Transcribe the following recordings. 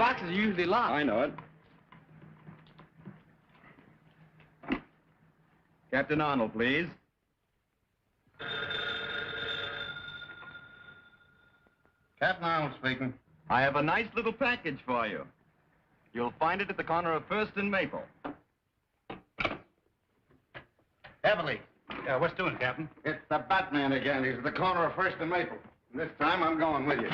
boxes are usually locked. I know it. Captain Arnold, please. Captain Arnold speaking. I have a nice little package for you. You'll find it at the corner of First and Maple. Heavily. Yeah, what's doing, Captain? It's the Batman again. He's at the corner of First and Maple. And this time I'm going with you.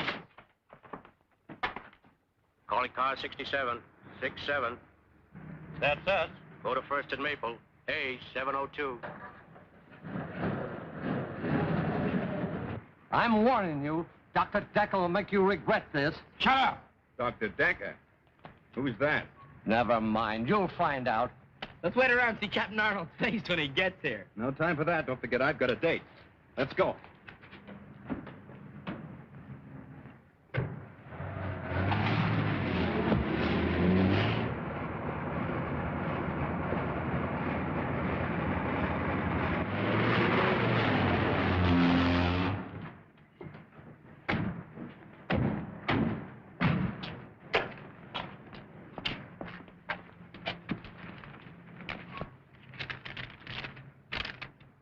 Calling car 67. 67. That's us. Go to First and Maple. Hey, 702. I'm warning you. Dr. Decker will make you regret this. Shut up! Dr. Decker? Who's that? Never mind. You'll find out. Let's wait around and see Captain Arnold's face when he gets here. No time for that. Don't forget, I've got a date. Let's go.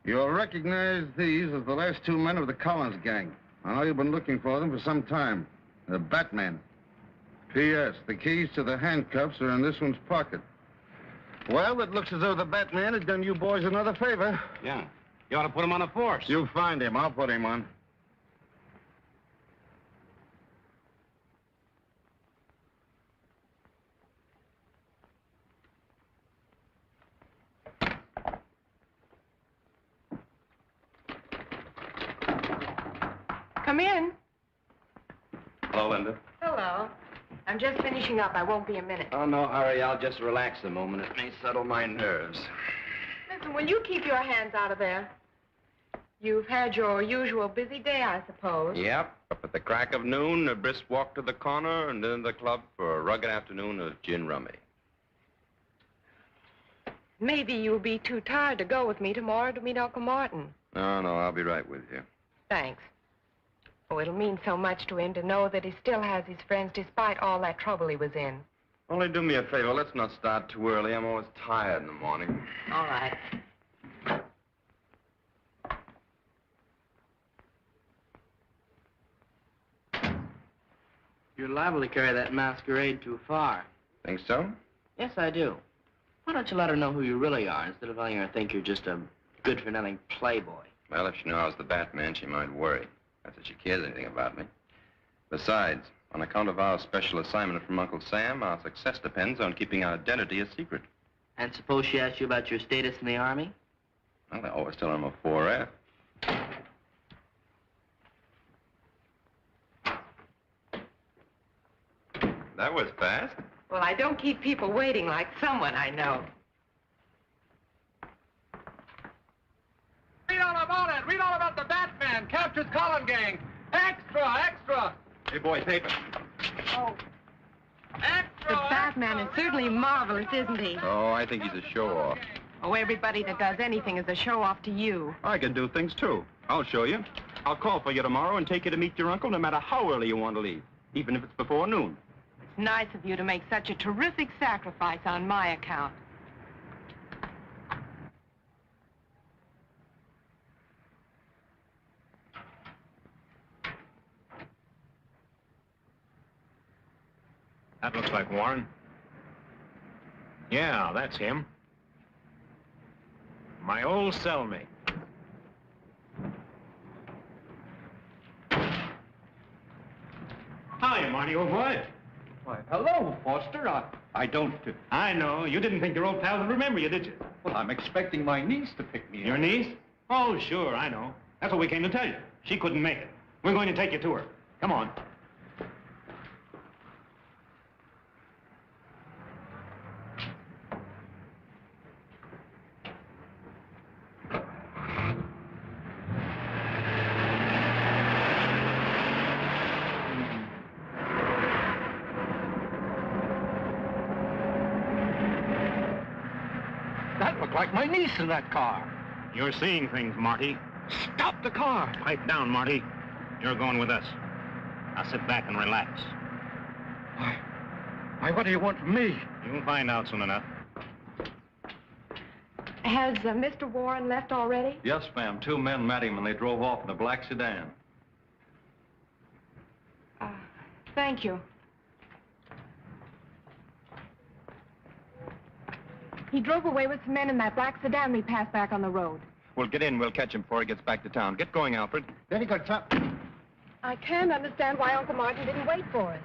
You'll recognize these as the last two men of the Collins gang. I know you've been looking for them for some time. The Batman. P.S. The keys to the handcuffs are in this one's pocket. Well, it looks as though the Batman has done you boys another favor. Yeah. You ought to put him on a force. You find him. I'll put him on. Come in. Hello, Linda. Hello. I'm just finishing up. I won't be a minute. Oh, no hurry. I'll just relax a moment. It may settle my nerves. Listen, will you keep your hands out of there? You've had your usual busy day, I suppose. Yep. Up at the crack of noon, a brisk walk to the corner, and then the club for a rugged afternoon of gin rummy. Maybe you'll be too tired to go with me tomorrow to meet Uncle Martin. No, I'll be right with you. Thanks. Oh, it'll mean so much to him to know that he still has his friends despite all that trouble he was in. Only do me a favor. Let's not start too early. I'm always tired in the morning. All right. You're liable to carry that masquerade too far. Think so? Yes, I do. Why don't you let her know who you really are instead of letting her think you're just a good-for-nothing playboy? Well, if she knew I was the Batman, she might worry. Not that she cares anything about me. Besides, on account of our special assignment from Uncle Sam, our success depends on keeping our identity a secret. And suppose she asked you about your status in the Army? Well, I always tell her I'm a 4F. That was fast. Well, I don't keep people waiting like someone I know. Read all about it. Read all about the Batman. Captures Collin gang. Extra, extra. Hey, boy, paper. Oh. Extra, The Batman is extra. certainly marvelous, isn't he? Oh, I think he's a show-off. Oh, everybody that does anything is a show-off to you. I can do things, too. I'll show you. I'll call for you tomorrow and take you to meet your uncle no matter how early you want to leave, even if it's before noon. It's nice of you to make such a terrific sacrifice on my account. That looks like Warren. Yeah, that's him. My old cellmate. Hi, Marty, old boy. Why, hello, Foster. I don't... I know. You didn't think your old pal would remember you, did you? Well, I'm expecting my niece to pick me up. Your niece? Oh, sure, I know. That's what we came to tell you. She couldn't make it. We're going to take you to her. Come on. That looked like my niece in that car. You're seeing things, Marty. Stop the car. Pipe down, Marty. You're going with us. Now sit back and relax. Why, what do you want from me? You'll find out soon enough. Has Mr. Warren left already? Yes, ma'am. 2 men met him and they drove off in a black sedan. Thank you. He drove away with some men in that black sedan we passed back on the road. Well, get in. We'll catch him before he gets back to town. Get going, Alfred. Very good, sir. I can't understand why Uncle Martin didn't wait for us.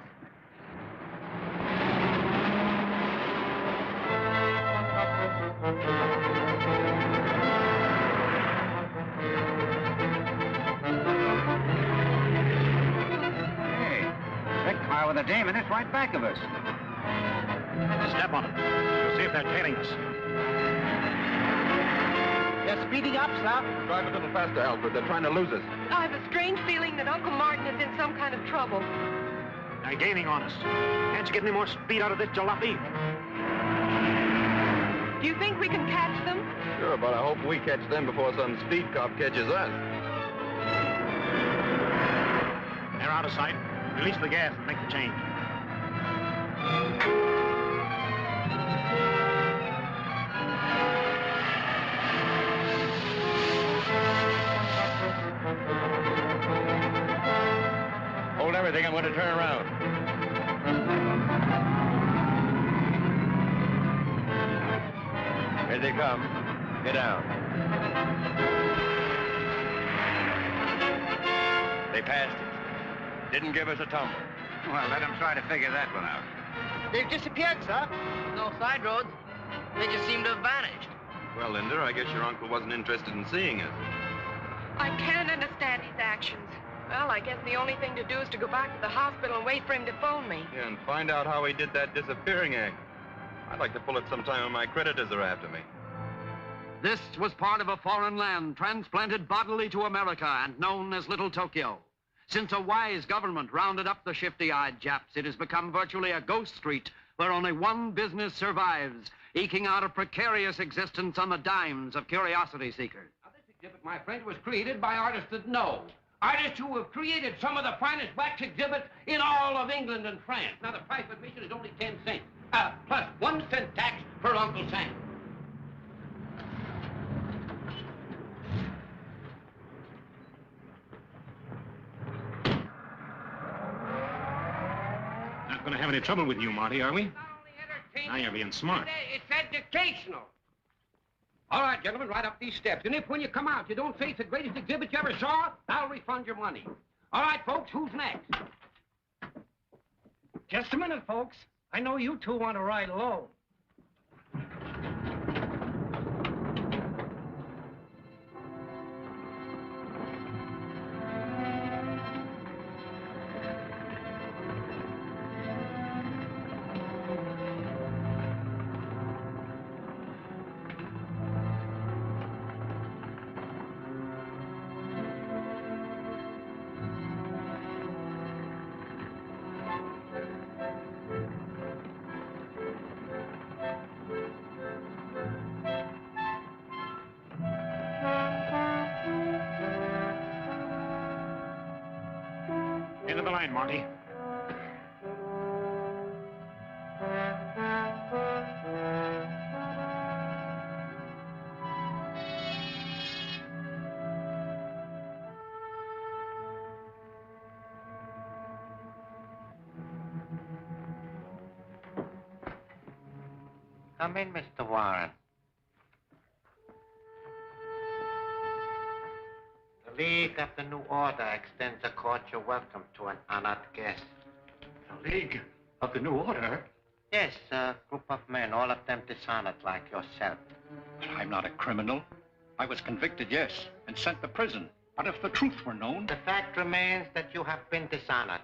Hey, that car with a dame in it's right back of us. Step on it. We'll see if they're tailing us. They're speeding up, sir. Drive a little faster, Alfred. They're trying to lose us. I have a strange feeling that Uncle Martin is in some kind of trouble. They're gaining on us. Can't you get any more speed out of this jalopy? Do you think we can catch them? Sure, but I hope we catch them before some speed cop catches us. They're out of sight. Release the gas and make the change. Hold everything. I'm going to turn around. Here they come. Get down. They passed it. Didn't give us a tumble. Well, let them try to figure that one out. They've disappeared, sir. No side roads. They just seem to have vanished. Well, Linda, I guess your uncle wasn't interested in seeing us. I can't understand his actions. Well, I guess the only thing to do is to go back to the hospital and wait for him to phone me. Yeah, and find out how he did that disappearing act. I'd like to pull it sometime when my creditors are after me. This was part of a foreign land transplanted bodily to America and known as Little Tokyo. Since a wise government rounded up the shifty-eyed Japs, it has become virtually a ghost street where only one business survives, eking out a precarious existence on the dimes of curiosity seekers. Now, this exhibit, my friend, was created by artists that know. Artists who have created some of the finest wax exhibits in all of England and France. Now, the price of admission is only 10 cents, plus 1 cent tax for Uncle Sam. Not going to have any trouble with you, Marty, are we? Not only entertaining, Now you're being smart. It's educational. All right, gentlemen, right up these steps. And if when you come out you don't face the greatest exhibit you ever saw, I'll refund your money. All right, folks, who's next? Just a minute, folks. I know you two want to ride low. End of the line, Marty. Come in, Mr. Warren. The League of the New Order extends a cordial welcome to an honored guest. The League of the New Order? Yes, a group of men, all of them dishonored like yourself. I'm not a criminal. I was convicted, yes, and sent to prison. But if the truth were known... The fact remains that you have been dishonored.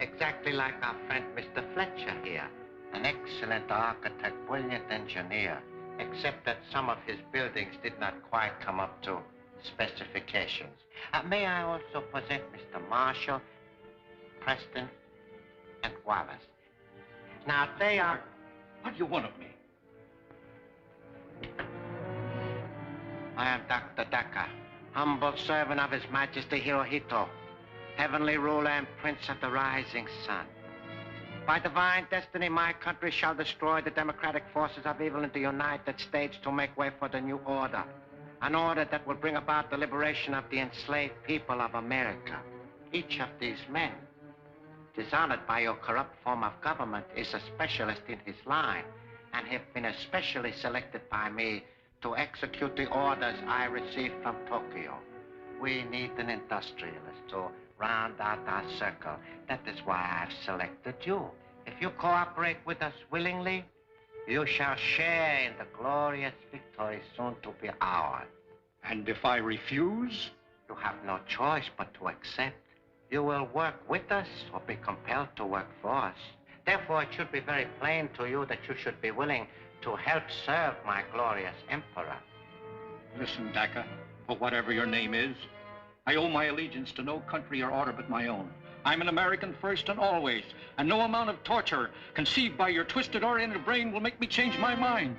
Exactly like our friend Mr. Fletcher here. An excellent architect, brilliant engineer, except that some of his buildings did not quite come up to specifications. May I also present Mr. Marshall, Preston, and Wallace. Now, they are... What do you want of me? I am Dr. Decker, humble servant of His Majesty Hirohito, heavenly ruler and prince of the rising sun. By divine destiny, my country shall destroy the democratic forces of evil in the United States to make way for the new order. An order that will bring about the liberation of the enslaved people of America. Each of these men, dishonored by your corrupt form of government, is a specialist in his line and have been especially selected by me to execute the orders I received from Tokyo. We need an industrialist to round out our circle. That is why I've selected you. If you cooperate with us willingly, you shall share in the glorious victory soon to be ours. And if I refuse? You have no choice but to accept. You will work with us or be compelled to work for us. Therefore, it should be very plain to you that you should be willing to help serve my glorious emperor. Listen, Dacca, for whatever your name is, I owe my allegiance to no country or order but my own. I'm an American first and always, and no amount of torture conceived by your twisted oriented brain will make me change my mind.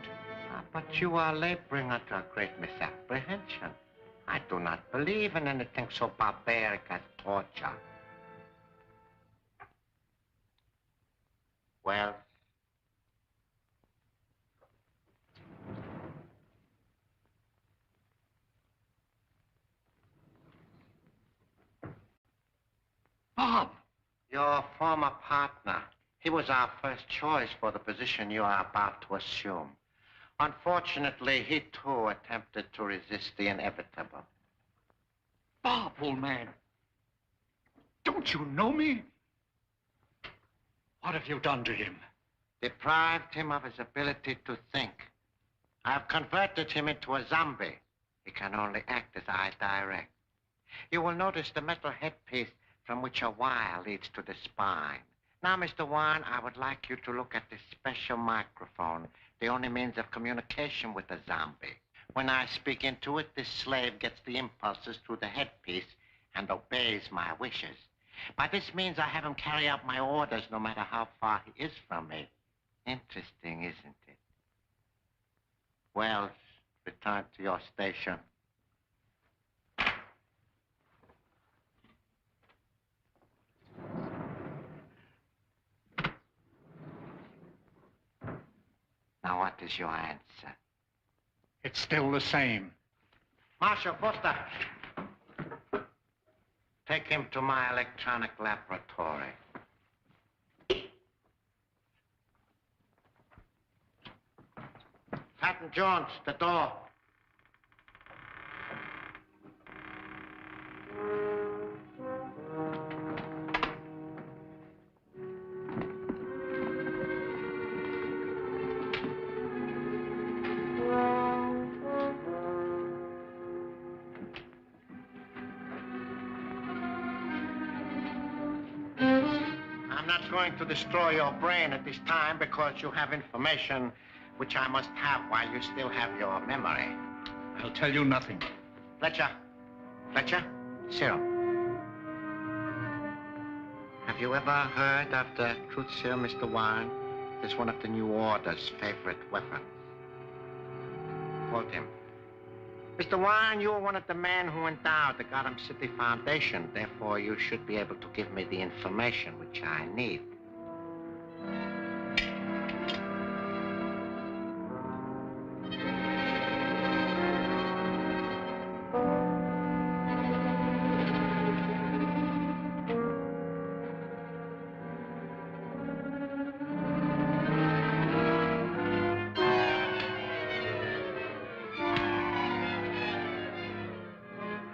But you are laboring under a great misapprehension. I do not believe in anything so barbaric as torture. Well, Bob! Your former partner. He was our first choice for the position you are about to assume. Unfortunately, he too attempted to resist the inevitable. Bob, old man. Don't you know me? What have you done to him? Deprived him of his ability to think. I have converted him into a zombie. He can only act as I direct. You will notice the metal headpiece from which a wire leads to the spine. Now, Mr. Warren, I would like you to look at this special microphone, the only means of communication with a zombie. When I speak into it, this slave gets the impulses through the headpiece and obeys my wishes. By this means, I have him carry out my orders no matter how far he is from me. Interesting, isn't it? Wells, return to your station. Now, what is your answer? It's still the same. Marshal Foster, take him to my electronic laboratory. Patton Jones, the door. I'm not going to destroy your brain at this time because you have information which I must have while you still have your memory. I'll tell you nothing. Fletcher. Fletcher? Serum. Have you ever heard of the truth serum, Mr. Warren? It's one of the New Order's favorite weapons. Quote him. Mr. Warren, you are one of the men who endowed the Gotham City Foundation. Therefore, you should be able to give me the information which I need.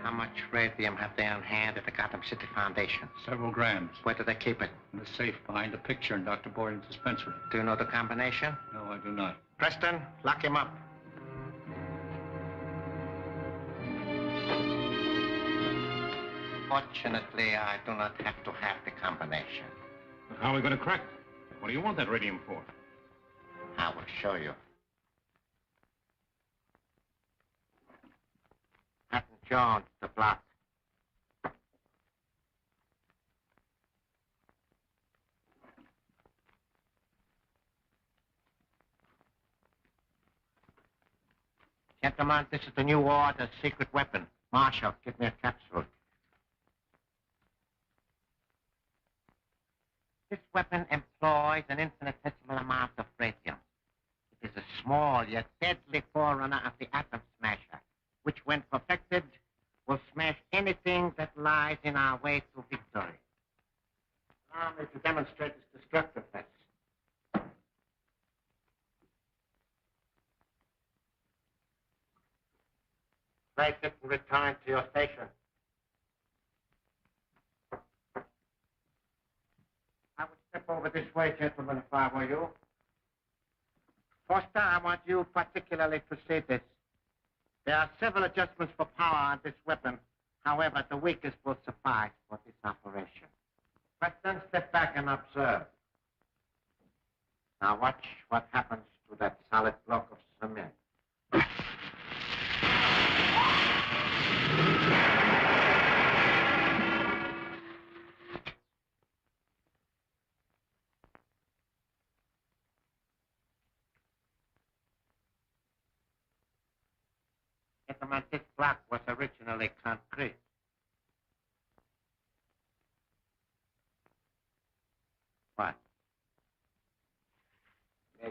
How much radium have they on hand at the Gotham City Foundation? Several grams. Where do they keep it? In the safe behind a picture in Dr. Boylan's dispensary. Do you know the combination? No, I do not. Preston, lock him up. Fortunately, I do not have to have the combination. But how are we going to crack it? What do you want that radium for? I will show you. Patton Jones, the block. Gentlemen, this is the New Order's secret weapon. Marshal, give me a capsule. This weapon employs an infinitesimal amount of radium. It is a small yet deadly forerunner of the atom smasher, which, when perfected, will smash anything that lies in our way to victory. Allow me to demonstrate its destructiveness. Place it and return to your station. I would step over this way, gentlemen, if I were you. Foster, I want you particularly to see this. There are several adjustments for power on this weapon. However, the weakest will suffice for this operation. Preston, step back and observe. Now watch what happens to that solid block of cement. Gentlemen, this block was originally concrete. What? Yes.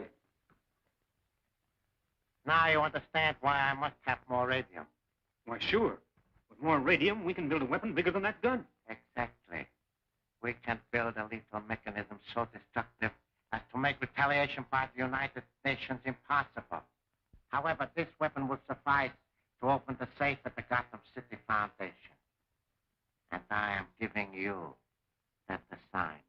Now you understand why I must have more radium. Why, sure. With more radium, we can build a weapon bigger than that gun. Exactly. We can build a lethal mechanism so destructive as to make retaliation by the United Nations impossible. However, this weapon will suffice to open the safe at the Gotham City Foundation. And I am giving you that assignment.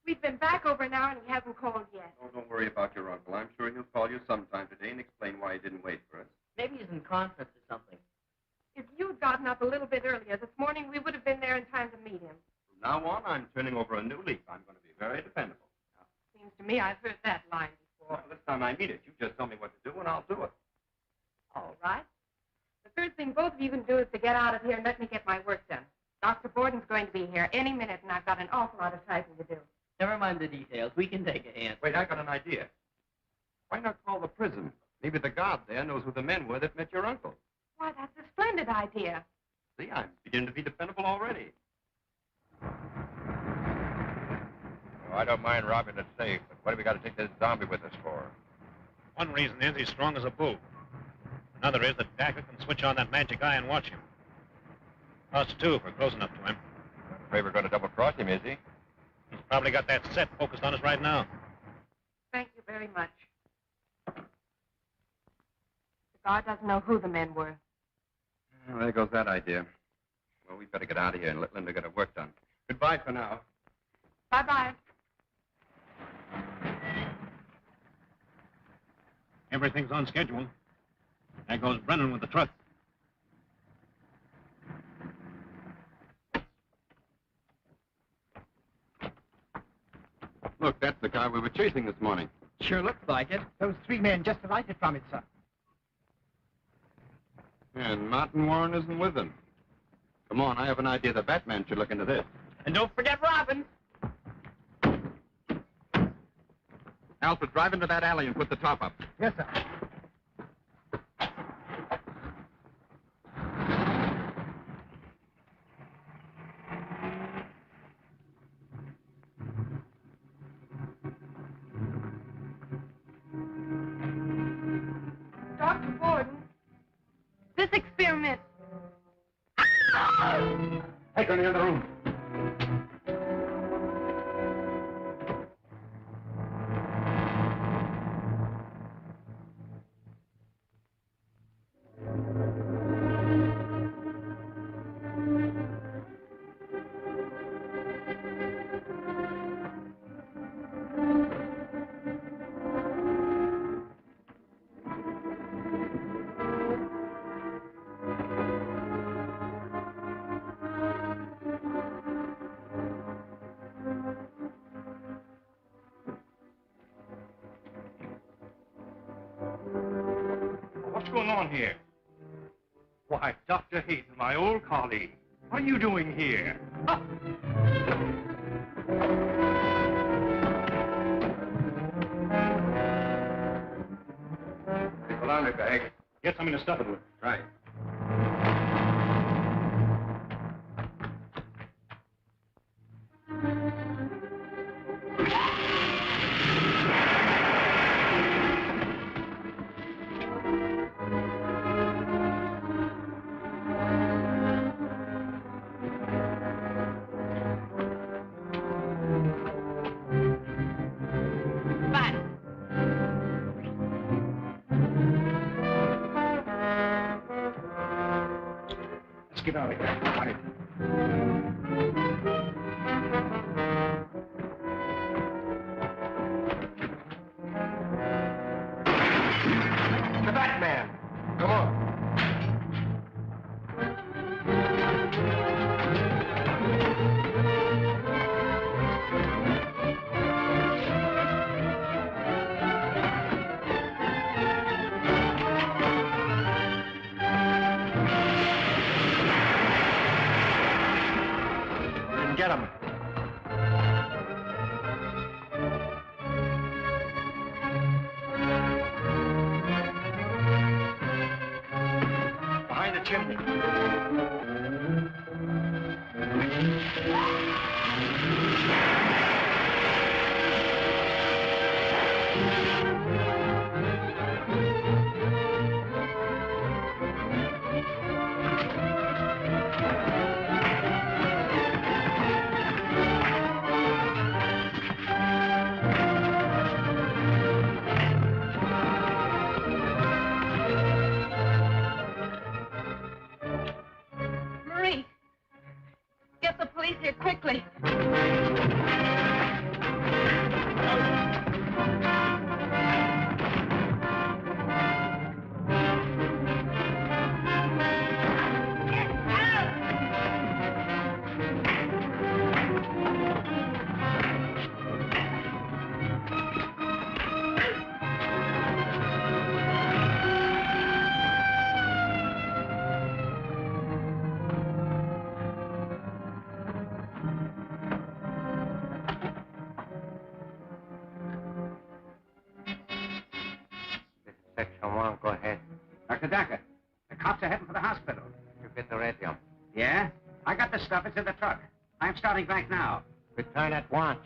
We've been back over an hour and he hasn't called yet. Oh, don't worry about your uncle. I'm sure he'll call you sometime today and explain why he didn't wait for us. Maybe he's in conference or something. If you'd gotten up a little bit earlier this morning, we would have been there in time to meet him. From now on, I'm turning over a new leaf. I'm going to be very dependable. Seems to me I've heard that line before. Well, this time I mean it. You just tell me what to do and I'll do it. All right. The first thing both of you can do is to get out of here and let me get my work done. Dr. Borden's going to be here any minute, and I've got an awful lot of typing to do. Never mind the details. We can take a hand. Wait, I got an idea. Why not call the prison? Maybe the guard there knows who the men were that met your uncle. Why, that's a splendid idea. See, I'm beginning to be dependable already. Oh, I don't mind robbing the safe, but what have we got to take this zombie with us for? One reason is he's strong as a bull. Another is that Dacker can switch on that magic eye and watch him. Us, too, if we're close enough to him. Afraid we're going to double-cross him, is he? He's probably got that set focused on us right now. Thank you very much. The guard doesn't know who the men were. Well, there goes that idea. Well, we better get out of here and let Linda get her work done. Goodbye for now. Bye-bye. Everything's on schedule. There goes Brennan with the truck. Look, that's the car we were chasing this morning. Sure looks like it. Those three men just alighted from it, sir. And Martin Warren isn't with them. Come on, I have an idea the Batman should look into this. And don't forget Robin. Alfred, drive into that alley and put the top up. Yes, sir. Dr. Borden, this experiment... Take her in the other room. What's going on here? Why, Dr. Hayden, my old colleague. What are you doing here? Ah. Hold on, bag. Get something to stuff it with. Right. get out of here. Right. The Batman. Come on. Get him. Behind the chimney. Marie, get the police here quickly. Section 1, go ahead. Dr. Dacker, the cops are heading for the hospital. You get the radio. Yeah? I got the stuff. It's in the truck. I'm starting back now. Return at once.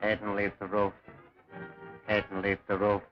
Head and leave the roof. Head and leave the roof.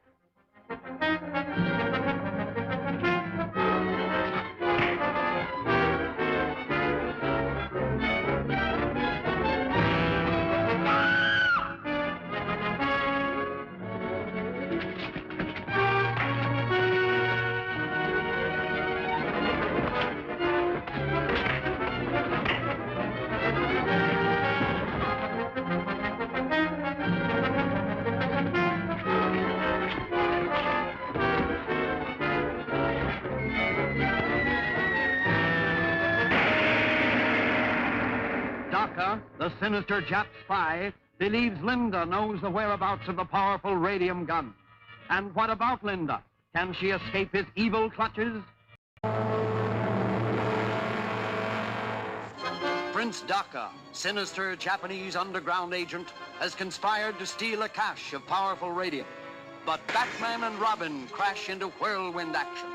Daka, the sinister Jap spy, believes Linda knows the whereabouts of the powerful radium gun. And what about Linda? Can she escape his evil clutches? Prince Daka, sinister Japanese underground agent, has conspired to steal a cache of powerful radium. But Batman and Robin crash into whirlwind action.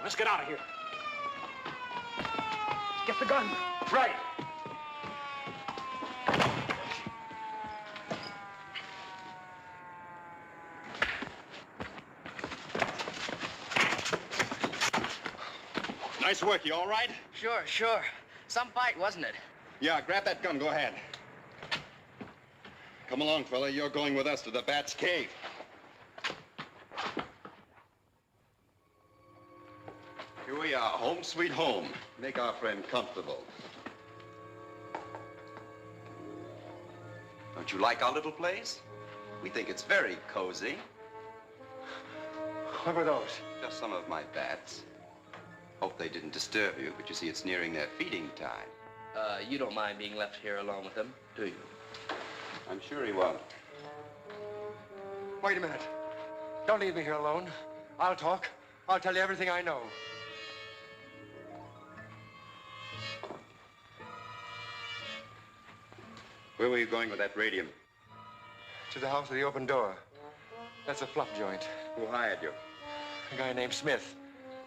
Let's get out of here. Get the gun. Right. Nice work. You all right? Sure. Some fight, wasn't it? Yeah, grab that gun. Go ahead. Come along, fella. You're going with us to the Bat's cave. Here we are. Home sweet home. Make our friend comfortable. Don't you like our little place? We think it's very cozy. What were those? Just some of my bats. Hope they didn't disturb you, but you see it's nearing their feeding time. You don't mind being left here alone with them, do you? I'm sure he won't. Wait a minute. Don't leave me here alone. I'll talk. I'll tell you everything I know. Where were you going with that radium? To the house with the open door. That's a flop joint. Who hired you? A guy named Smith.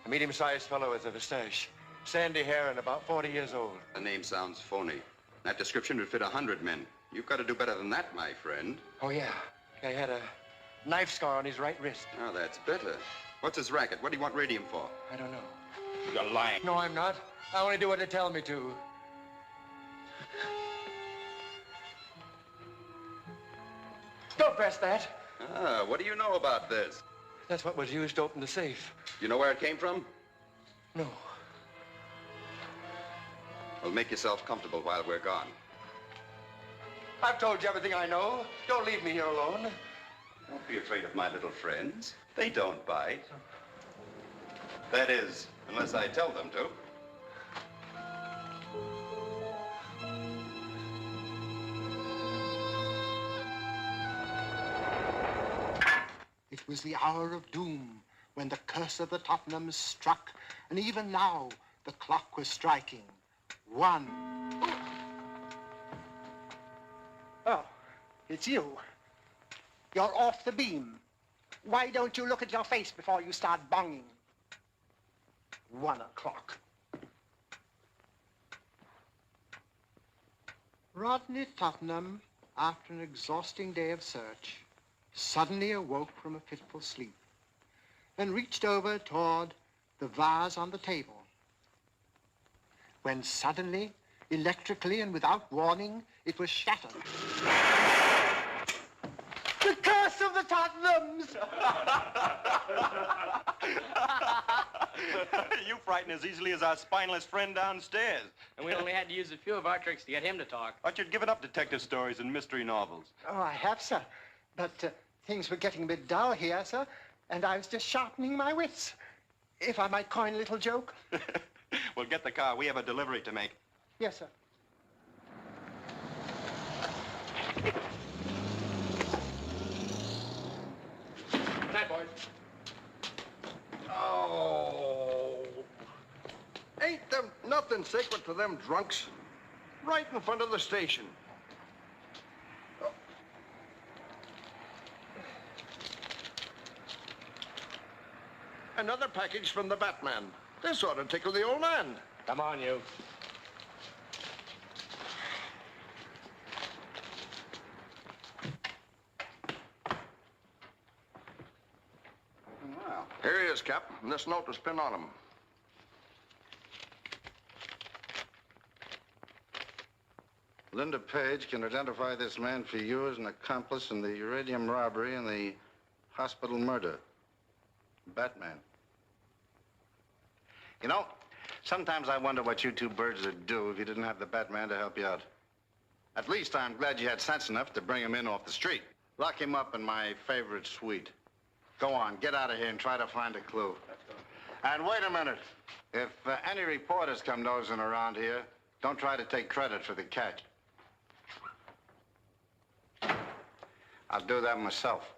A medium-sized fellow with a mustache. Sandy hair and about 40 years old. The name sounds phony. That description would fit 100 men. You've got to do better than that, my friend. Oh, yeah. Guy had a knife scar on his right wrist. Oh, that's better. What's his racket? What do you want radium for? I don't know. You're lying. No, I'm not. I only do what they tell me to. Don't press that. Ah, what do you know about this? That's what was used to open the safe. You know where it came from? No. Well, make yourself comfortable while we're gone. I've told you everything I know. Don't leave me here alone. Don't be afraid of my little friends. They don't bite. That is, unless I tell them to. It was the hour of doom when the curse of the Tottenhams struck, and even now the clock was striking. 1. Oh, it's you. You're off the beam. Why don't you look at your face before you start bonging? 1 o'clock. Rodney Tottenham, after an exhausting day of search, suddenly awoke from a fitful sleep and reached over toward the vase on the table, when suddenly, electrically and without warning, it was shattered. The curse of the Tottenhams! You frighten as easily as our spineless friend downstairs. And we only had to use a few of our tricks to get him to talk. Thought you'd given up detective stories and mystery novels. Oh, I have, sir. But things were getting a bit dull here, sir, and I was just sharpening my wits. If I might coin a little joke. Well, get the car. We have a delivery to make. Yes, sir. Good night, boys. Oh. Ain't them nothing sacred to them drunks? Right in front of the station. Another package from the Batman. This ought to tickle the old man. Come on, you. Well, here he is, Cap. And this note was pinned on him. Linda Page can identify this man for you as an accomplice in the uranium robbery and the hospital murder. Batman. You know, sometimes I wonder what you two birds would do if you didn't have the Batman to help you out. At least I'm glad you had sense enough to bring him in off the street. Lock him up in my favorite suite. Go on, get out of here and try to find a clue. And wait a minute. If any reporters come nosing around here, don't try to take credit for the catch. I'll do that myself.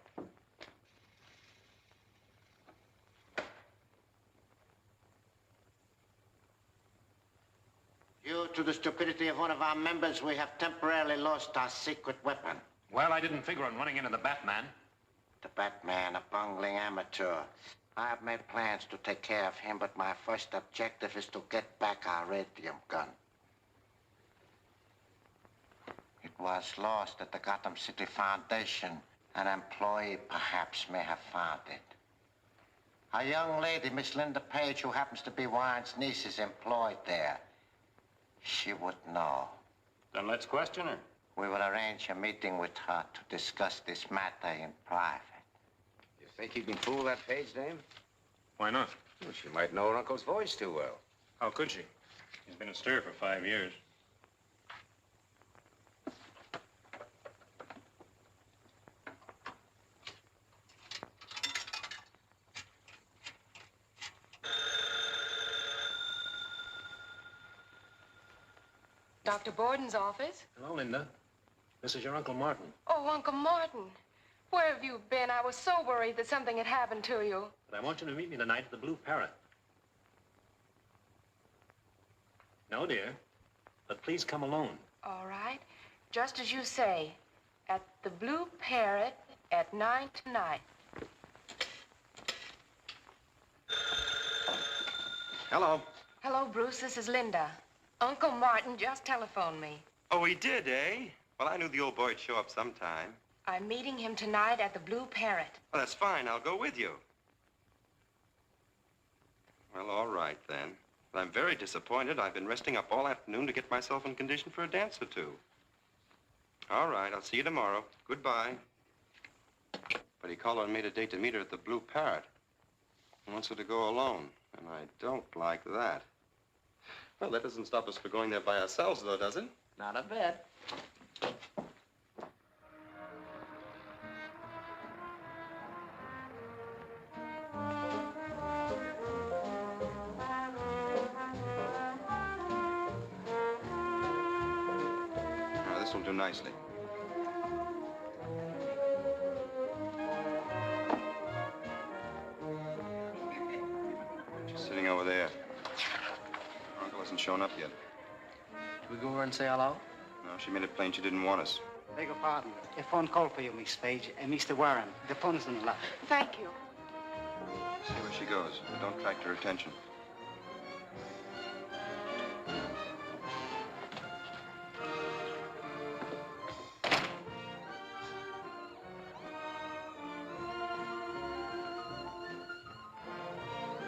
Due to the stupidity of one of our members, we have temporarily lost our secret weapon. Well, I didn't figure on running into the Batman. The Batman, a bungling amateur. I have made plans to take care of him, but my first objective is to get back our radium gun. It was lost at the Gotham City Foundation. An employee perhaps may have found it. A young lady, Miss Linda Page, who happens to be Warren's niece, is employed there. She would know. Then let's question her. We will arrange a meeting with her to discuss this matter in private. You think you can fool that Page dame? Why not? Well, she might know her uncle's voice too well. How could she? He's been in stir for 5 years. Dr. Borden's office? Hello, Linda. This is your Uncle Martin. Oh, Uncle Martin. Where have you been? I was so worried that something had happened to you. But I want you to meet me tonight at the Blue Parrot. No, dear. But please come alone. All right. Just as you say. At the Blue Parrot at 9 tonight. Hello. Hello, Bruce. This is Linda. Uncle Martin just telephoned me. Oh, he did, eh? Well, I knew the old boy'd show up sometime. I'm meeting him tonight at the Blue Parrot. Well, that's fine. I'll go with you. Well, all right, then. But I'm very disappointed. I've been resting up all afternoon to get myself in condition for a dance or two. All right, I'll see you tomorrow. Goodbye. But he called and made a date to meet her at the Blue Parrot. He wants her to go alone, and I don't like that. Well, that doesn't stop us from going there by ourselves, though, does it? Not a bit. Now, this will do nicely. She's sitting over there. Her uncle hasn't shown up yet. Should we go over and say hello? No, she made it plain she didn't want us. Beg your pardon. A phone call for you, Miss Page, and Mr. Warren. The phone's on the left. Thank you. See where she goes, but don't attract her attention.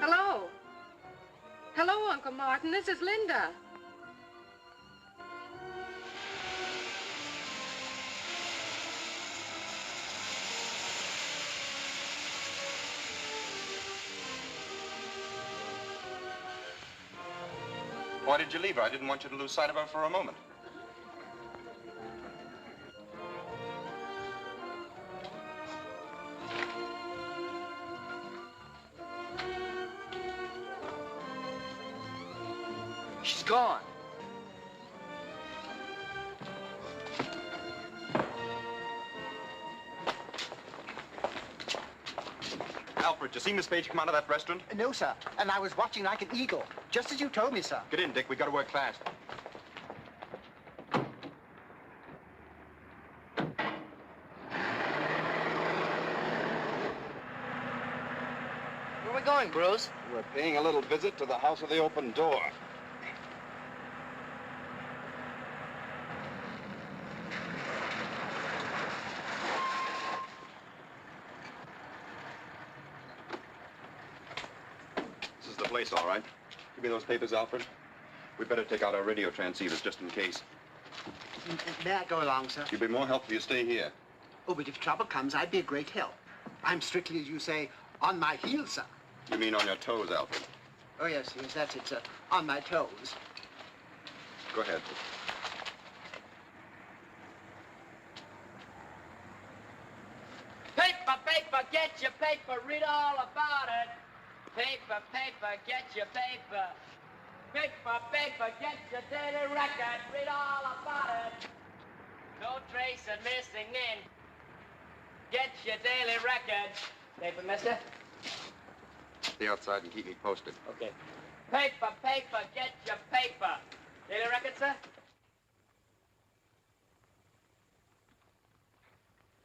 Hello. Hello, Uncle Martin. This is Linda. Why did you leave her? I didn't want you to lose sight of her for a moment. She's gone. Alfred, you see Miss Page come out of that restaurant? No, sir. And I was watching like an eagle, just as you told me, sir. Get in, Dick. We gotta work fast. Where are we going, Bruce? We're paying a little visit to the House of the Open Door. This is the place, all right. Give me those papers, Alfred. We'd better take out our radio transceivers just in case. May I go along, sir? You'll be more help if you stay here. Oh, but if trouble comes, I'd be a great help. I'm strictly, as you say, on my heels, sir. You mean on your toes, Alfred? Oh, yes, that's it, sir. On my toes. Go ahead. Paper, paper, get your paper, read all about it. Paper, paper, get your paper. Paper, paper, get your daily record, read all about it. No trace of missing in. Get your daily record. Paper, mister? Stay outside and keep me posted. Okay. Paper, paper, get your paper. Daily record, sir?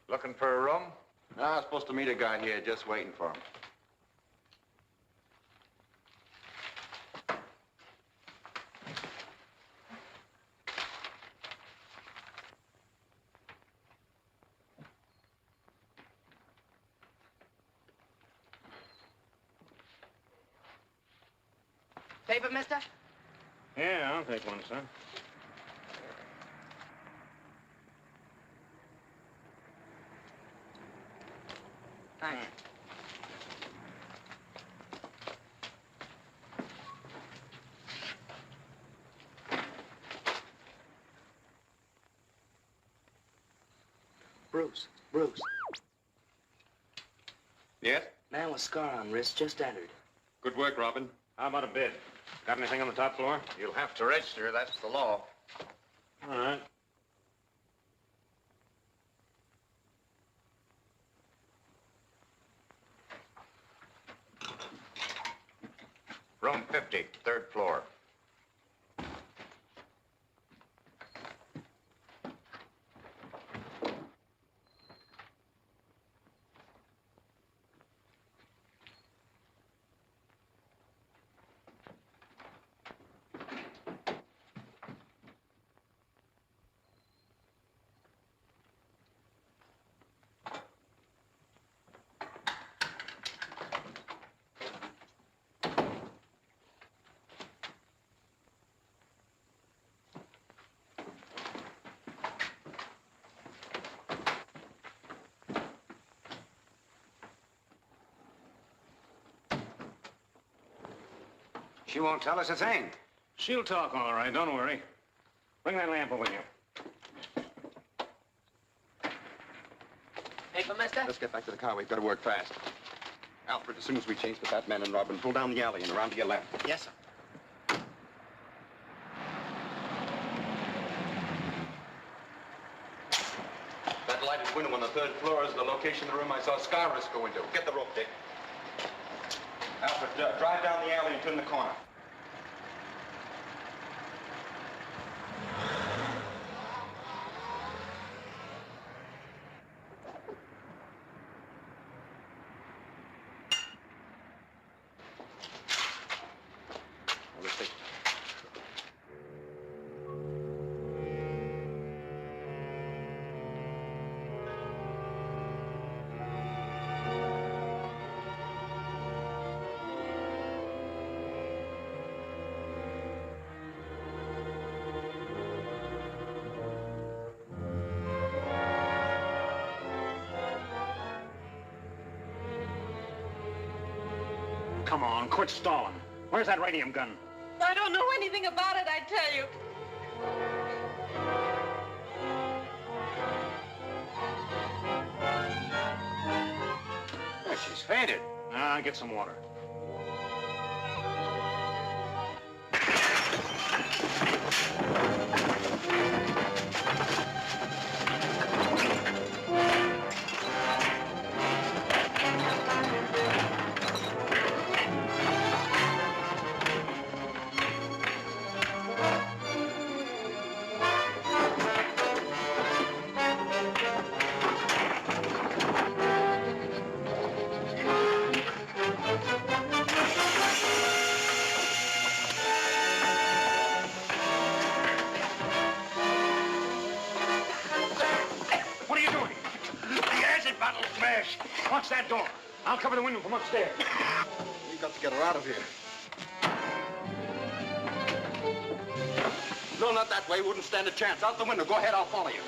Looking for a room? No, I was supposed to meet a guy here, just waiting for him. Paper, mister? Yeah, I'll take one, son. Thanks. Bruce. Yes? Man with scar on wrist just entered. Good work, Robin. How about a bid? Got anything on the top floor? You'll have to register. That's the law. All right. Room 50, third floor. She won't tell us a thing. She'll talk, all right. Don't worry. Bring that lamp over here. Paper, mister? Let's get back to the car. We've got to work fast. Alfred, as soon as we change the Batman and Robin, pull down the alley and around to your left. Yes, sir. That lighted window on the third floor is the location of the room I saw Scarlett go into. Get the rope, Dick. Alfred, drive down the alley and turn the corner. Now, let's take it. Come on, quit stalling. Where's that radium gun? I don't know anything about it, I tell you. Oh, she's fainted. Get some water. What are you doing? The acid bottle's smashed. Watch that door. I'll cover the window from upstairs. We've got to get her out of here. No, not that way. Wouldn't stand a chance. Out the window. Go ahead. I'll follow you.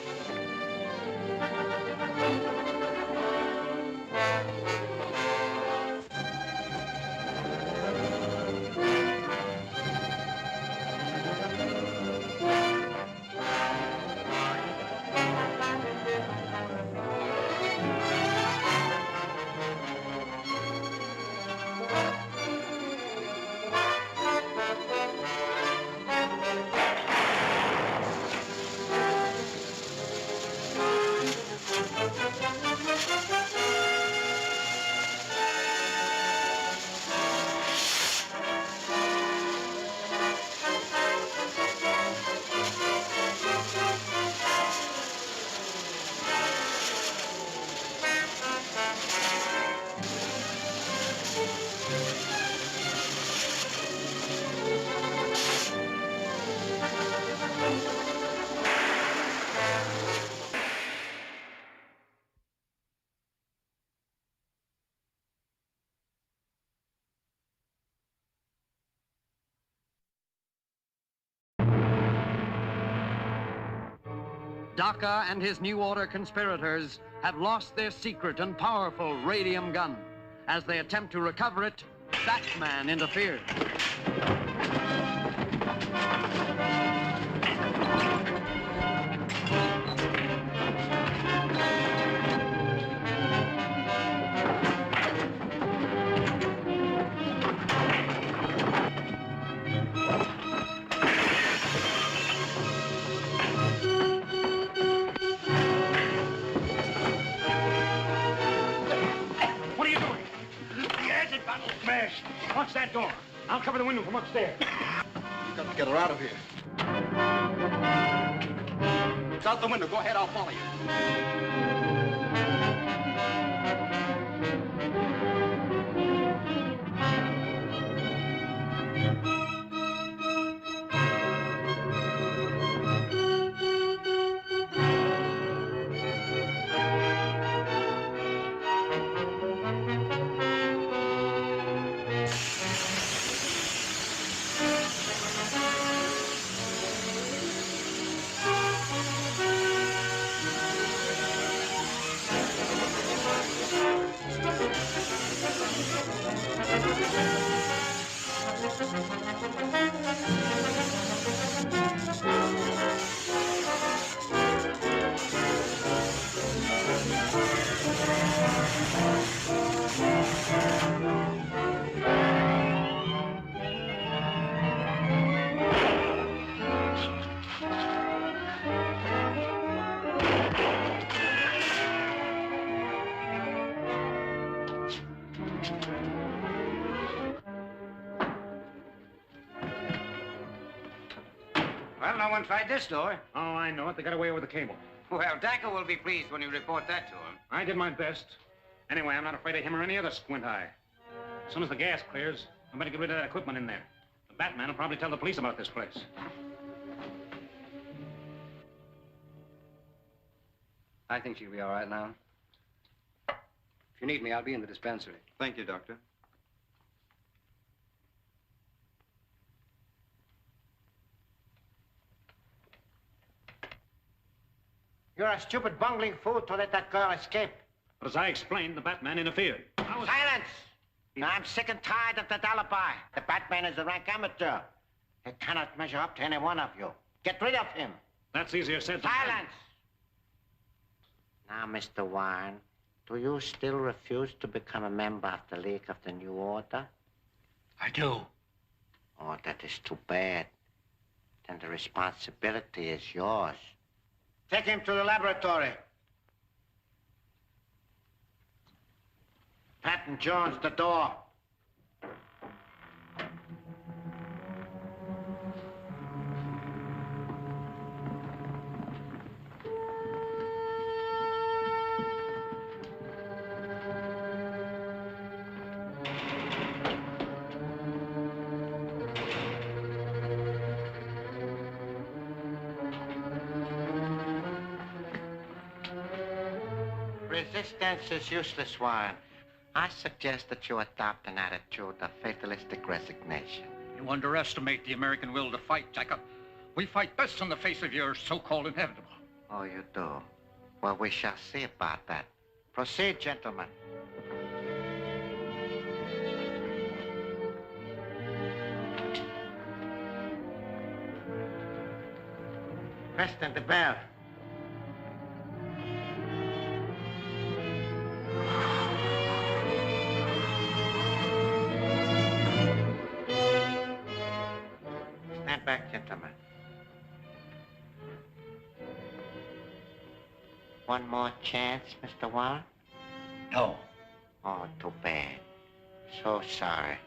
Daka and his New Order conspirators have lost their secret and powerful radium gun. As they attempt to recover it, Batman interferes. smashed. Watch that door. I'll cover the window from upstairs. We've got to get her out of here. It's out the window. Go ahead, I'll follow you. Well, no one tried this door. Oh, I know it. They got away with the cable. Well, Dacker will be pleased when you report that to him. I did my best. Anyway, I'm not afraid of him or any other squint eye. As soon as the gas clears, I better get rid of that equipment in there. The Batman will probably tell the police about this place. I think she'll be all right now. If you need me, I'll be in the dispensary. Thank you, Doctor. You're a stupid bungling fool to let that girl escape. But as I explained, the Batman interfered. Silence! Now, I'm sick and tired of that alibi. The Batman is a rank amateur. He cannot measure up to any one of you. Get rid of him. That's easier said than done. Silence! Now, Mr. Warren, do you still refuse to become a member of the League of the New Order? I do. Oh, that is too bad. Then the responsibility is yours. Take him to the laboratory. Patton Jones, the door. Resistance is useless, Warren. I suggest that you adopt an attitude of fatalistic resignation. You underestimate the American will to fight, Jacob. We fight best in the face of your so-called inevitable. Oh, you do? Well, we shall see about that. Proceed, gentlemen. Preston, the bell. Stand back, gentlemen. One more chance, Mr. Warren? No. Oh, too bad. So sorry.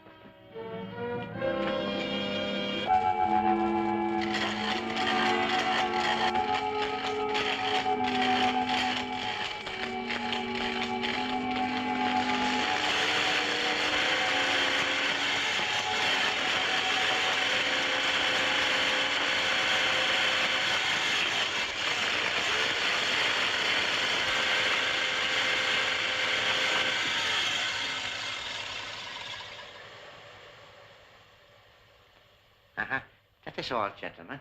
That is all, gentlemen.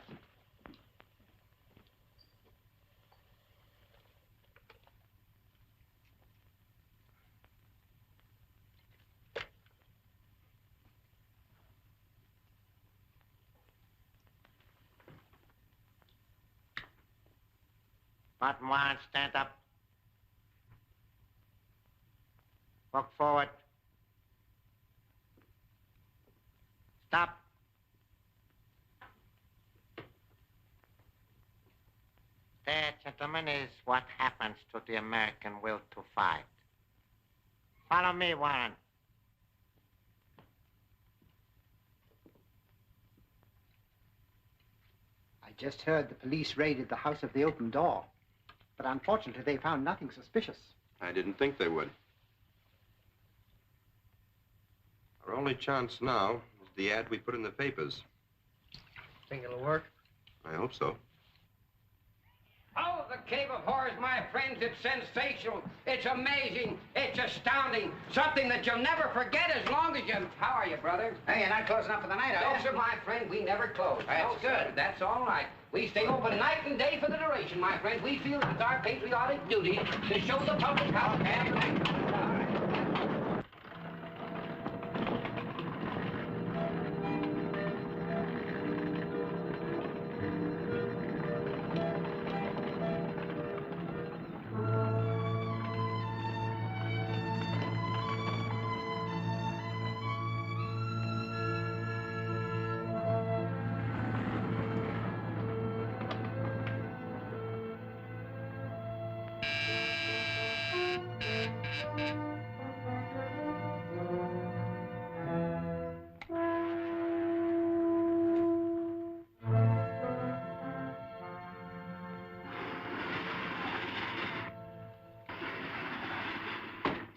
Bottom line, stand up. Walk forward. Stop. There, gentlemen, is what happens to the American will to fight. Follow me, Warren. just heard the police raided the house of the open door. But unfortunately, they found nothing suspicious. I didn't think they would. Our only chance now is the ad we put in the papers. Think it'll work? I hope so. Oh, the Cave of Horrors, my friends, it's sensational. It's amazing. It's astounding. Something that you'll never forget as long as you... How are you, brother? Hey, you're not closing up for the night, are No, you? sir, my friend, we never close. That's No, good. sir, that's all right. We stay open night and day for the duration, my friends. We feel it's our patriotic duty to show the public how to have the night. All right.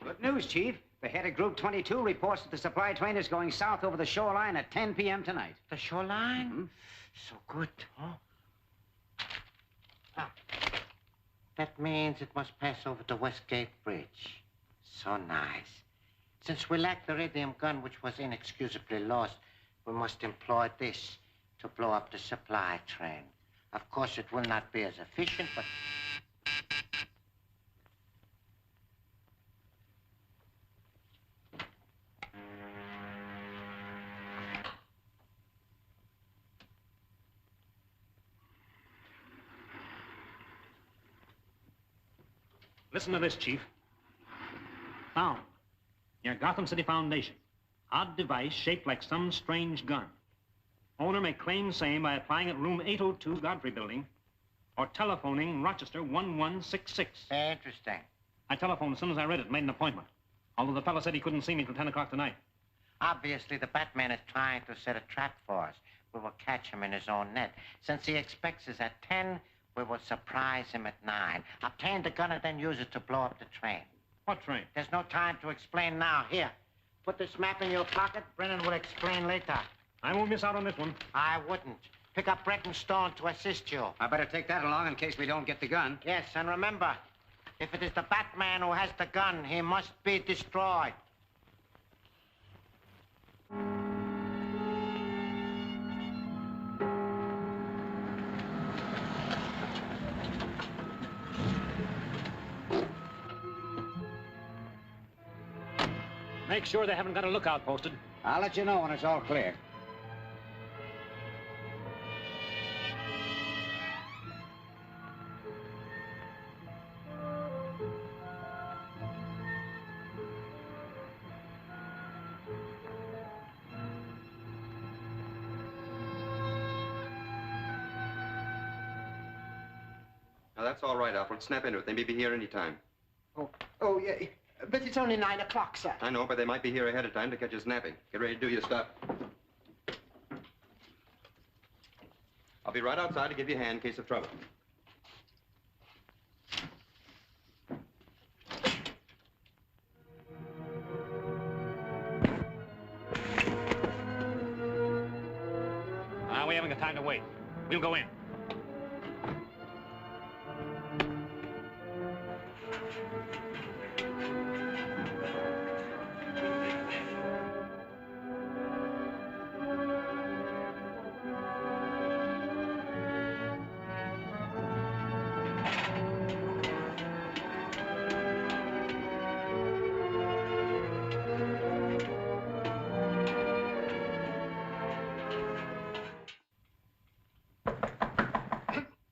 Good news, Chief. The head of Group 22 reports that the supply train is going south over the shoreline at 10 p.m. tonight. The shoreline? So good, huh? Ah. That means it must pass over the Westgate Bridge. So nice. Since we lack the radium gun, which was inexcusably lost, we must employ this to blow up the supply train. Of course, it will not be as efficient, but... Listen to this, Chief. Found. Near Gotham City Foundation. Odd device shaped like some strange gun. Owner may claim same by applying at room 802 Godfrey Building or telephoning Rochester 1166. Interesting. I telephoned as soon as I read it, made an appointment. Although the fellow said he couldn't see me till 10 o'clock tonight. Obviously, the Batman is trying to set a trap for us. We will catch him in his own net. Since he expects us at 10, we will surprise him at 9. Obtain the gun and then use it to blow up the train. What train? There's no time to explain now. Here, put this map in your pocket. Brennan will explain later. I won't miss out on this one. I wouldn't. Pick up Brett and Stone to assist you. I better take that along in case we don't get the gun. Yes, and remember, if it is the Batman who has the gun, he must be destroyed. Make sure they haven't got a lookout posted. I'll let you know when it's all clear. Now, that's all right, Alfred. Snap into it. They may be here any time. Oh, yeah. But it's only 9 o'clock, sir. I know, but they might be here ahead of time to catch us napping. Get ready to do your stuff. I'll be right outside to give you a hand in case of trouble. We haven't got time to wait. We'll go in.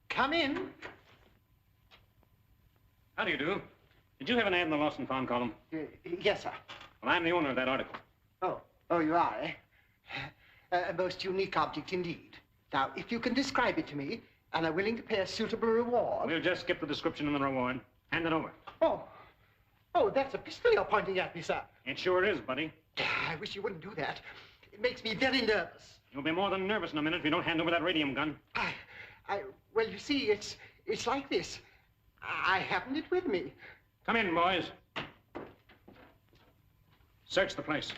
Come in. How do you do? Did you have an ad in the Lost and Found column? Yes, sir. Well, I'm the owner of that article. Oh, you are, eh? A most unique object indeed. Now, if you can describe it to me, and are willing to pay a suitable reward... We'll just skip the description and the reward. Hand it over. Oh, that's a pistol you're pointing at me, sir. It sure is, buddy. I wish you wouldn't do that. It makes me very nervous. You'll be more than nervous in a minute if you don't hand over that radium gun. Well, you see, it's like this. I haven't it with me. Come in, boys. Search the place.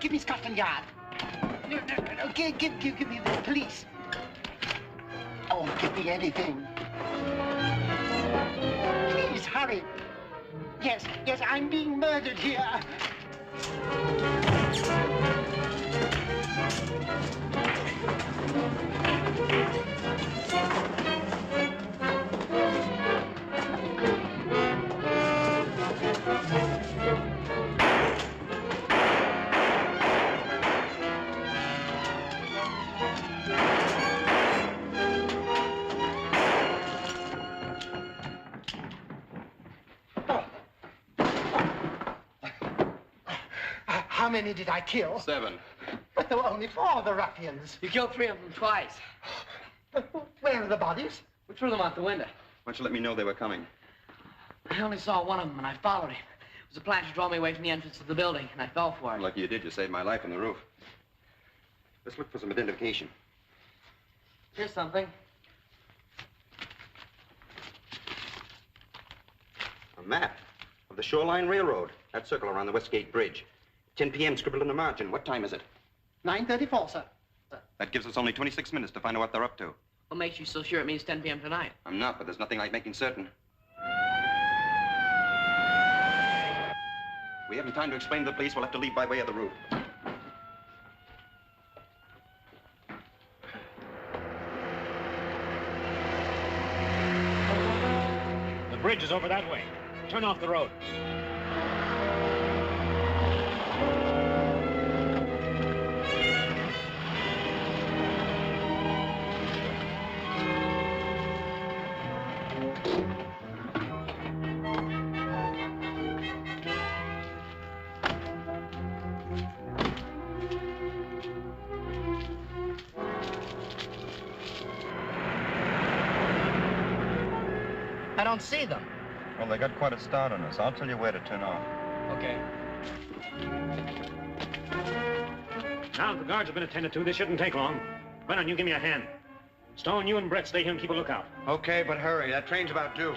Give me Scotland Yard. No, give me the police. Oh, give me anything. Please, hurry. Yes, I'm being murdered here. How many did I kill? 7. But there were only 4 of the ruffians. You killed 3 of them twice. Where are the bodies? We threw them out the window. Why don't you let me know they were coming? I only saw one of them, and I followed him. It was a plan to draw me away from the entrance of the building, and I fell for it. Lucky you did. You saved my life on the roof. Let's look for some identification. Here's something. A map of the Shoreline Railroad. That circle around the Westgate Bridge. 10 p.m. scribbled in the margin. What time is it? 9:34, sir. That gives us only 26 minutes to find out what they're up to. What makes you so sure it means 10 p.m. tonight? I'm not, but there's nothing like making certain. We haven't time to explain to the police. We'll have to leave by way of the roof. The bridge is over that way. Turn off the road. I don't see them. Well, they got quite a start on us. I'll tell you where to turn off. Okay. Now that the guards have been attended to, this shouldn't take long. Why don't you give me a hand? Stone, you and Brett stay here and keep a lookout. Okay, but hurry. That train's about due.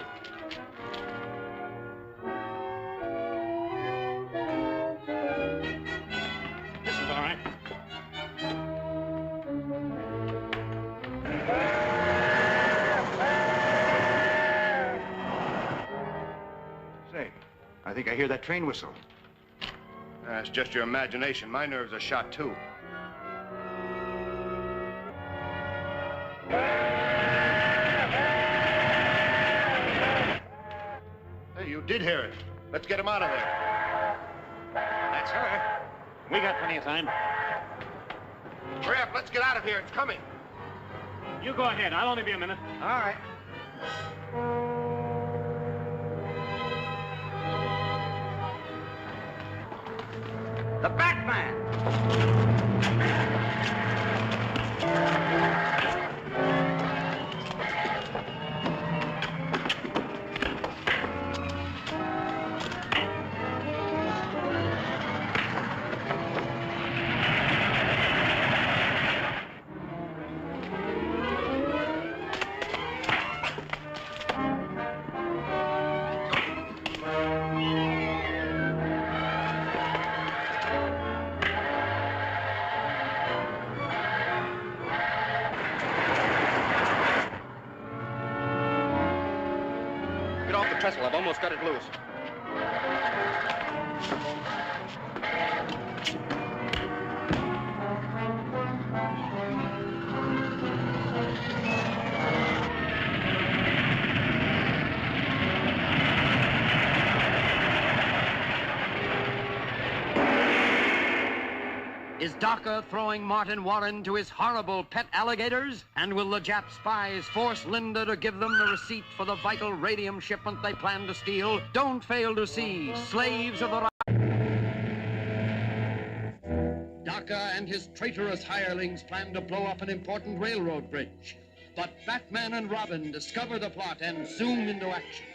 This is all right. Say, I think I hear that train whistle. It's just your imagination. My nerves are shot, too. Hey, you did hear it. Let's get him out of there. That's her. We got plenty of time. Hurry up, let's get out of here. It's coming. You go ahead. I'll only be a minute. All right. The Batman! Get off the trestle. I've almost got it loose. Is Docker throwing Martin Warren to his horrible pet alligators? And will the Jap spies force Linda to give them the receipt for the vital radium shipment they plan to steal? Don't fail to see Slaves of the Docker and his traitorous hirelings plan to blow up an important railroad bridge. But Batman and Robin discover the plot and zoom into action.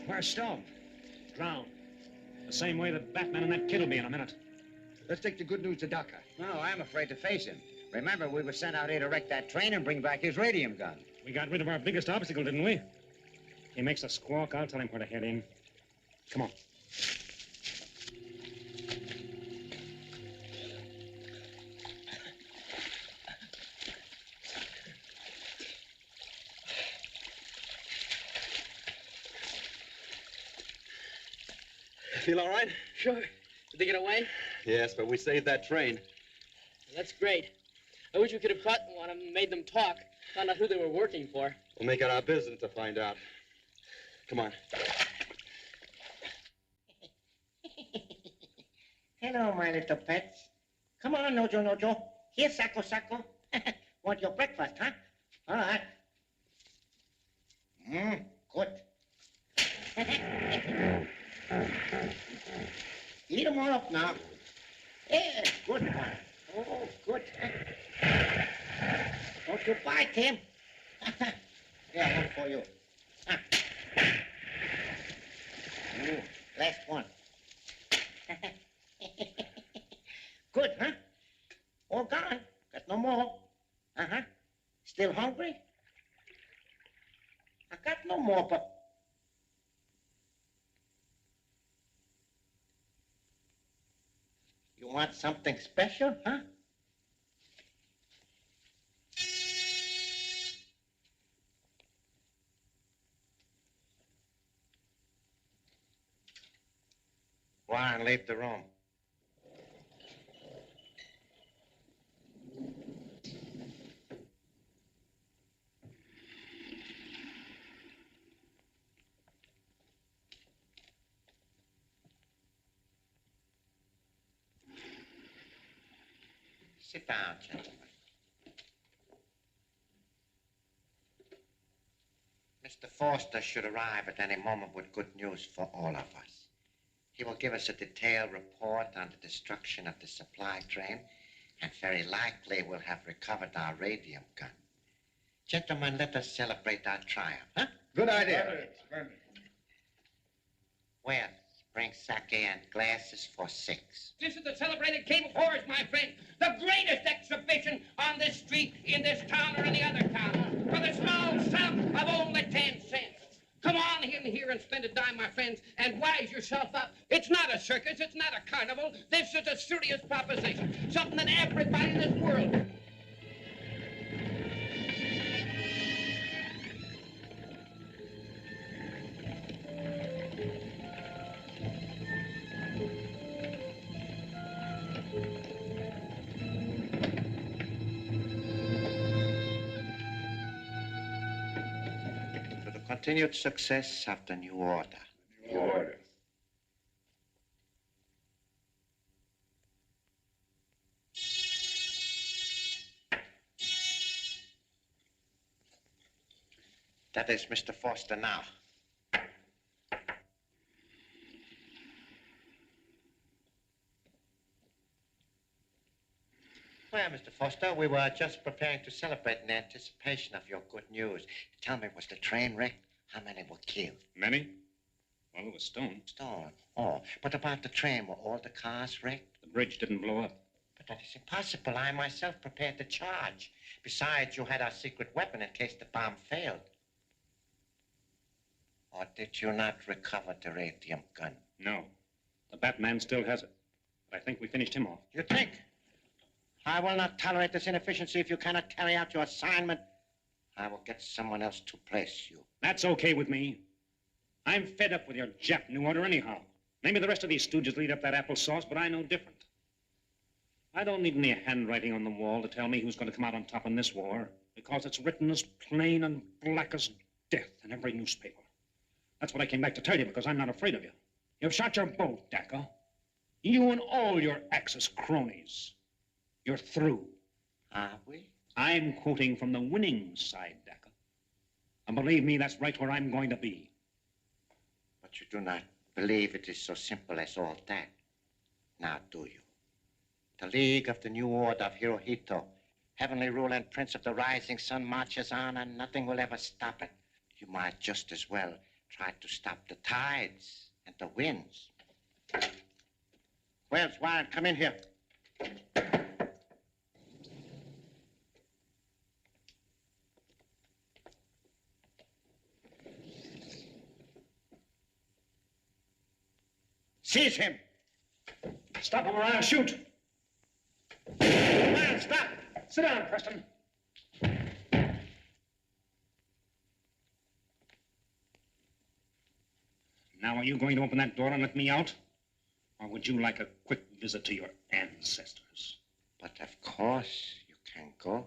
Where's Stone? Drowned. The same way that Batman and that kid will be in a minute. Let's take the good news to Docker. No, I'm afraid to face him. Remember, we were sent out here to wreck that train and bring back his radium gun. We got rid of our biggest obstacle, didn't we? He makes a squawk, I'll tell him where to head in. Come on. Feel all right? Sure. Did they get away? Yes, but we saved that train. That's great. I wish we could have caught one of them and made them talk. Found out who they were working for. We'll make it our business to find out. Come on. Hello, my little pets. Come on, Nojo. Here, Sacco. Want your breakfast, huh? All right. Good. Eat them all up now. Yeah, good one. Oh, good. Don't you bite him. Here, one for you. Ooh, last one. Good, huh? All gone. Got no more. Uh-huh. Still hungry? I got no more, but... You want something special, huh? Warren, leave the room. Sit down, gentlemen. Mr. Foster should arrive at any moment with good news for all of us. He will give us a detailed report on the destruction of the supply train, and very likely we'll have recovered our radium gun. Gentlemen, let us celebrate our triumph, huh? Good idea. Well, bring sake and glasses for 6. This is the celebrated King of Horrors, my friend. The greatest exhibition on this street, in this town, or any other town. For the small sum of only 10 cents. Come on in here and spend a dime, my friends, and wise yourself up. It's not a circus. It's not a carnival. This is a serious proposition. Something that everybody in this world... Continued success of the new order. New order. That is Mr. Foster now. Well, Mr. Foster, we were just preparing to celebrate in anticipation of your good news. Tell me, was the train wrecked? How many were killed? Many? Well, it was stone. Stone. Oh, but about the train, were all the cars wrecked? The bridge didn't blow up. But that is impossible. I myself prepared to charge. Besides, you had our secret weapon in case the bomb failed. Or did you not recover the radium gun? No. The Batman still has it. But I think we finished him off. You think? I will not tolerate this inefficiency if you cannot carry out your assignment. I will get someone else to place you. That's okay with me. I'm fed up with your Jap New Order anyhow. Maybe the rest of these stooges lead up that applesauce, but I know different. I don't need any handwriting on the wall to tell me who's going to come out on top in this war, because it's written as plain and black as death in every newspaper. That's what I came back to tell you, because I'm not afraid of you. You've shot your boat, Dacca. You and all your Axis cronies. You're through. Are we? I'm quoting from the winning side, Dacca. And believe me, that's right where I'm going to be. But you do not believe it is so simple as all that. Now, do you? The League of the New Order of Hirohito, heavenly ruler and prince of the rising sun, marches on and nothing will ever stop it. You might just as well try to stop the tides and the winds. Wells, Warren, come in here. Seize him. Stop him or I'll shoot. Man, stop. Sit down, Preston. Now, are you going to open that door and let me out? Or would you like a quick visit to your ancestors? But of course you can go.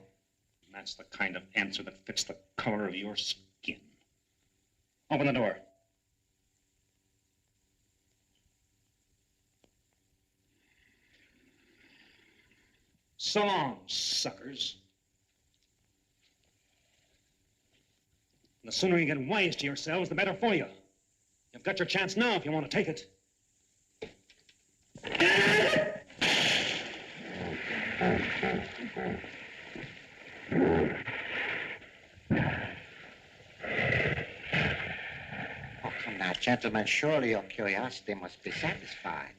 And that's the kind of answer that fits the color of your skin. Open the door. So long, suckers. The sooner you get wise to yourselves, the better for you. You've got your chance now if you want to take it. Oh, come now, gentlemen. Surely your curiosity must be satisfied.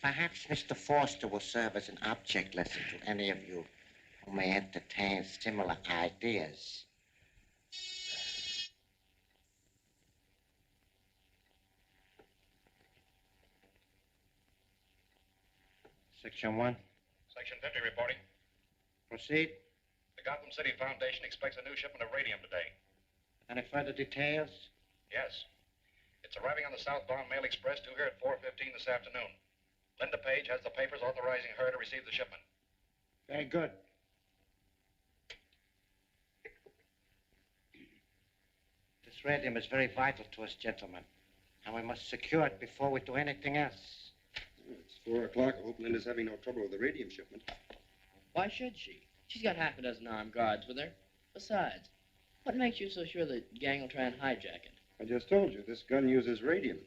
Perhaps Mr. Forster will serve as an object lesson to any of you who may entertain similar ideas. Section 1. Section 50 reporting. Proceed. The Gotham City Foundation expects a new shipment of radium today. Any further details? Yes. It's arriving on the southbound mail express due here at 4:15 this afternoon. Linda Page has the papers authorizing her to receive the shipment. Very good. This radium is very vital to us, gentlemen. And we must secure it before we do anything else. It's 4 o'clock. I hope Linda's having no trouble with the radium shipment. Why should she? She's got half a dozen armed guards with her. Besides, what makes you so sure the gang will try and hijack it? I just told you, this gun uses radium.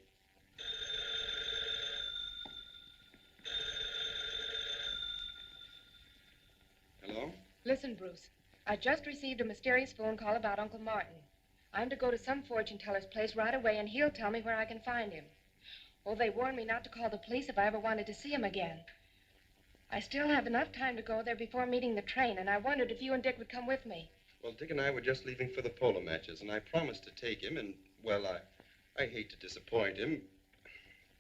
Hello? Listen, Bruce. I just received a mysterious phone call about Uncle Martin. I'm to go to some fortune teller's place right away, and he'll tell me where I can find him. Oh, they warned me not to call the police if I ever wanted to see him again. I still have enough time to go there before meeting the train, and I wondered if you and Dick would come with me. Well, Dick and I were just leaving for the polo matches, and I promised to take him, and, well, I hate to disappoint him.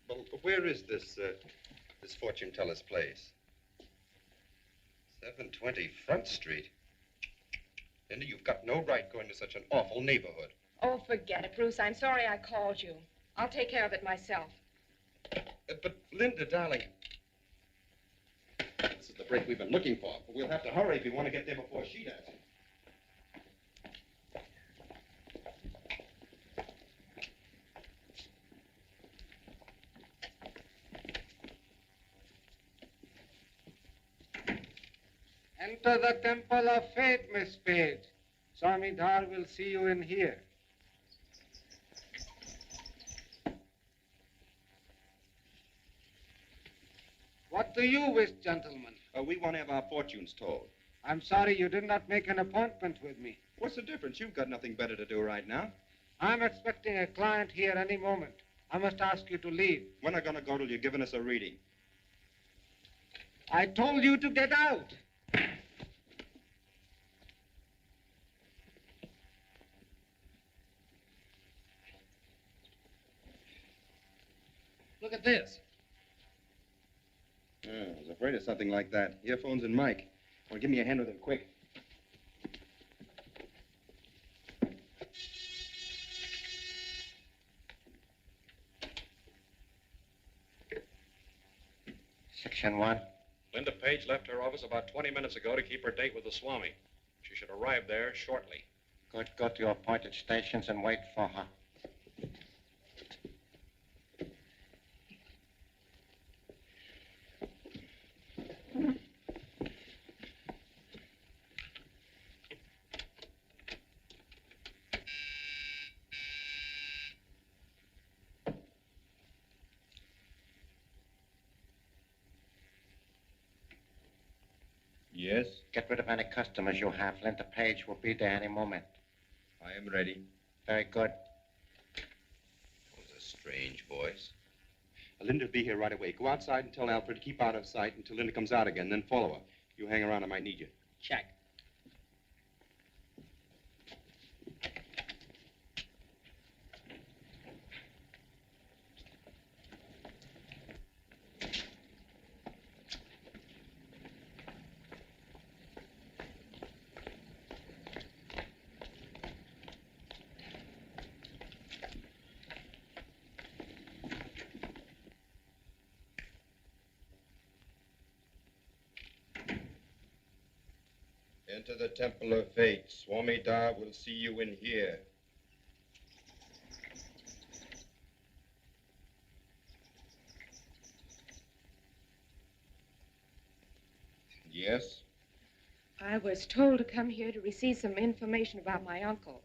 Well, where is this fortune teller's place? 720 Front Street. Linda, you've got no right going to such an awful neighborhood. Oh, forget it, Bruce. I'm sorry I called you. I'll take care of it myself. But, Linda, darling, this is the break we've been looking for. But we'll have to hurry if we want to get there before she does. Enter the temple of fate, Miss Page. Swamidhar will see you in here. What do you wish, gentlemen? We want to have our fortunes told. I'm sorry you did not make an appointment with me. What's the difference? You've got nothing better to do right now. I'm expecting a client here any moment. I must ask you to leave. We're not going to go till you've given us a reading. I told you to get out. Look at this. I was afraid of something like that. Earphones and mic. Well, give me a hand with them, quick. Section 1. Linda Page left her office about 20 minutes ago to keep her date with the Swami. She should arrive there shortly. Good. Go to your appointed stations and wait for her. Yes? Get rid of any customers you have. Linda Page will be there any moment. I am ready. Very good. That was a strange voice. Linda will be here right away. Go outside and tell Alfred to keep out of sight until Linda comes out again, then follow her. You hang around, I might need you. Check. Enter the temple of fate. Swami Dar will see you in here. Yes? I was told to come here to receive some information about my uncle,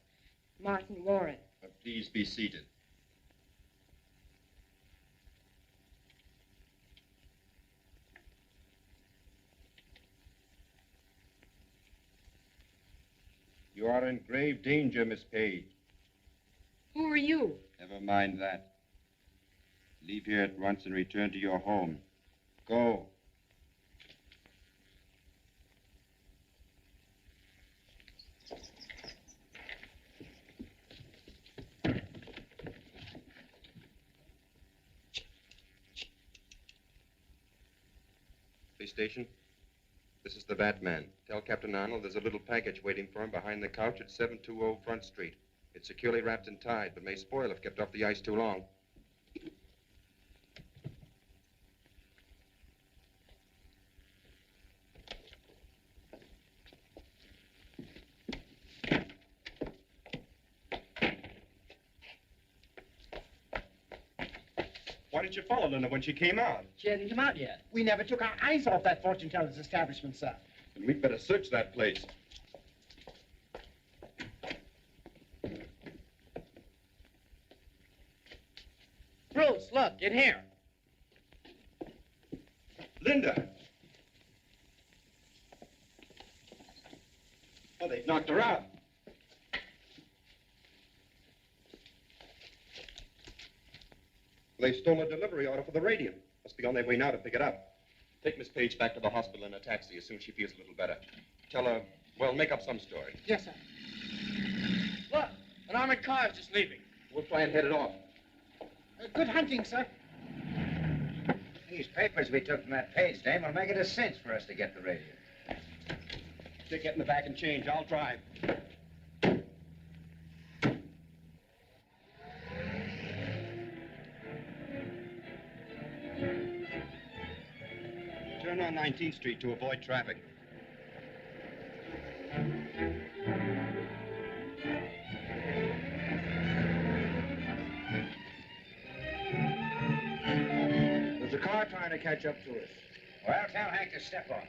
Martin Warren. Please be seated. You are in grave danger, Miss Page. Who are you? Never mind that. Leave here at once and return to your home. Go. Police station. This is the Batman. Tell Captain Arnold there's a little package waiting for him behind the couch at 720 Front Street. It's securely wrapped and tied, but may spoil if kept off the ice too long. Why didn't you follow Linda when she came out? She hasn't come out yet. We never took our eyes off that fortune teller's establishment, sir. Then we'd better search that place. Bruce, look, in here. Linda! Oh, they've knocked her out. They stole a delivery order for the radio. Must be on their way now to pick it up. Take Miss Page back to the hospital in a taxi as soon as she feels a little better. Tell her, well, make up some story. Yes, sir. Look, an armored car is just leaving. We'll try and head it off. Good hunting, sir. These papers we took from that Page dame will make it a cinch for us to get the radio. Dick, get in the back and change. I'll drive. Turn on 19th Street to avoid traffic. There's a car trying to catch up to us. Well, tell Hank to step off.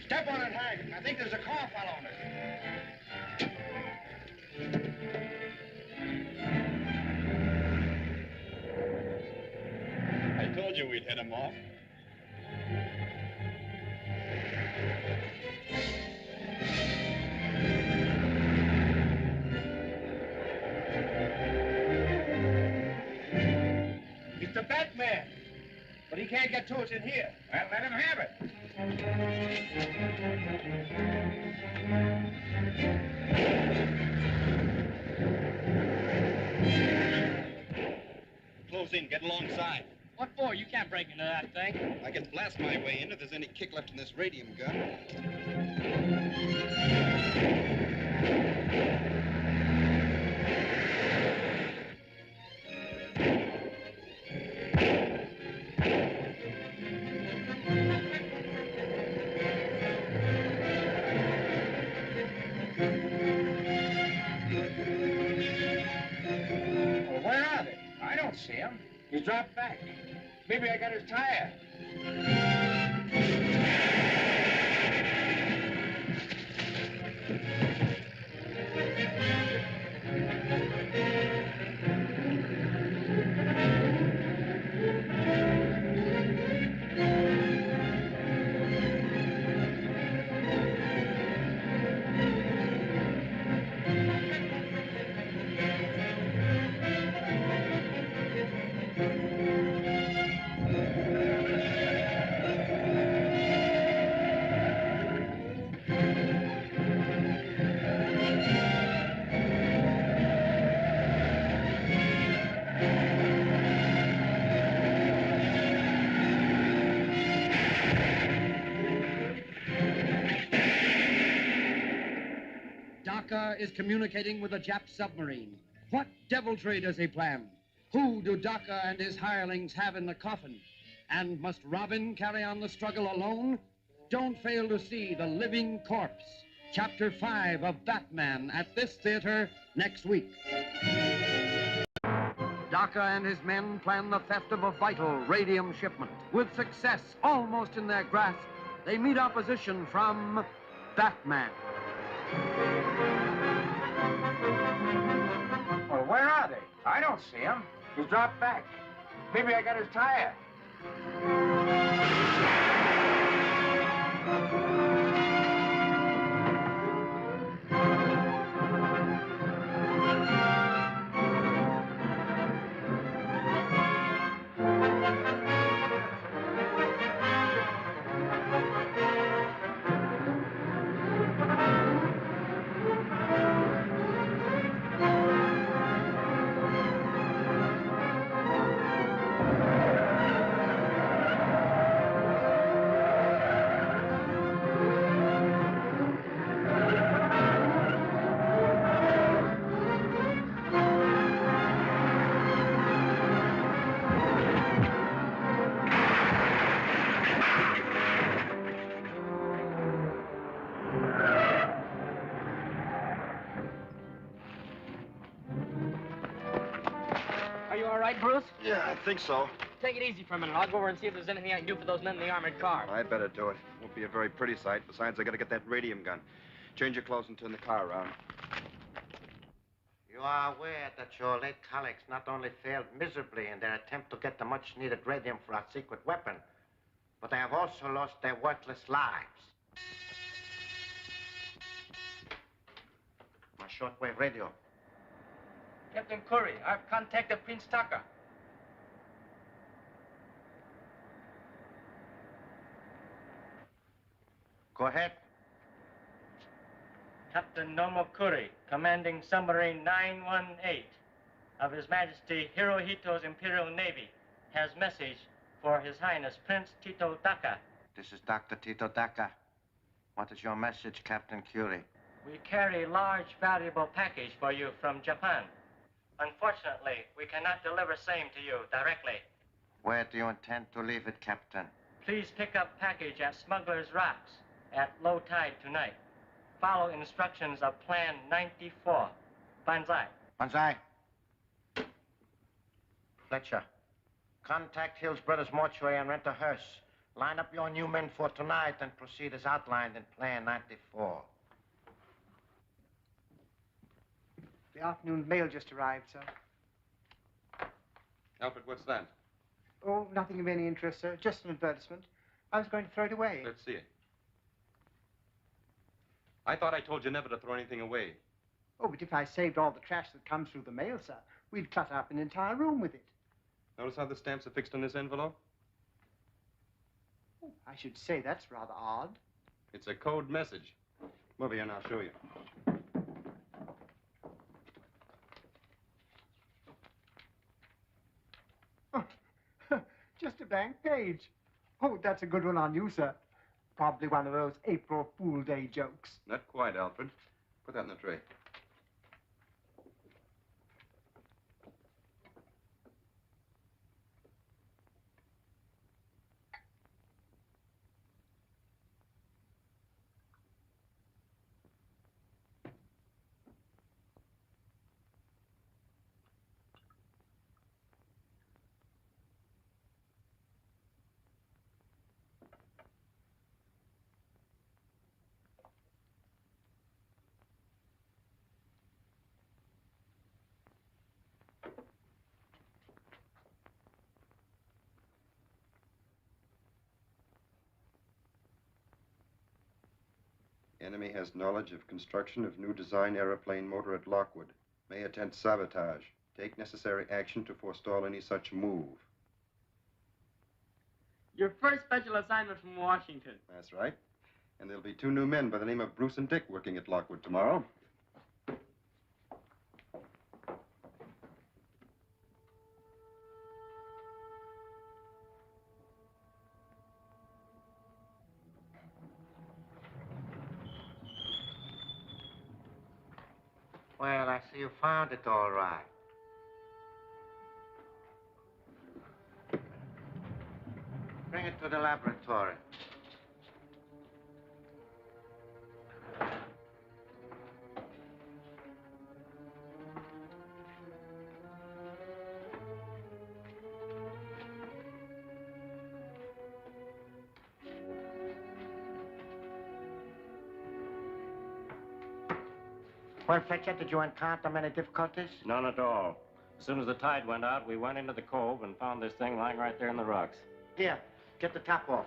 Step on it, Hank. I think there's a car following us. I told you we'd hit him off. It's the Batman. But he can't get to us in here. Well, let him have it. Close in, get alongside. What for? You can't break into that thing. I can blast my way in if there's any kick left in this radium gun. Well, where are they? I don't see him. He's dropped back. Maybe I got his tire. Daka is communicating with a Jap submarine. What deviltry does he plan? Who do Daka and his hirelings have in the coffin? And must Robin carry on the struggle alone? Don't fail to see The Living Corpse, Chapter 5 of Batman at this theater next week. Daka and his men plan the theft of a vital radium shipment. With success almost in their grasp, they meet opposition from Batman. Well, where are they? I don't see him. He's dropped back. Maybe I got his tire. Are you all right, Bruce? Yeah, I think so. Take it easy for a minute. I'll go over and see if there's anything I can do for those men in the armored car. I'd better do it. Won't be a very pretty sight. Besides, I gotta get that radium gun. Change your clothes and turn the car around. You are aware that your late colleagues not only failed miserably in their attempt to get the much-needed radium for our secret weapon, but they have also lost their worthless lives. My shortwave radio. Captain Curry, I've contacted Prince Tucker. Go ahead. Captain Nomo Curry, commanding submarine 918 of His Majesty Hirohito's Imperial Navy, has message for His Highness Prince Tito Daka. This is Dr. Tito Daka. What is your message, Captain Curie? We carry large, valuable package for you from Japan. Unfortunately, we cannot deliver same to you directly. Where do you intend to leave it, Captain? Please pick up package at Smuggler's Rocks at low tide tonight. Follow instructions of Plan 94. Banzai. Banzai. Fletcher, Contact Hill's Brothers Mortuary and rent a hearse. Line up your new men for tonight and proceed as outlined in Plan 94. The afternoon mail just arrived, sir. Alfred, what's that? Oh, nothing of any interest, sir. Just an advertisement. I was going to throw it away. Let's see it. I thought I told you never to throw anything away. Oh, but if I saved all the trash that comes through the mail, sir, we'd clutter up an entire room with it. Notice how the stamps are fixed on this envelope? Oh, I should say that's rather odd. It's a code message. Come over here and I'll show you. Just a blank page. Oh, that's a good one on you, sir. Probably one of those April Fool Day jokes. Not quite, Alfred. Put that in the tray. Enemy has knowledge of construction of new design aeroplane motor at Lockwood. May attempt sabotage. Take necessary action to forestall any such move. Your first special assignment from Washington. That's right. And there'll be 2 new men by the name of Bruce and Dick working at Lockwood tomorrow. Well, I see you found it all right. Bring it to the laboratory. Well, Fletcher, did you encounter many difficulties? None at all. As soon as the tide went out, we went into the cove and found this thing lying right there in the rocks. Here, get the top off.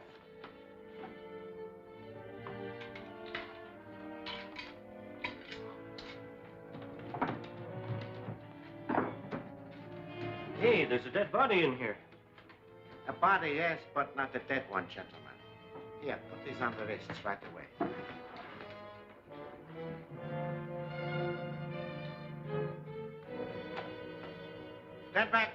Hey, there's a dead body in here. A body, yes, but not a dead one, gentlemen. Here, put these on the wrists right away. Stand back.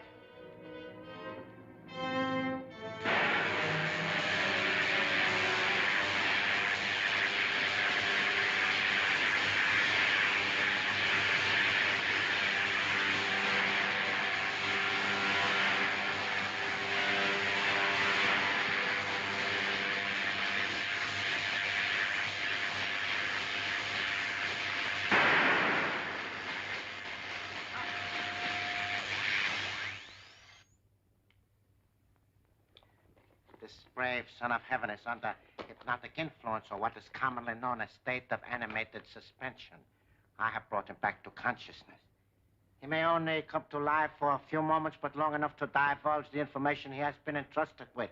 This brave son of heaven is under hypnotic influence, or what is commonly known as state of animated suspension. I have brought him back to consciousness. He may only come to life for a few moments, but long enough to divulge the information he has been entrusted with.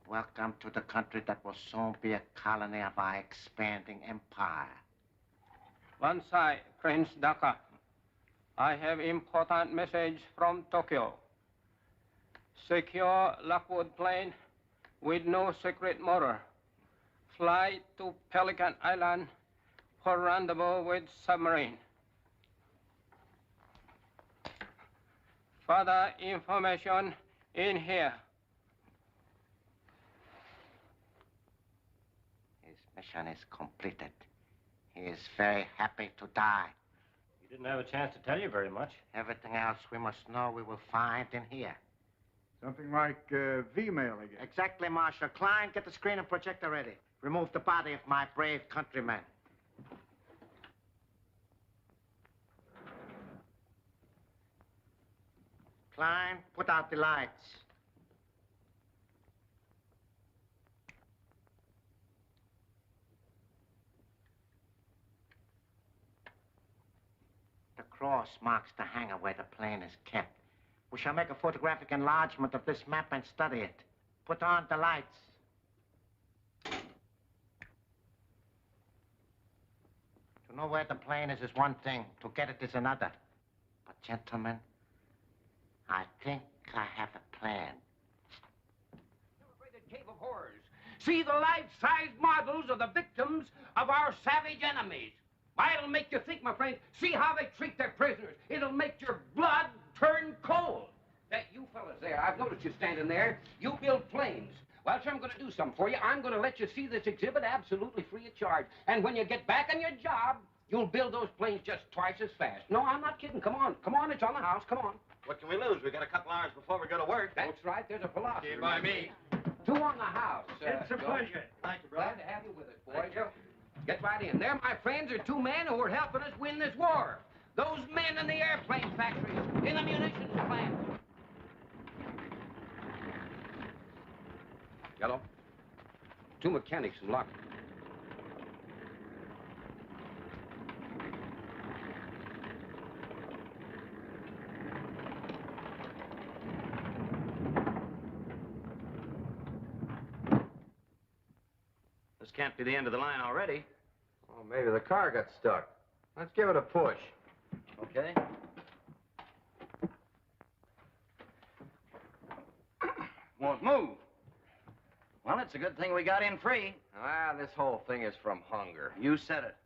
Welcome to the country that will soon be a colony of our expanding empire. One side, Prince Daka. I have important message from Tokyo. Secure Lockwood plane with no secret motor. Fly to Pelican Island for rendezvous with submarine. Further information in here. His mission is completed. He is very happy to die. You didn't have a chance to tell you very much. Everything else we must know we will find in here. Something like V-mail, I guess. Exactly, Marshal. Klein, get the screen and projector ready. Remove the body of my brave countryman. Klein, put out the lights. The cross marks the hangar where the plane is kept. We shall make a photographic enlargement of this map and study it. Put on the lights. To know where the plane is one thing. To get it is another. But, gentlemen, I think I have a plan. Celebrated Cave of Horrors. See the life-size models of the victims of our savage enemies. Why, it'll make you think, my friend. See how they treat their prisoners. It'll make your blood turn cold. That you fellas there, I've noticed you standing there. You build planes. Well, sir, I'm going to do something for you. I'm going to let you see this exhibit absolutely free of charge. And when you get back on your job, you'll build those planes just twice as fast. No, I'm not kidding. Come on. Come on, it's on the house. Come on. What can we lose? We got a couple hours before we go to work. That's right. There's a philosophy. Okay, by me. 2 on the house. It's a Joe. pleasure. Thank you, brother. Glad to have you with us, boys. Get right in. There, my friends, are 2 men who are helping us win this war. Those men in the airplane factories, in the munitions plant. Yellow. 2 mechanics in lock. This can't be the end of the line already. Oh, maybe the car got stuck. Let's give it a push. Okay. Won't move. Well, it's a good thing we got in free. Ah, this whole thing is from hunger. You said it.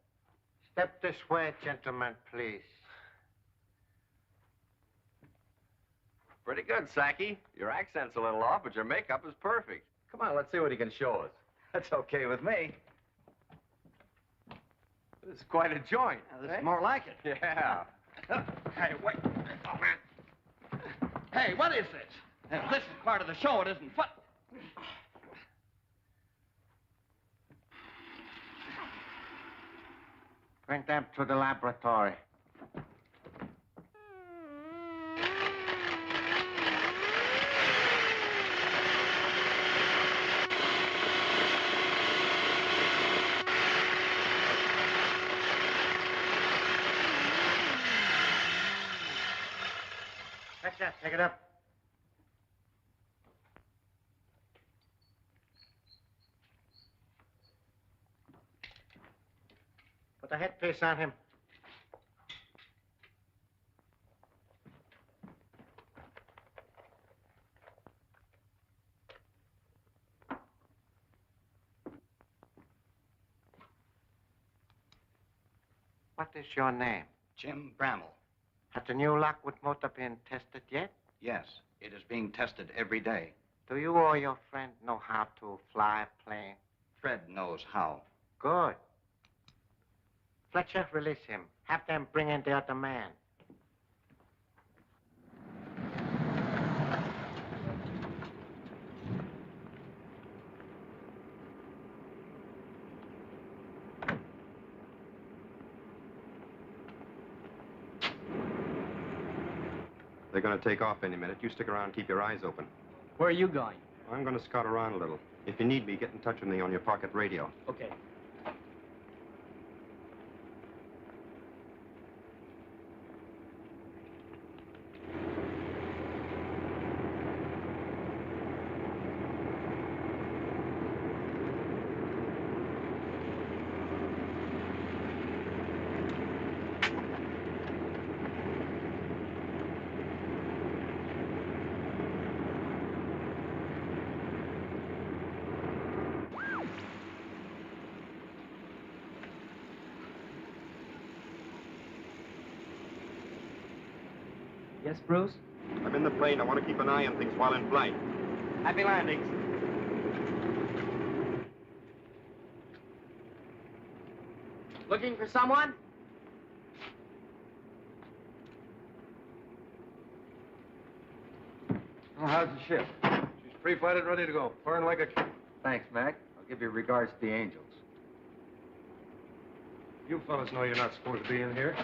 Step this way, gentlemen, please. Pretty good, Sacky. Your accent's a little off, but your makeup is perfect. Come on, let's see what he can show us. That's okay with me. This is quite a joint. This is more like it. Yeah. Hey, wait. Oh, man. Hey, what is this? This is part of the show. It isn't fun. Bring them to the laboratory. Fletcher, take it up. Put the headpiece on him. What is your name? Jim Bramall. Has the new Lockwood motor been tested yet? Yes, it is being tested every day. Do you or your friend know how to fly a plane? Fred knows how. Good. Fletcher, release him. Have them bring in the other man. They're going to take off any minute. You stick around and keep your eyes open. Where are you going? I'm going to scout around a little. If you need me, get in touch with me on your pocket radio. Okay. Yes, Bruce? I'm in the plane. I want to keep an eye on things while in flight. Happy landings. Looking for someone? Well, how's the ship? She's pre-flighted, ready to go. Burn like a... Thanks, Mac. I'll give your regards to the angels. You fellas know you're not supposed to be in here.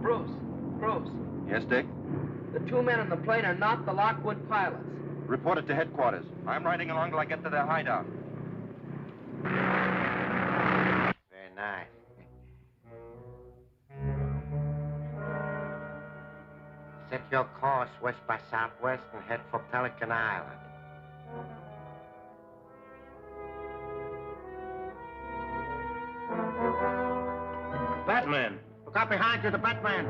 Bruce, Yes, Dick? the two men on the plane are not the Lockwood pilots. Report it to headquarters. I'm riding along till I get to their hideout. Very nice. Set your course west by southwest and head for Pelican Island. Batman! Look out behind you, the Batman!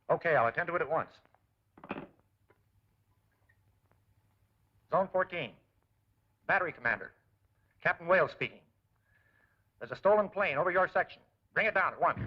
Okay, I'll attend to it at once. Zone 14. Battery Commander. Captain Wales speaking. There's a stolen plane over your section. Bring it down at once.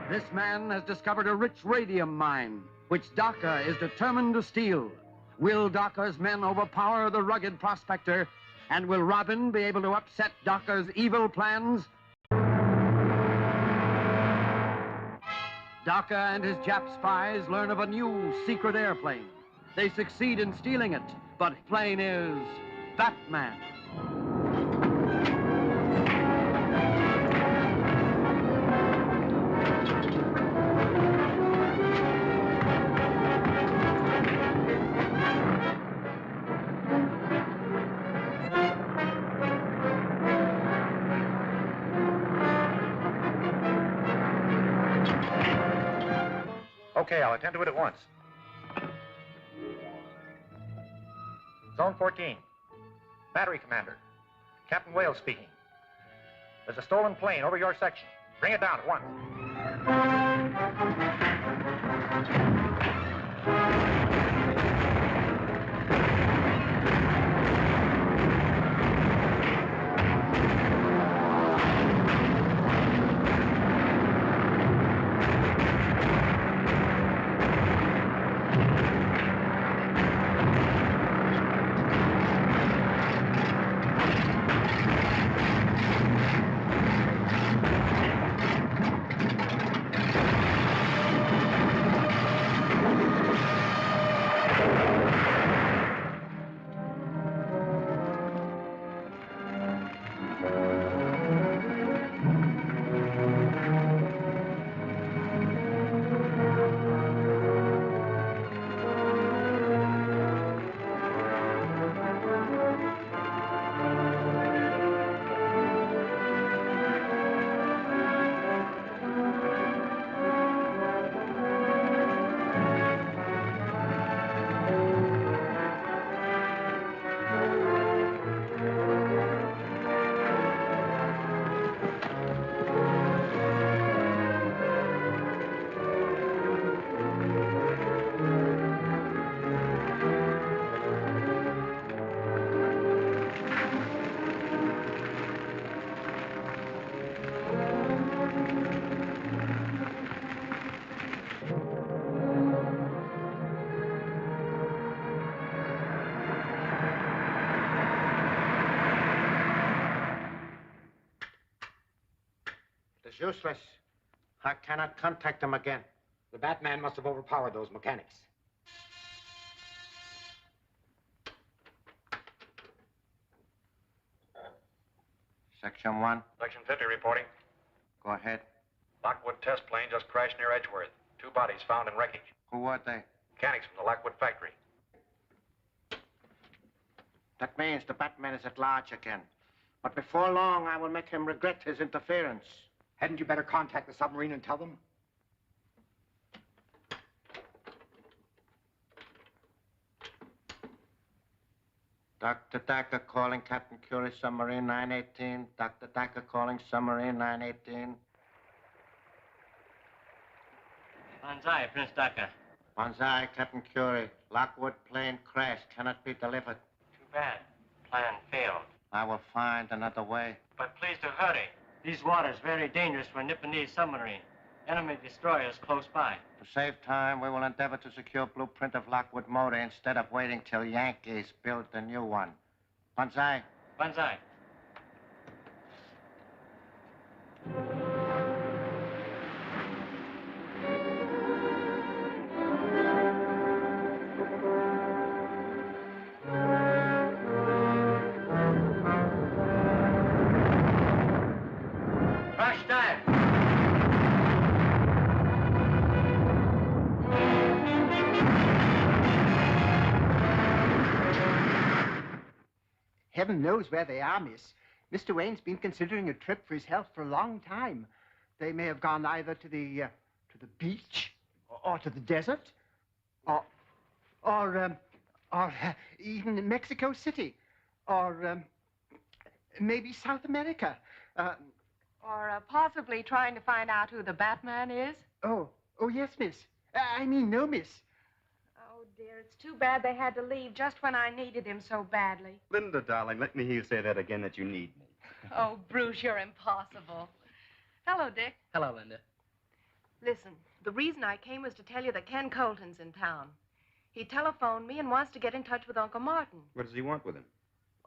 This man has discovered a rich radium mine, which Dhaka is determined to steal. Will Dhaka's men overpower the rugged prospector? And will Robin be able to upset Dhaka's evil plans? Dhaka and his Jap spies learn of a new secret airplane. They succeed in stealing it, but the plane is Batman. Okay, I'll attend to it at once. Zone 14. Battery Commander. Captain Wales speaking. There's a stolen plane over your section. Bring it down at once. useless. I cannot contact him again. The Batman must have overpowered those mechanics. Section 1. Section 50 reporting. Go ahead. Lockwood test plane just crashed near Edgeworth. 2 bodies found in wreckage. Who were they? Mechanics from the Lockwood factory. That means the Batman is at large again. But before long, I will make him regret his interference. Hadn't you better contact the submarine and tell them? Dr. Thacker calling Captain Curie, submarine 918. Dr. Thacker calling submarine 918. Banzai, Prince Thacker. Banzai, Captain Curie. Lockwood plane crash cannot be delivered. Too bad. Plan failed. I will find another way. But please to hurry. These waters very dangerous for Nipponese submarine. Enemy destroyers close by. To save time, we will endeavor to secure blueprint of Lockwood motor instead of waiting till Yankees build the new one. Banzai. Banzai. Crash time. Heaven knows where they are, miss. Mr. Wayne's been considering a trip for his health for a long time. They may have gone either to the beach, or to the desert, or even in Mexico City, or maybe South America. Or possibly trying to find out who the Batman is. Oh, yes, miss. I mean, no, miss. Oh, dear, it's too bad they had to leave just when I needed him so badly. Linda, darling, let me hear you say that again, that you need me. Oh, Bruce, you're impossible. Hello, Dick. Hello, Linda. Listen, the reason I came was to tell you that Ken Colton's in town. He telephoned me and wants to get in touch with Uncle Martin. What does he want with him?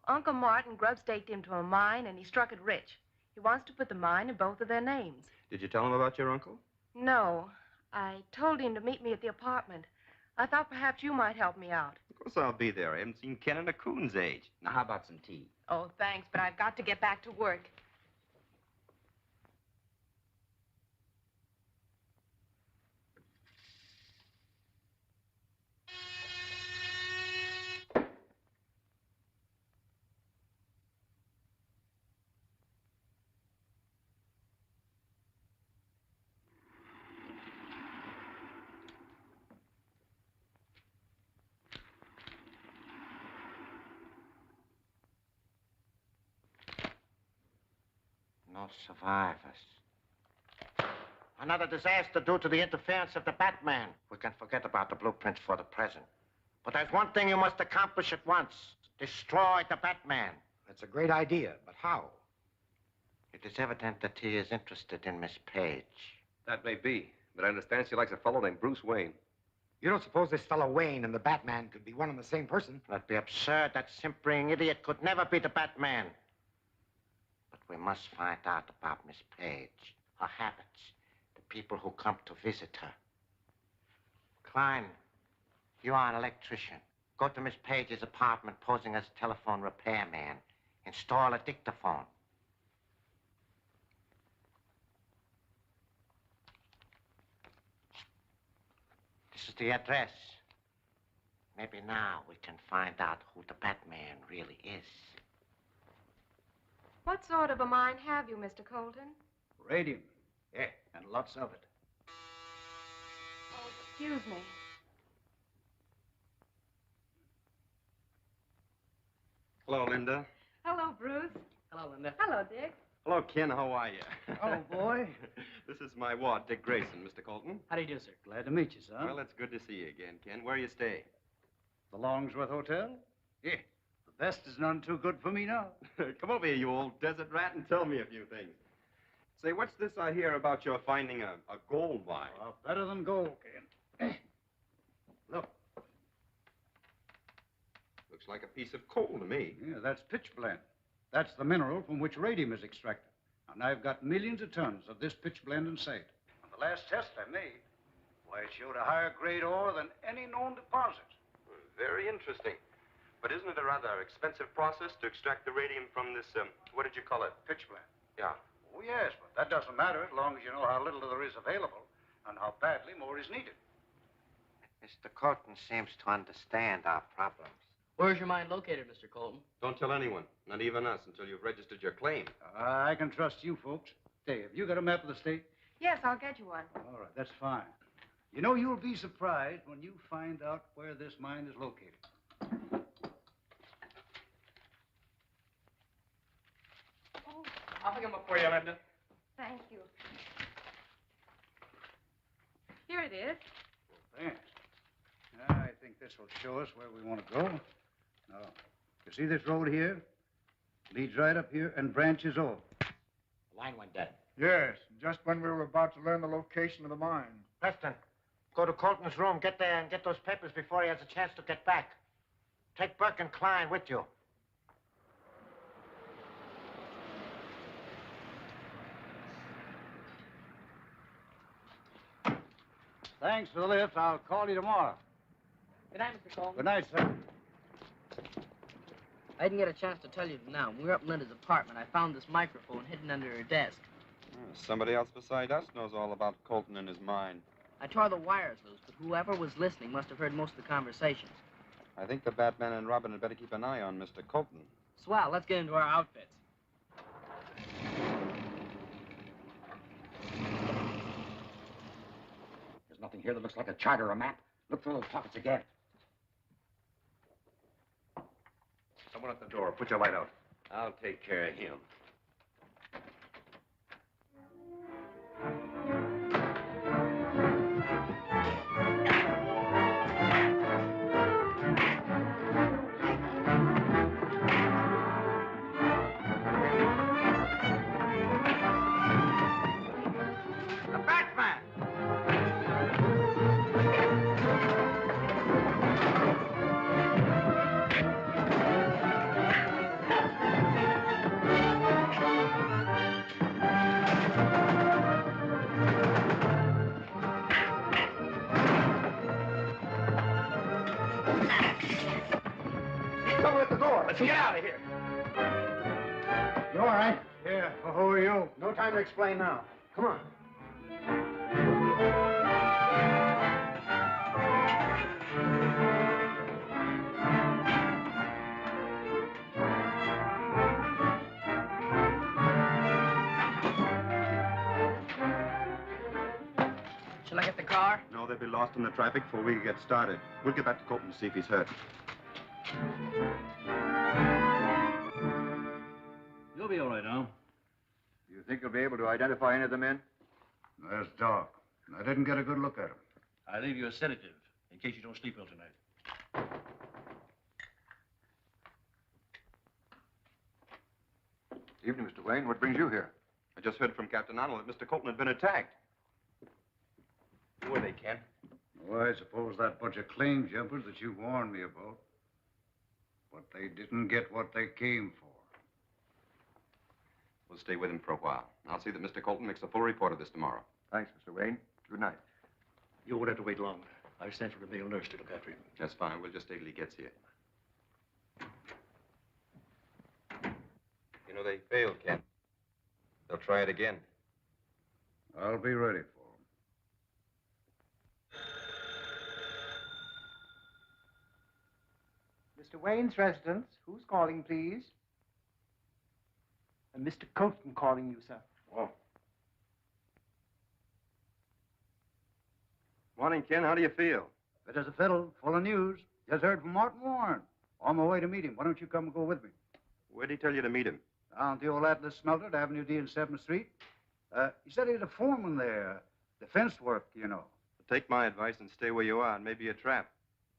Uncle Martin grub-staked him to a mine, and he struck it rich. He wants to put the mine in both of their names. Did you tell him about your uncle? No. I told him to meet me at the apartment. I thought perhaps you might help me out. Of course I'll be there. I haven't seen Ken in a coon's age. Now, how about some tea? Oh, thanks, but I've got to get back to work. No survivors. Another disaster due to the interference of the Batman. We can forget about the blueprints for the present. But there's one thing you must accomplish at once. Destroy the Batman. That's a great idea, but how? It is evident that he is interested in Miss Page. That may be, but I understand she likes a fellow named Bruce Wayne. You don't suppose this fellow Wayne and the Batman could be one and the same person? That'd be absurd. That simpering idiot could never be the Batman. But we must find out about Miss Page, her habits, the people who come to visit her. Klein, you are an electrician. Go to Miss Page's apartment posing as a telephone repairman. Install a dictaphone. This is the address. Maybe now we can find out who the Batman really is. What sort of a mind have you, Mr. Colton? Radium. Yeah, and lots of it. Oh, excuse me. Hello, Linda. Hello, Bruce. Hello, Linda. Hello, Dick. Hello, Ken. How are you? Oh, boy. This is my ward, Dick Grayson, Mr. Colton. How do you do, sir? Glad to meet you, son. Well, it's good to see you again, Ken. Where you stay? The Longsworth Hotel? Yeah. The best is none too good for me now. Come over here, you old desert rat, and tell me a few things. Say, what's this I hear about your finding a gold mine? Well, better than gold, Ken. Look. Looks like a piece of coal to me. Yeah, that's pitchblende. That's the mineral from which radium is extracted. Now, And I've got millions of tons of this pitch blende in sight. And the last test I made, why, it showed a higher grade ore than any known deposit. Very interesting. But isn't it a rather expensive process to extract the radium from this, what did you call it? Pitch blende. Yeah. Oh, yes, but that doesn't matter as long as you know how little there is available and how badly more is needed. Mr. Colton seems to understand our problems. Where's your mine located, Mr. Colton? Don't tell anyone, not even us, until you've registered your claim. I can trust you folks. Hey, have you got a map of the state? Yes, I'll get you one. All right, that's fine. You know, you'll be surprised when you find out where this mine is located. I'll pick them up for you, Linda. Thank you. Here it is. Thanks. I think this will show us where we want to go. Now, you see this road here? Leads right up here and branches off. The line went dead. Yes, just when we were about to learn the location of the mine. Preston, go to Colton's room, get there and get those papers before he has a chance to get back. Take Burke and Klein with you. Thanks for the lift. I'll call you tomorrow. Good night, Mr. Colton. Good night, sir. I didn't get a chance to tell you now. When we were up in Linda's apartment, I found this microphone hidden under her desk. Somebody else beside us knows all about Colton and his mine. I tore the wires loose, but whoever was listening must have heard most of the conversations. I think the Batman and Robin had better keep an eye on Mr. Colton. Swell, let's get into our outfits. There's nothing here that looks like a chart or a map. Look through those pockets again. Someone at the door. Put your light out. I'll take care of him. Someone at the door. Let's get out of here. You all right? Yeah. Well, who are you? No time to explain now. Come on. Shall I get the car? No, they'll be lost in the traffic before we get started. We'll get back to Colton and see if he's hurt. You'll be all right now. You think you'll be able to identify any of the men? There's Doc. I didn't get a good look at him. I'll leave you a sedative in case you don't sleep well tonight. Evening, Mr. Wayne. What brings you here? I just heard from Captain Arnold that Mr. Colton had been attacked. Who are they, Ken? Well, I suppose that bunch of claim jumpers that you warned me about. But they didn't get what they came for. We'll stay with him for a while. I'll see that Mr. Colton makes a full report of this tomorrow. Thanks, Mr. Wayne. Good night. You won't have to wait long. I've sent for the male nurse to look after him. That's fine. We'll just stay till he gets here. You know, they failed, Ken. They'll try it again. I'll be ready for Mr. Wayne's residence. Who's calling, please? Mr. Colton calling you, sir. Oh. Morning, Ken. How do you feel? Fit as a fiddle, full of news. Just heard from Martin Warren. On my way to meet him. Why don't you come and go with me? Where'd he tell you to meet him? Down at the old Atlas Smelter at Avenue D and 7th Street. He said he's a foreman there. Defense work, you know. Take my advice and stay where you are, and maybe a trap.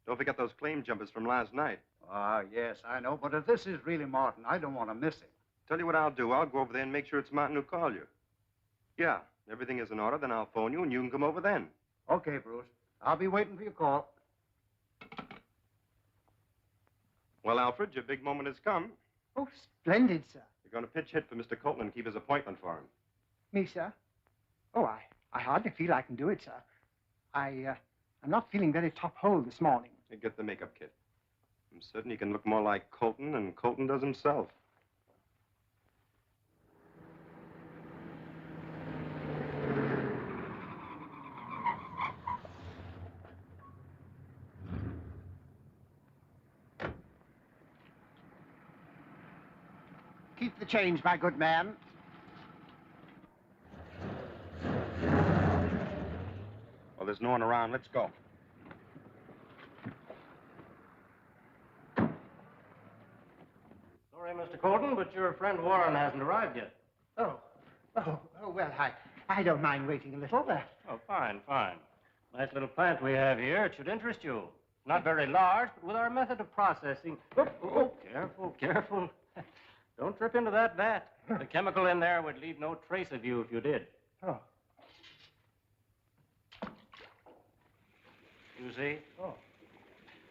Don't forget those claim jumpers from last night. Ah, yes, I know. But if this is really Martin, I don't want to miss him. Tell you what I'll do. I'll go over there and make sure it's Martin who called you. Yeah, everything is in order, then I'll phone you, and you can come over then. Okay, Bruce. I'll be waiting for your call. Well, Alfred, your big moment has come. Oh, splendid, sir. You're going to pitch hit for Mr. Colton and keep his appointment for him. Me, sir? Oh, I hardly feel I can do it, sir. I'm not feeling very top hole this morning. Hey, get the makeup kit. I'm certain he can look more like Colton than Colton does himself. Keep the change, my good man. Well, there's no one around. Let's go. Sorry, Mr. Colton, but your friend Warren hasn't arrived yet. Oh, well, I don't mind waiting a little. Oh, fine, fine. Nice little plant we have here. It should interest you. Not very large, but with our method of processing... Oh, careful, careful. Don't trip into that vat. The chemical in there would leave no trace of you if you did. Oh. You see? Oh.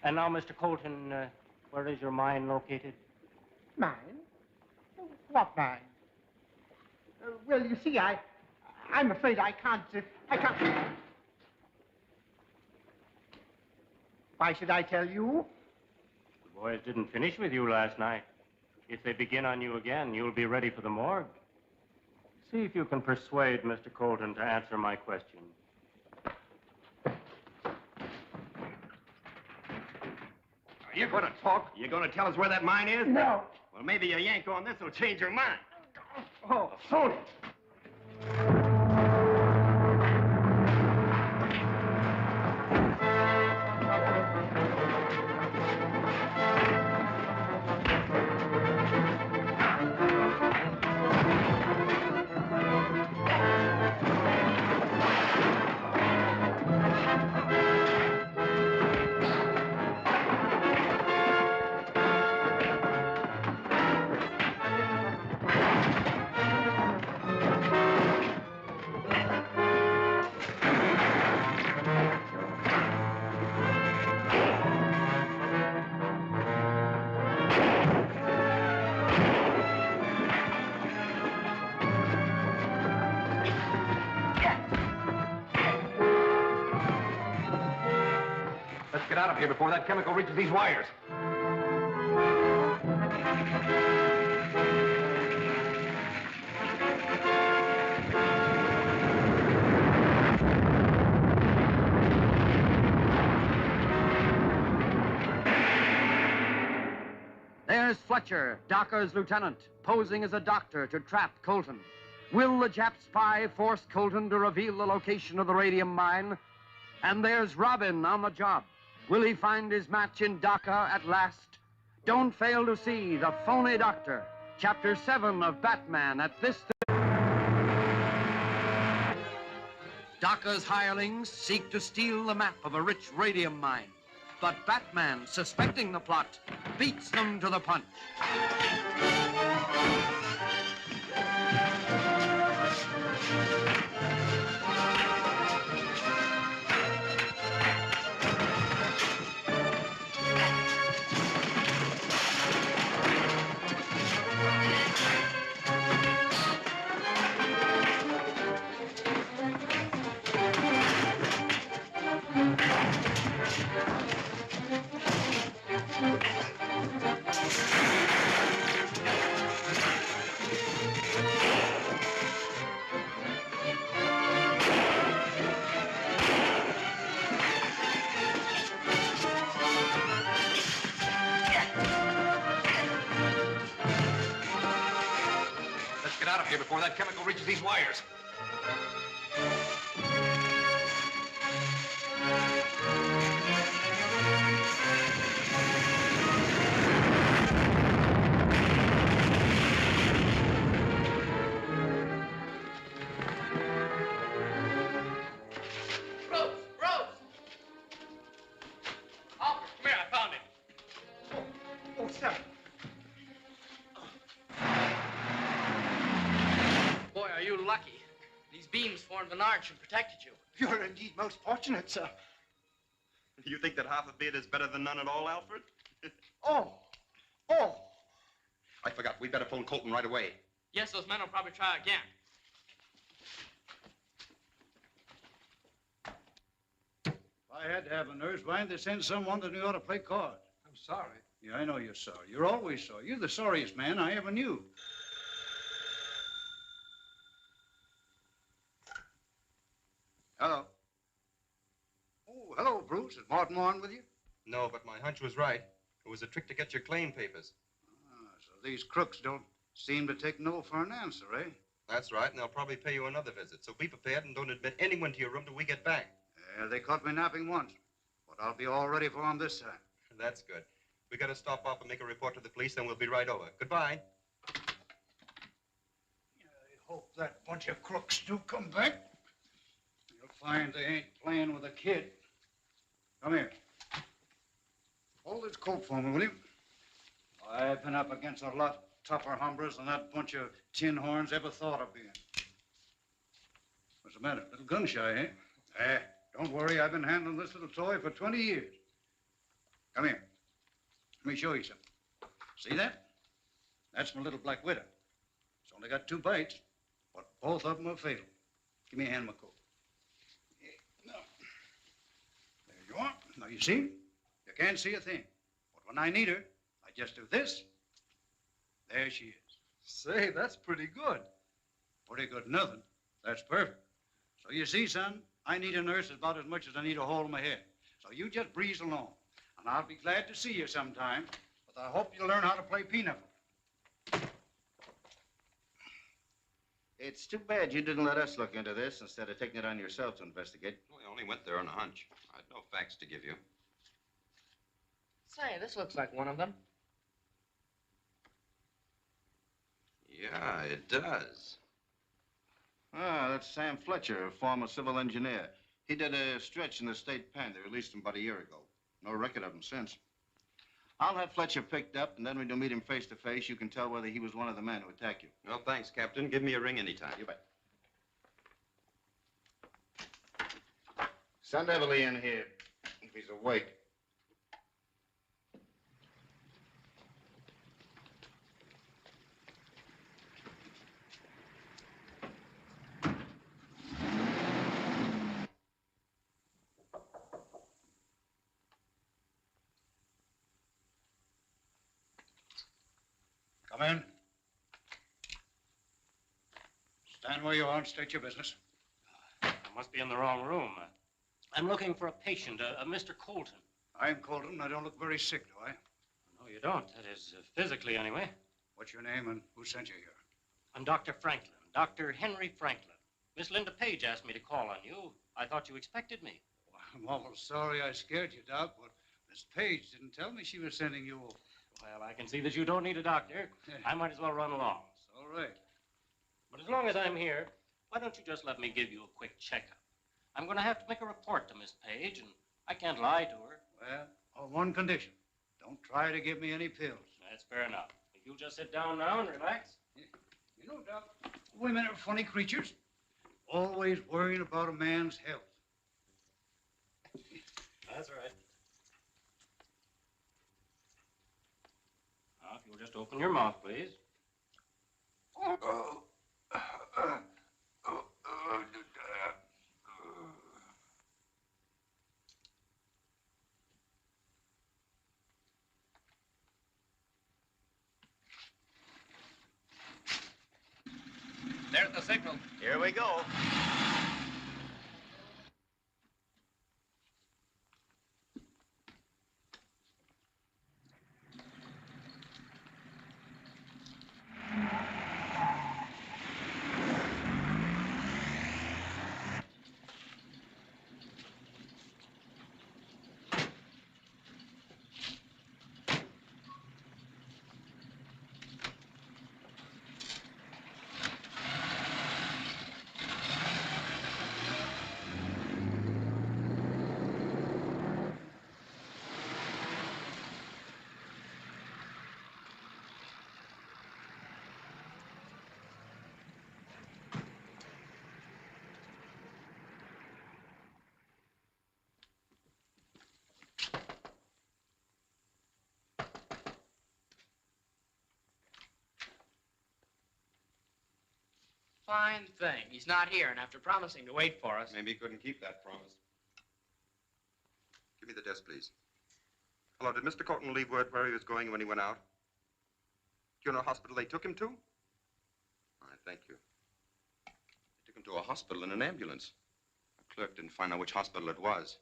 And now, Mr. Colton, where is your mine located? Mine? What mine? Well, you see, I'm afraid I can't... Why should I tell you? The boys didn't finish with you last night. If they begin on you again, you'll be ready for the morgue. See if you can persuade Mr. Colton to answer my question. Are you going to talk? You going to tell us where that mine is? No. Well, maybe a yank on this will change your mind. Oh, phony. Let's get out of here before that chemical reaches these wires. There's Fletcher, Docker's lieutenant, posing as a doctor to trap Colton. Will the Jap spy force Colton to reveal the location of the radium mine? And there's Robin on the job. Will he find his match in Docker at last? Don't fail to see The Phony Doctor, Chapter 7 of Batman at this... Docker's hirelings seek to steal the map of a rich radium mine. But Batman, suspecting the plot, beats them to the punch. Let's get out of here before that chemical reaches these wires. Lucky. These beams formed an arch and protected you. You're indeed most fortunate, sir. You think that half a beard is better than none at all, Alfred? Oh, I forgot. We better phone Colton right away. Yes, those men will probably try again. If I had to have a nurse, why didn't they send someone that knew how to play cards? I'm sorry. Yeah, I know you're sorry. You're always sorry. You're the sorriest man I ever knew. Hello. Oh, hello, Bruce. Is Martin on with you? No, but my hunch was right. It was a trick to get your claim papers. So these crooks don't seem to take no for an answer, eh? That's right, and they'll probably pay you another visit. So be prepared and don't admit anyone to your room till we get back. Yeah, they caught me napping once, but I'll be all ready for them this time. That's good. We got to stop off and make a report to the police, then we'll be right over. Goodbye. I hope that bunch of crooks do come back. You'll find they ain't playing with a kid. Come here. Hold this coat for me, will you? I've been up against a lot tougher hombres than that bunch of tin horns ever thought of being. What's the matter? A little gun shy, eh? Don't worry. I've been handling this little toy for 20 years. Come here. Let me show you something. See that? That's my little black widow. It's only got 2 bites, but both of them are fatal. Give me a hand of my coat. Yeah, no. There you are. Now, you see? You can't see a thing. But when I need her, I just do this. There she is. Say, that's pretty good. Pretty good nothing. That's perfect. So you see, son, I need a nurse about as much as I need a hole in my head. So you just breeze along. And I'll be glad to see you sometime. But I hope you'll learn how to play pinochle. It's too bad you didn't let us look into this instead of taking it on yourself to investigate. Well, I only went there on a hunch. I had no facts to give you. Say, this looks like one of them. Yeah, it does. Ah, that's Sam Fletcher, a former civil engineer. He did a stretch in the state pen. They released him about a year ago. No record of him since. I'll have Fletcher picked up, and then when you meet him face to face, you can tell whether he was one of the men who attacked you. No, thanks, Captain. Give me a ring anytime. You bet. Send Everly in here, if he's awake. Come in. Stand where you are and state your business. I must be in the wrong room. I'm looking for a patient, a Mr. Colton. I'm Colton, and I don't look very sick, do I? No, you don't. That is, physically, anyway. What's your name and who sent you here? I'm Dr. Franklin, Dr. Henry Franklin. Miss Linda Page asked me to call on you. I thought you expected me. Well, I'm almost sorry I scared you, Doc, but Miss Page didn't tell me she was sending you over. Well, I can see that you don't need a doctor. I might as well run along. It's all right. But as long as I'm here, why don't you just let me give you a quick checkup? I'm going to have to make a report to Miss Page, and I can't lie to her. Well, on one condition. Don't try to give me any pills. That's fair enough. If you'll just sit down now and relax. You know, Doc, women are funny creatures. Always worrying about a man's health. That's right. Now, if you'll just open your mouth, please. There's the signal. Here we go. fine thing. He's not here, and after promising to wait for us... Maybe he couldn't keep that promise. Give me the desk, please. Hello, did Mr. Colton leave word where he was going when he went out? Do you know a hospital they took him to? All right, thank you. They took him to a hospital in an ambulance. A clerk didn't find out which hospital it was.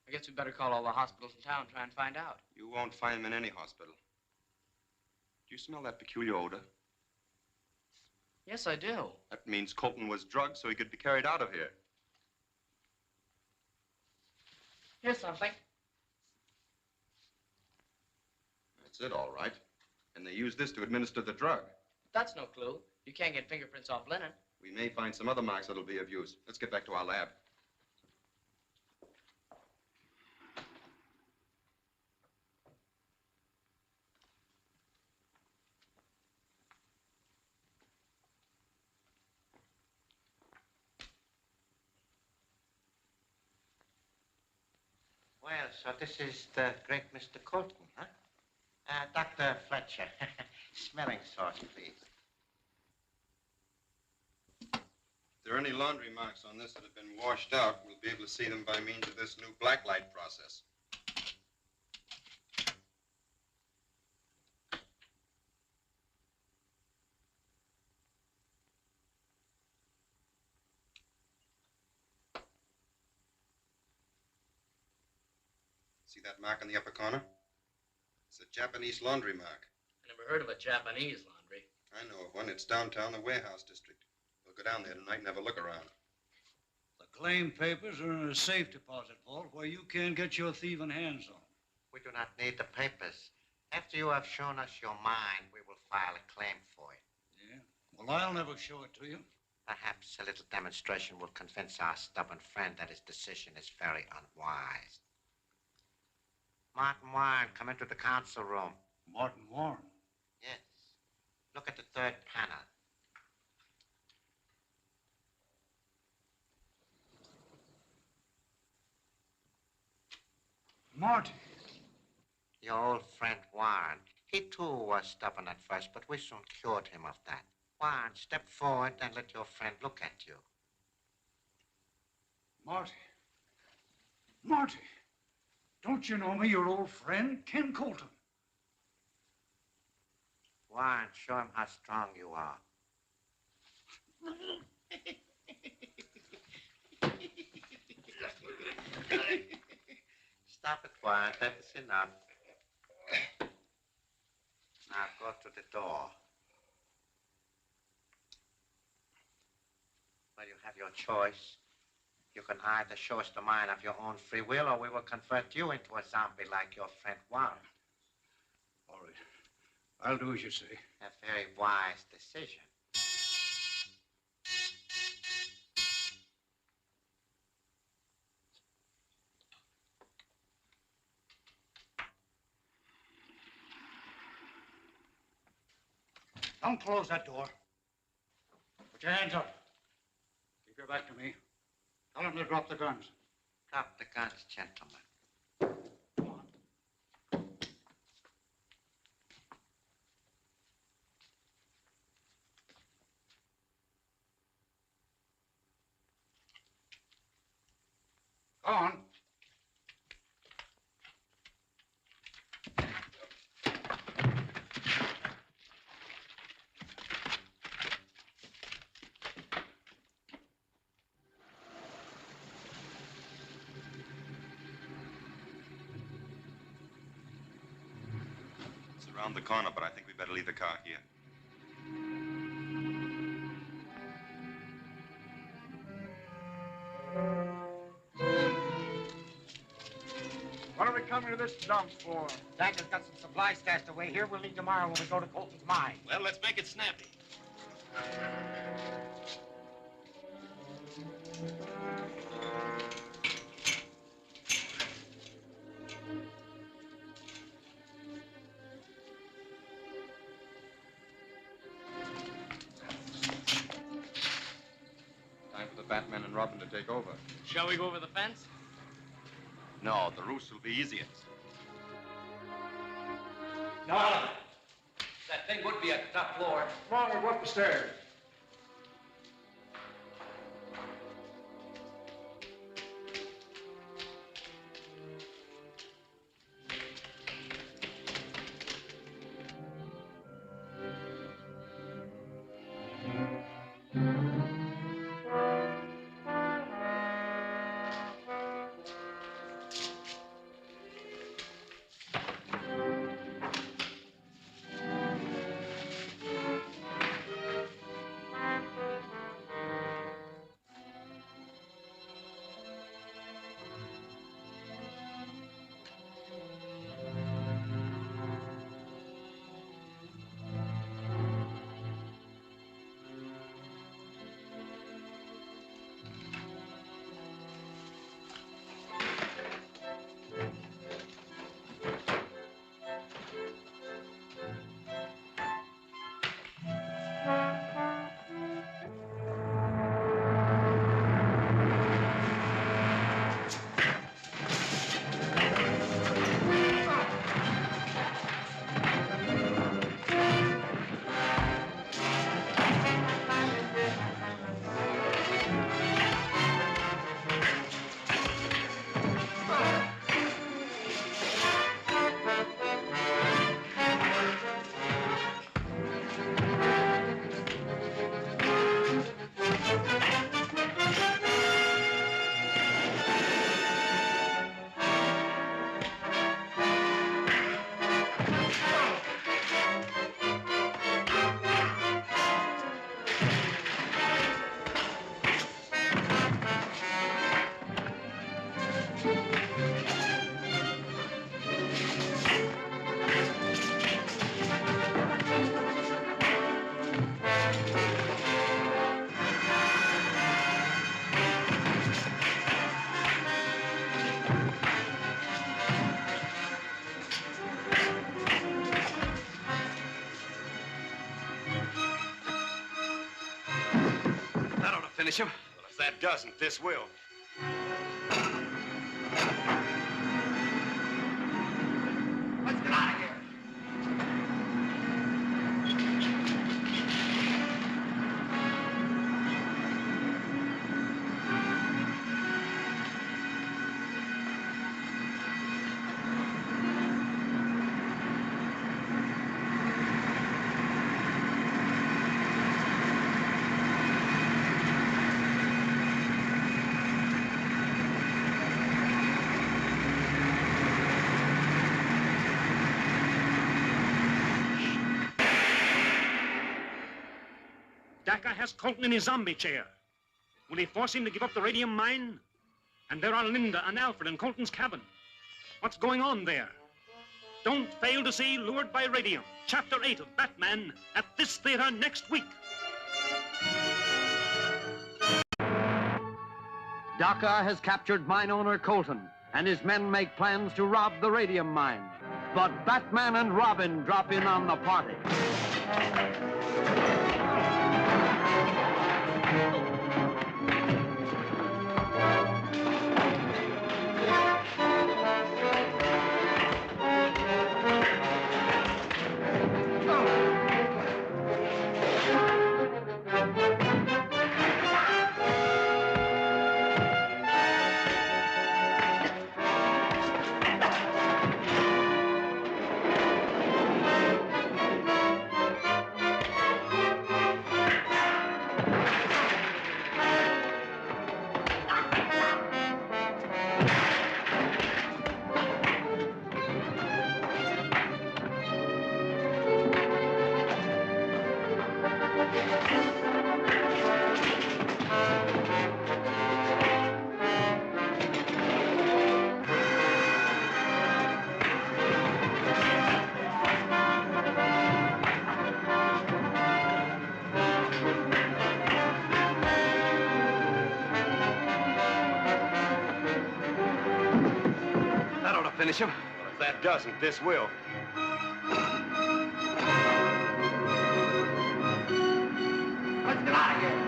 I guess we better call all the hospitals in town and try and find out. You won't find him in any hospital. Do you smell that peculiar odor? Yes, I do. That means Colton was drugged so he could be carried out of here. Here's something. That's it, all right. And they used this to administer the drug. That's no clue. You can't get fingerprints off linen. We may find some other marks that'll be of use. Let's get back to our lab. Well, so this is the great Mr. Colton, huh? Dr. Fletcher. Smelling salts, please. If there are any laundry marks on this that have been washed out, we'll be able to see them by means of this new blacklight process. See that mark in the upper corner? It's a Japanese laundry mark. I never heard of a Japanese laundry. I know of one. It's downtown, the warehouse district. We'll go down there tonight and have a look around. The claim papers are in a safe deposit vault where you can't get your thieving hands on them. We do not need the papers. After you have shown us your mine, we will file a claim for it. Yeah? Well, I'll never show it to you. Perhaps a little demonstration will convince our stubborn friend that his decision is very unwise. Martin Warren, come into the council room. Martin Warren? Yes. Look at the third panel. Marty. Your old friend Warren. He too was stubborn at first, but we soon cured him of that. Warren, step forward and let your friend look at you. Marty. Marty. Don't you know me, your old friend, Ken Colton? Warren, show him how strong you are. Stop it, Warren. That is enough. Now go to the door. Well, you have your choice. You can either show us the mine of your own free will, or we will convert you into a zombie like your friend Warren. All right. I'll do as you say. A very wise decision. Don't close that door. Put your hands up. Keep your back to me. Tell them to drop the guns. Drop the guns, gentlemen. Go on. It's around the corner, but I think we better leave the car here. What are we coming to this dump for? Dacker's got some supplies stashed away here. We'll leave tomorrow when we go to Colton's mine. Well, let's make it snappy. Time for the Batman and Robin to take over. Shall we go over the fence? No, the roofs will be easiest. No. That thing would be at the top floor. Come on, we'll go up the stairs. finish him. Well, if that doesn't, this will. Let's get out of here. Dacre has Colton in his zombie chair. Will he force him to give up the radium mine? And there are Linda and Alfred in Colton's cabin. What's going on there? Don't fail to see Lured by Radium, Chapter 8 of Batman, at this theater next week. Dacre has captured mine owner Colton, and his men make plans to rob the radium mine. But Batman and Robin drop in on the party. That ought to finish him. Well, if that doesn't, this will. Let's get out of here.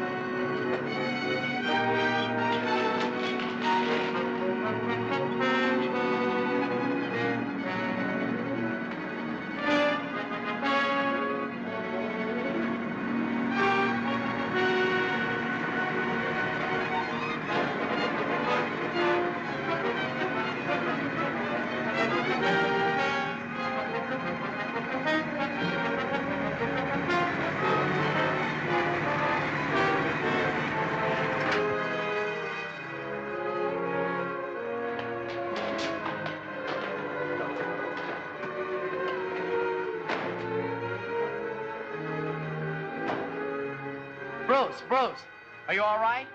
Bruce, are you all right?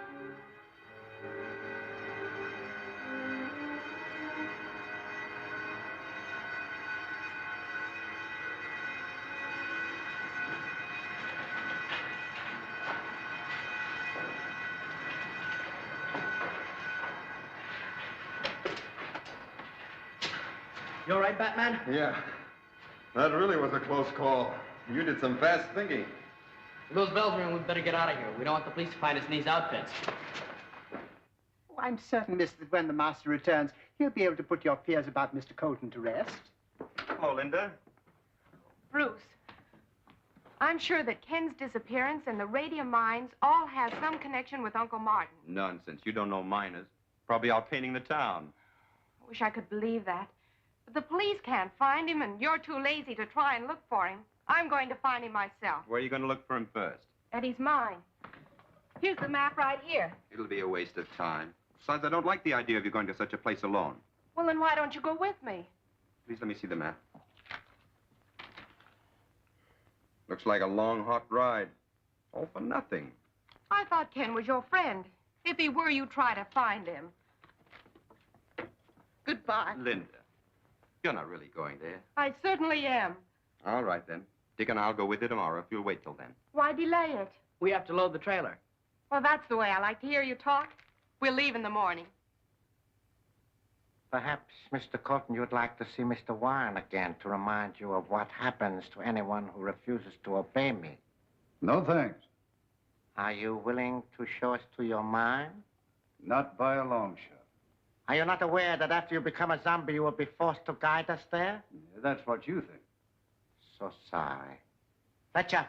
You all right, Batman? Yeah. That really was a close call. You did some fast thinking. Those bells ring, we better get out of here. We don't want the police to find us in these outfits. Oh, I'm certain, miss, that when the master returns, he'll be able to put your fears about Mr. Colton to rest. Hello, Linda. Bruce, I'm sure that Ken's disappearance and the radium mines all have some connection with Uncle Martin. Nonsense. You don't know miners. Probably out painting the town. I wish I could believe that. But the police can't find him, and you're too lazy to try and look for him. I'm going to find him myself. Where are you going to look for him first? At his mine. Here's the map right here. It'll be a waste of time. Besides, I don't like the idea of you going to such a place alone. Well, then why don't you go with me? Please let me see the map. Looks like a long, hot ride. All for nothing. I thought Ken was your friend. If he were, you'd try to find him. Goodbye. Linda, you're not really going there. I certainly am. All right, then. Dick and I'll go with you tomorrow if you'll wait till then. Why delay it? We have to load the trailer. Well, that's the way I like to hear you talk. We'll leave in the morning. Perhaps, Mr. Colton, you'd like to see Mr. Warren again to remind you of what happens to anyone who refuses to obey me. No thanks. Are you willing to show us to your mine? Not by a long shot. Are you not aware that after you become a zombie, you will be forced to guide us there? Yeah, that's what you think. So sorry. Fletcher.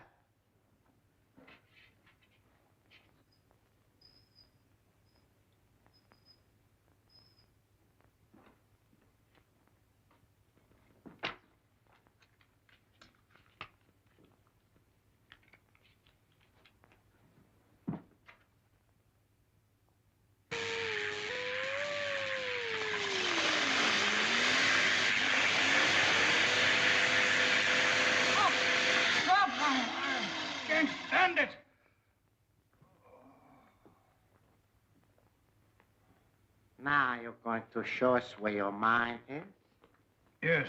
Stop! I can't stand it! Now you're going to show us where your mine is? Yes,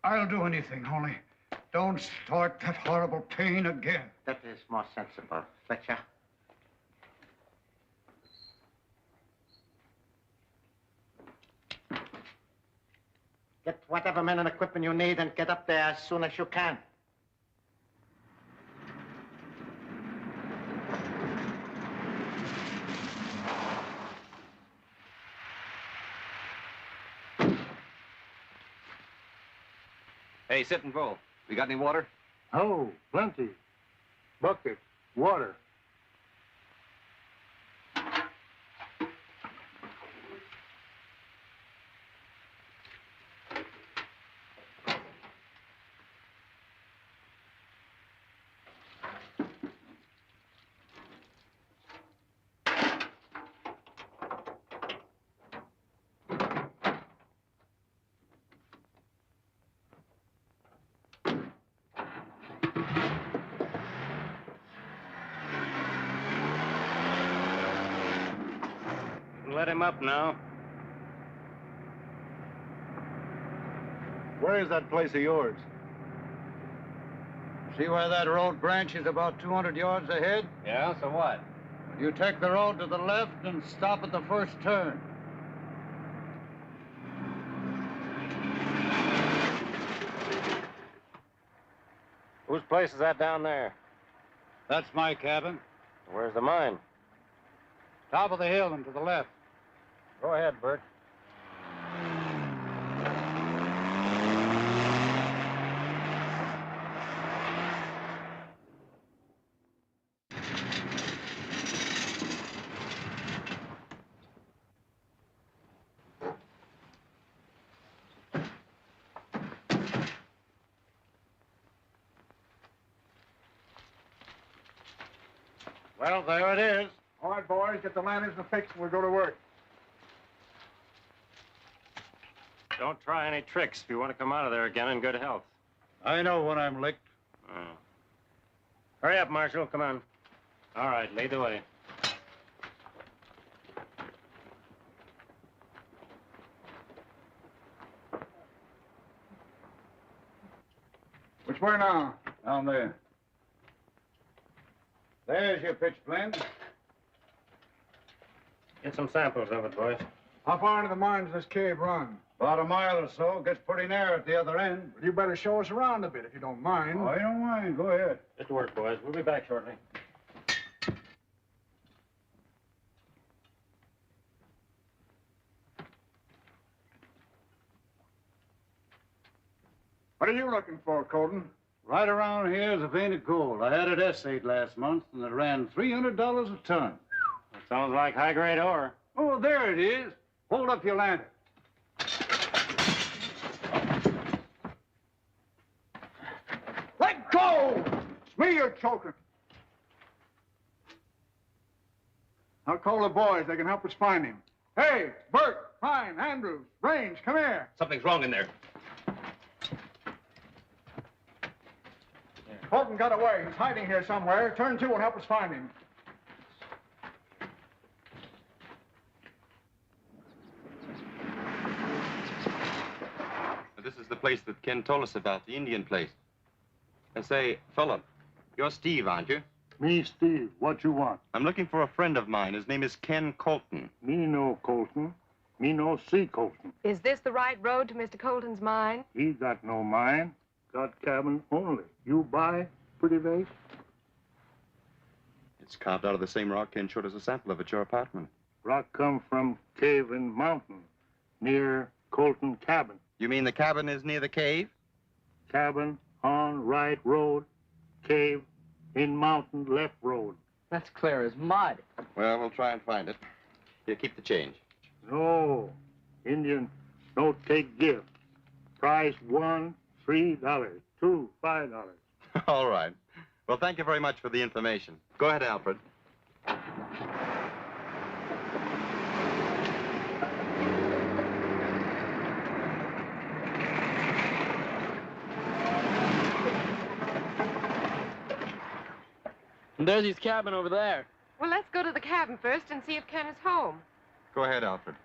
I'll do anything, only don't start that horrible pain again. That is more sensible. Fletcher. Get whatever men and equipment you need and get up there as soon as you can. Hey, sit and roll. We got any water? Oh, plenty. Bucket, water. Let him up now. Where is that place of yours? See where that road branches about 200 yards ahead? Yeah, so what? You take the road to the left and stop at the first turn. Whose place is that down there? That's my cabin. Where's the mine? Top of the hill and to the left. Go ahead, Bert. Well, there it is. All right, boys, get the lanterns and fixed and we'll go to work. Don't try any tricks if you want to come out of there again in good health. I know when I'm licked. Oh. Hurry up, Marshal. Come on. All right, lead the way. Which way now? Down there. There's your pitch blende. Get some samples of it, boys. How far into the mine does this cave run? About a mile or so. Gets pretty narrow at the other end. Well, you better show us around a bit if you don't mind. Oh, I don't mind. Go ahead. Good work, boys. We'll be back shortly. What are you looking for, Colton? Right around here is a vein of gold. I had it essayed last month, and it ran $300 a ton. That sounds like high-grade ore. Oh, there it is. Hold up your lantern. Let go! It's me you're choking. I'll call the boys. They can help us find him. Hey, Bert, Pine, Andrews, Range, come here. Something's wrong in there. Colton got away. He's hiding here somewhere. Turn two and help us find him. This is the place that Ken told us about, the Indian place. And say, fella, you're Steve, aren't you? Me, Steve. What you want? I'm looking for a friend of mine. His name is Ken Colton. Me no Colton. Me no see Colton. Is this the right road to Mr. Colton's mine? He got no mine. Got cabin only. You buy, pretty face? It's carved out of the same rock Ken showed us a sample of at your apartment. Rock come from cave in mountain near Colton cabin. You mean the cabin is near the cave? Cabin on right road, cave in mountain left road. That's clear as mud. Well, we'll try and find it. Here, keep the change. No, Indian don't take gift. Price $1, $3, $2, $5. All right. Well, thank you very much for the information. Go ahead, Alfred. And there's his cabin over there. Well, let's go to the cabin first and see if Ken is home. Go ahead, Alfred.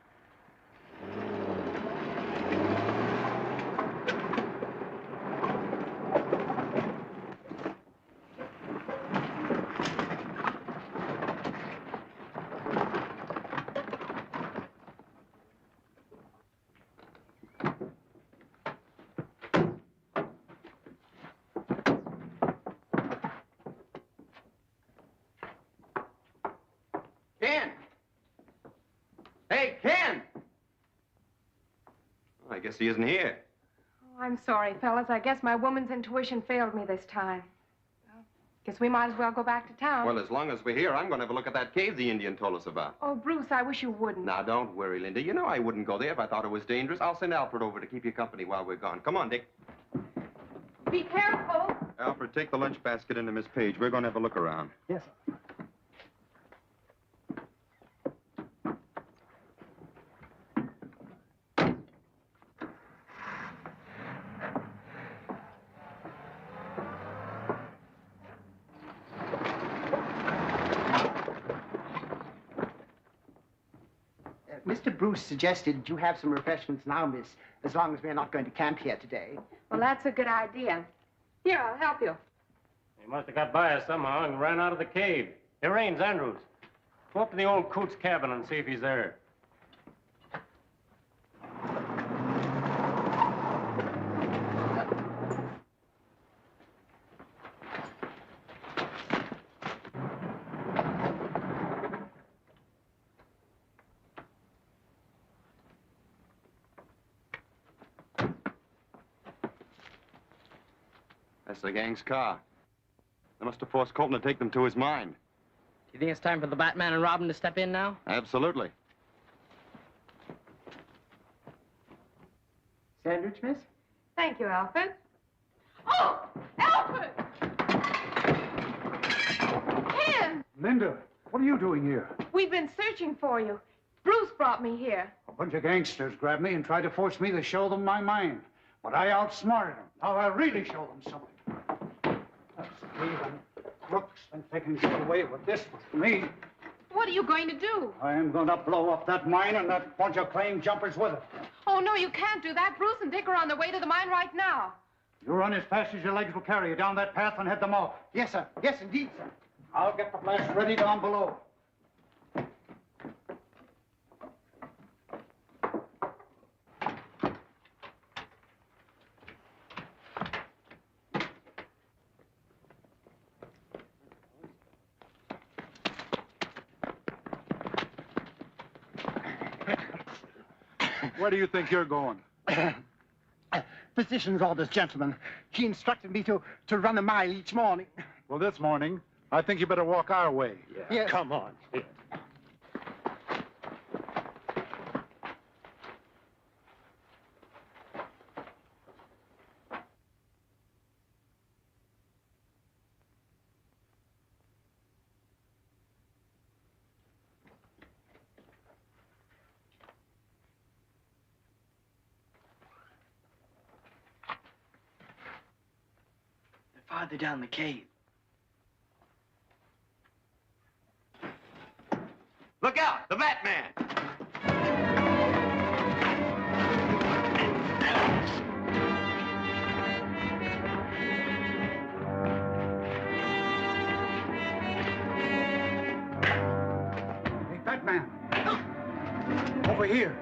Ken! Hey, Ken! I guess he isn't here. Oh, I'm sorry, fellas. I guess my woman's intuition failed me this time. Well, guess we might as well go back to town. Well, as long as we're here, I'm going to have a look at that cave the Indian told us about. Oh, Bruce, I wish you wouldn't. Now, don't worry, Linda. You know I wouldn't go there if I thought it was dangerous. I'll send Alfred over to keep you company while we're gone. Come on, Dick. Be careful. Alfred, take the lunch basket into Miss Page. We're going to have a look around. Yes, sir. Mr. Bruce suggested you have some refreshments now, miss, as long as we're not going to camp here today. Well, that's a good idea. Here, I'll help you. He must have got by us somehow and ran out of the cave. Here, Raines, Andrews. Go up to the old coot's cabin and see if he's there. That's the gang's car. They must have forced Colton to take them to his mine. Do you think it's time for the Batman and Robin to step in now? Absolutely. Sandwich, miss? Thank you, Alfred. Oh, Alfred! Ken! Linda, what are you doing here? We've been searching for you. Bruce brought me here. A bunch of gangsters grabbed me and tried to force me to show them my mine. But I outsmarted them. Now I'll really show them something. That's thieving crooks and they can get away with this with me. What are you going to do? I am going to blow up that mine and that bunch of claim jumpers with it. Oh, no, you can't do that. Bruce and Dick are on their way to the mine right now. You run as fast as your legs will carry you down that path and head them off. Yes, sir. Yes, indeed, sir. I'll get the blast ready down below. Where do you think you're going? Physician's orders, gentlemen. He instructed me to run a mile each morning. Well, this morning, I think you better walk our way. Yeah. Yes. Come on. Farther down the cave. Look out! The Batman! Hey, Batman. Over here.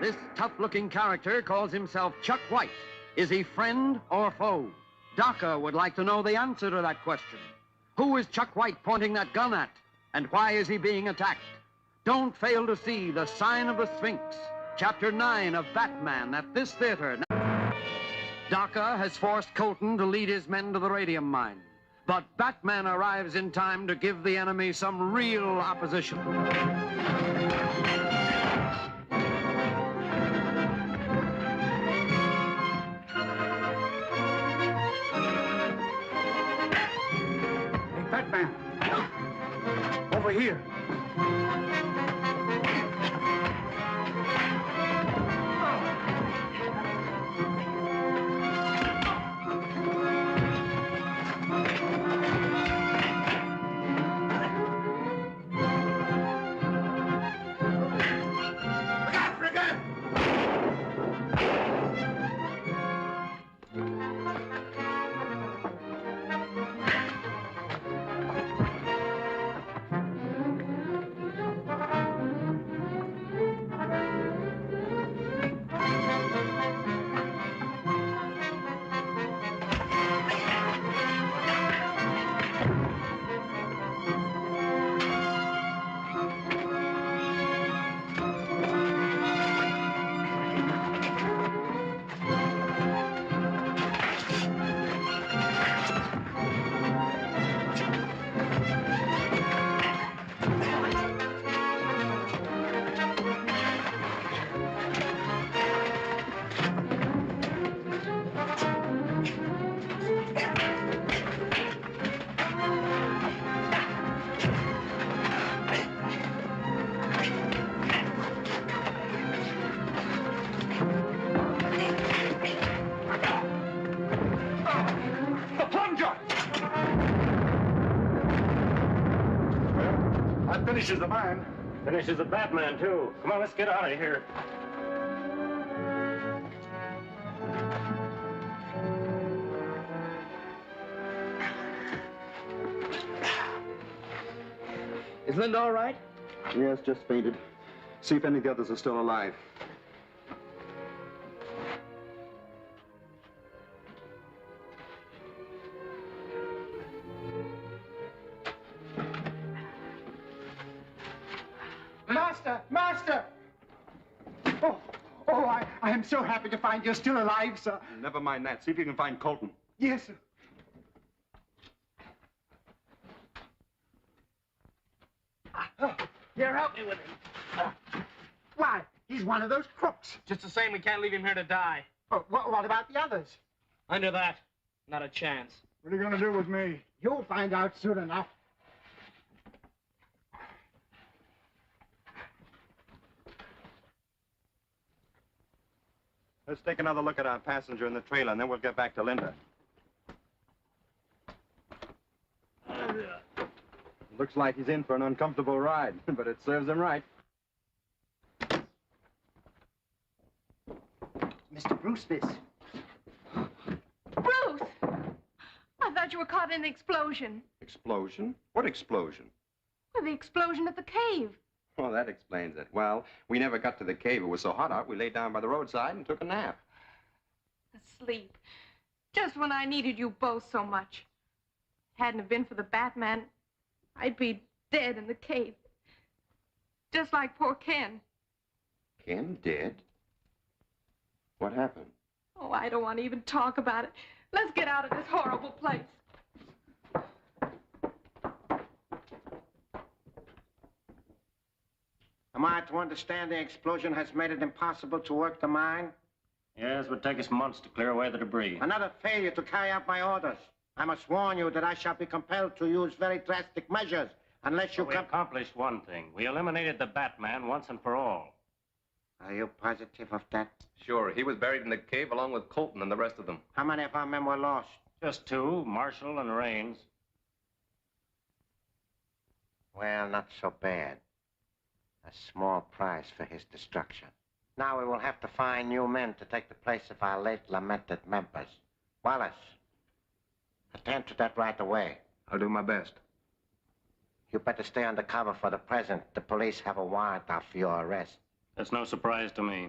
This tough-looking character calls himself Chuck White. Is he friend or foe? Docker would like to know the answer to that question. Who is Chuck White pointing that gun at? And why is he being attacked? Don't fail to see The Sign of the Sphinx, Chapter 9 of Batman at this theater. Docker has forced Colton to lead his men to the radium mine. But Batman arrives in time to give the enemy some real opposition. Batman! Over here! Finishes the man. Finishes the Batman, too. Come on, let's get out of here. Is Linda all right? Yes, just fainted. See if any of the others are still alive. Master! I am so happy to find you're still alive, sir. Never mind that. See if you can find Colton. Yes, sir. Here, help me with him. Why, he's one of those crooks. Just the same, we can't leave him here to die. What about the others? Under that, not a chance. What are you going to do with me? You'll find out soon enough. Let's take another look at our passenger in the trailer, and then we'll get back to Linda. Looks like he's in for an uncomfortable ride, but it serves him right. Mr. Bruce, miss. Bruce! I thought you were caught in the explosion. Explosion? What explosion? Well, the explosion at the cave. Well, that explains it. Well, we never got to the cave. It was so hot out, we laid down by the roadside and took a nap. Asleep. Just when I needed you both so much. Hadn't it been for the Batman, I'd be dead in the cave. Just like poor Ken. Ken dead? What happened? Oh, I don't want to even talk about it. Let's get out of this horrible place. Am I to understand the explosion has made it impossible to work the mine? Yes, it would take us months to clear away the debris. Another failure to carry out my orders. I must warn you that I shall be compelled to use very drastic measures unless you We accomplished one thing. We eliminated the Batman once and for all. Are you positive of that? Sure. He was buried in the cave along with Colton and the rest of them. How many of our men were lost? Just two, Marshall and Raines. Well, not so bad. A small price for his destruction. Now we will have to find new men to take the place of our late lamented members. Wallace, attend to that right away. I'll do my best. You better stay undercover for the present. The police have a warrant out for your arrest. That's no surprise to me.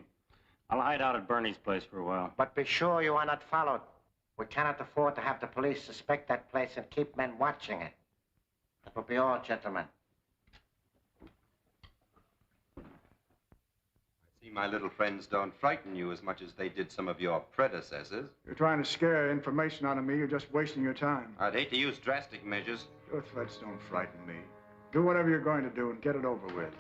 I'll hide out at Bernie's place for a while. But be sure you are not followed. We cannot afford to have the police suspect that place and keep men watching it. That will be all, gentlemen. I see my little friends don't frighten you as much as they did some of your predecessors. You're trying to scare information out of me. You're just wasting your time. I'd hate to use drastic measures. Your threats don't frighten me. Do whatever you're going to do and get it over with.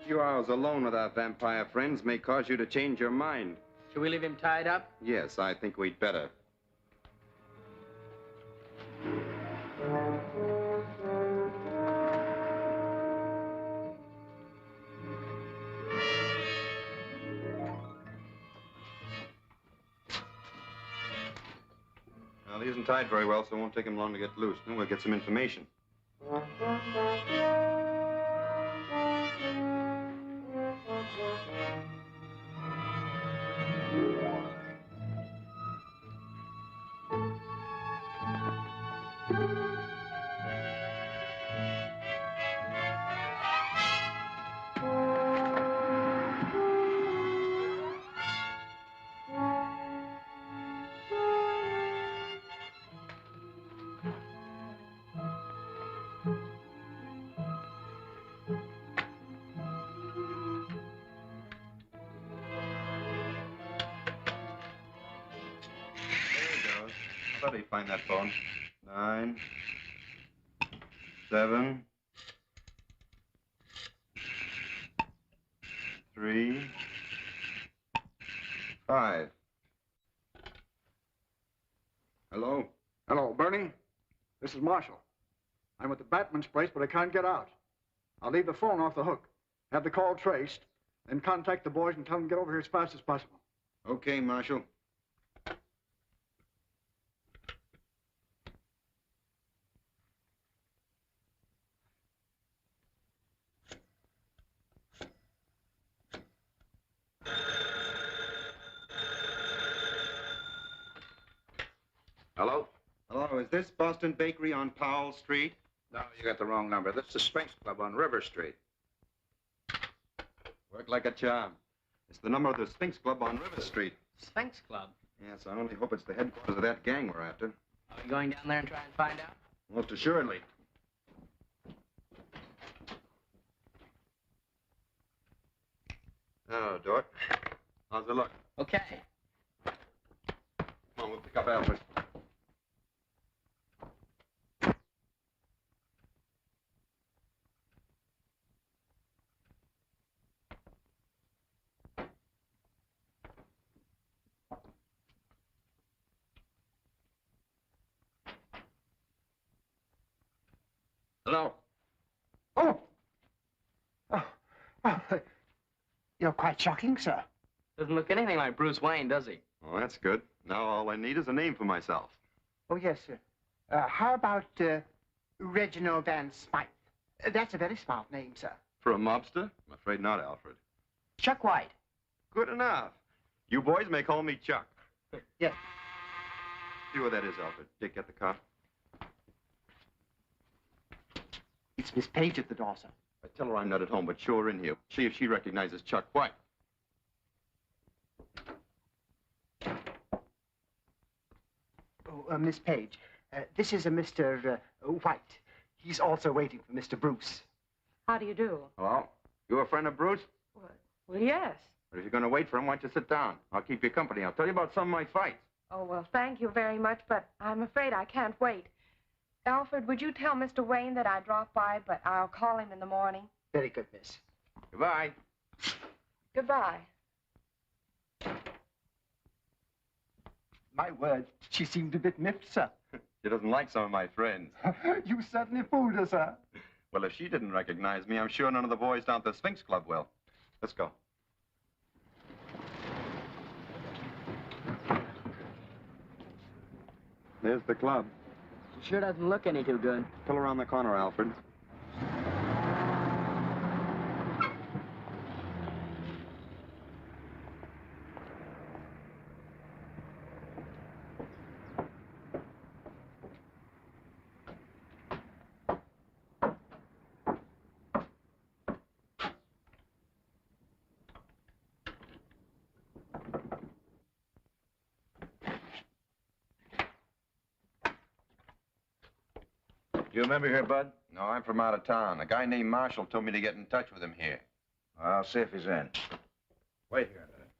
A few hours alone with our vampire friends may cause you to change your mind. Should we leave him tied up? Yes, I think we'd better. Well, he isn't tied very well, so it won't take him long to get loose. Then we'll get some information. I thought he'd find that phone. 9, 7, 3, 5. Hello? Hello, Bernie. This is Marshall. I'm at the Batman's place, but I can't get out. I'll leave the phone off the hook, have the call traced, then contact the boys and tell them to get over here as fast as possible. Okay, Marshal. Hello? Hello, is this Boston Bakery on Powell Street? No, you got the wrong number. This is the Sphinx Club on River Street. Worked like a charm. It's the number of the Sphinx Club on River Street. Sphinx Club. Yes, I only hope it's the headquarters of that gang we're after. Are we going down there and try and find out? Most assuredly. Oh, Dort. How's the look? Okay. Come on, we'll pick up Alfred. Hello? Oh! You're quite shocking, sir. Doesn't look anything like Bruce Wayne, does he? Well, that's good. Now all I need is a name for myself. Oh, yes, sir. How about Reginald Van Smythe? That's a very smart name, sir. For a mobster? I'm afraid not, Alfred. Chuck White. Good enough. You boys may call me Chuck. Yes. See what that is, Alfred. Dick, get the car. It's Miss Page at the door, sir. I tell her I'm not at home, but show her in here. See if she recognizes Chuck White. Miss Page. This is a Mr. White. He's also waiting for Mr. Bruce. How do you do? Hello? You a friend of Bruce? Well, yes. But if you're going to wait for him, why don't you sit down? I'll keep you company. I'll tell you about some of my fights. Oh, well, thank you very much, but I'm afraid I can't wait. Alfred, would you tell Mr. Wayne that I dropped by, but I'll call him in the morning? Very good, miss. Goodbye. Goodbye. My word, she seemed a bit miffed, sir. She doesn't like some of my friends. You certainly fooled her, sir. Well, if she didn't recognize me, I'm sure none of the boys down at the Sphinx Club will. Let's go. There's the club. Sure doesn't look any too good. Pull around the corner, Alfred. You remember here, Bud? No, I'm from out of town. A guy named Marshall told me to get in touch with him here. I'll see if he's in. Wait here a minute.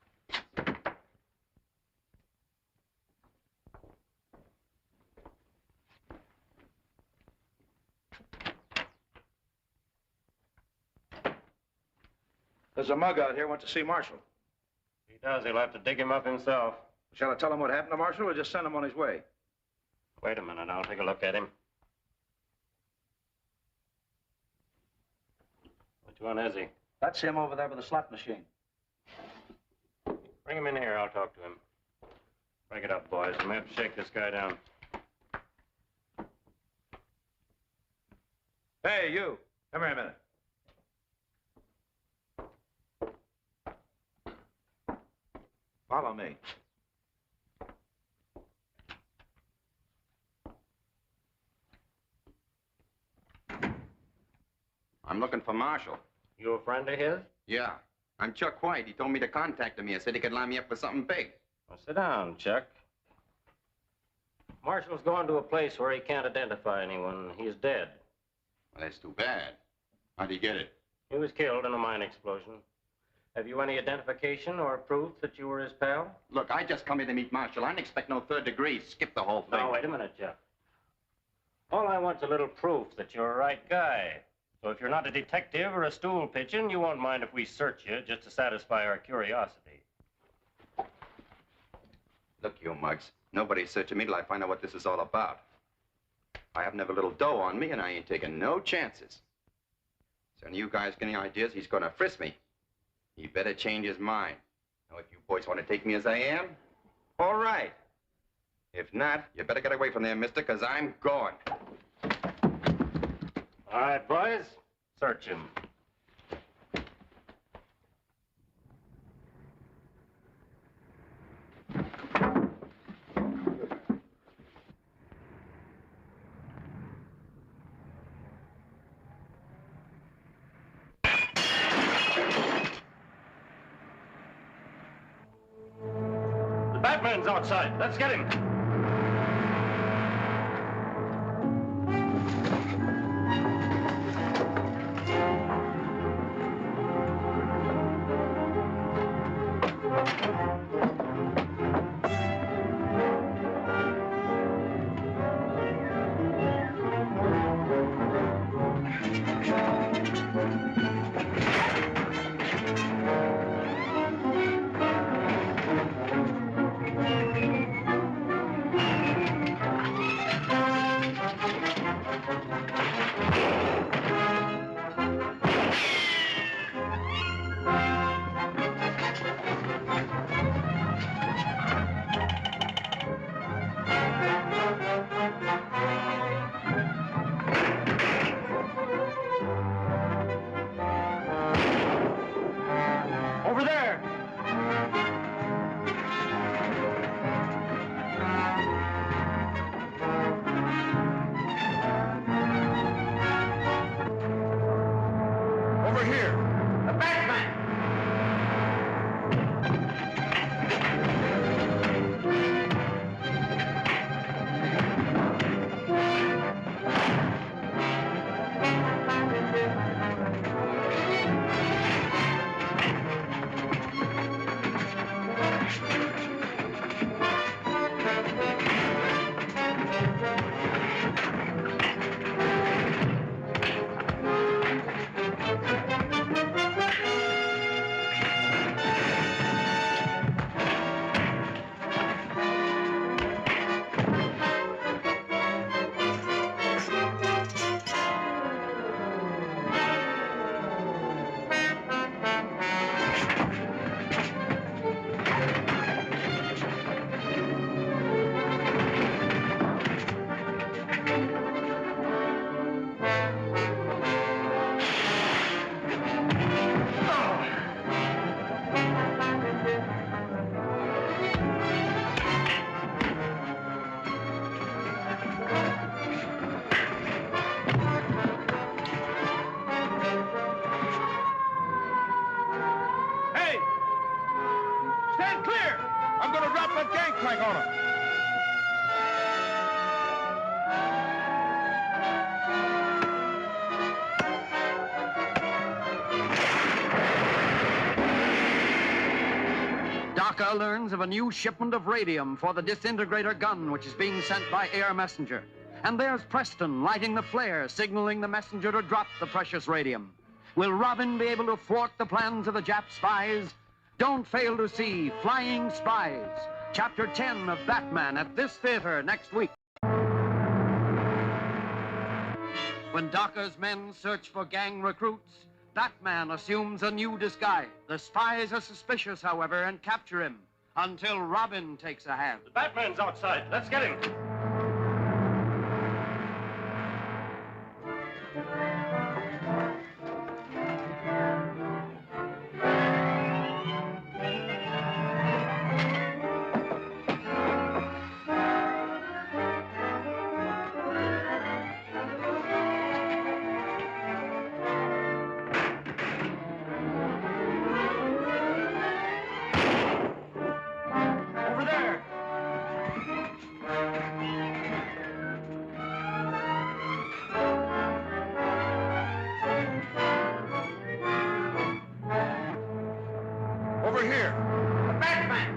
There's a mug out here wants to see Marshall. If he does, he'll have to dig him up himself. Shall I tell him what happened to Marshall or just send him on his way? Wait a minute, I'll take a look at him. Which one is he? That's him over there with the slot machine. Bring him in here, I'll talk to him. Break it up, boys. I'm gonna have to shake this guy down. Hey, you. Come here a minute. Follow me. I'm looking for Marshall. You a friend of his? Yeah. I'm Chuck White. He told me to contact him here. Said he could line me up for something big. Well, sit down, Chuck. Marshall's going to a place where he can't identify anyone. He's dead. Well, that's too bad. How'd he get it? He was killed in a mine explosion. Have you any identification or proof that you were his pal? Look, I just come here to meet Marshall. I didn't expect no third degree. Skip the whole thing. No, wait a minute, Chuck. All I want's a little proof that you're a right guy. So if you're not a detective or a stool pigeon, you won't mind if we search you just to satisfy our curiosity. Look, you mugs. Nobody's searching me till I find out what this is all about. I have never little dough on me, and I ain't taking no chances. So any of you guys get any ideas, he's gonna frisk me. He better change his mind. Now, if you boys want to take me as I am, all right. If not, you better get away from there, mister, because I'm going. All right, boys. Search him. The Batman's outside. Let's get him. Docker learns of a new shipment of radium for the disintegrator gun, which is being sent by air messenger. And there's Preston lighting the flare, signaling the messenger to drop the precious radium. Will Robin be able to thwart the plans of the Jap spies? Don't fail to see Flying Spies, Chapter 10 of Batman at this theater next week. When Docker's men search for gang recruits, Batman assumes a new disguise. The spies are suspicious, however, and capture him until Robin takes a hand. The Batman's outside. Let's get him. Over there. Over here. Batman!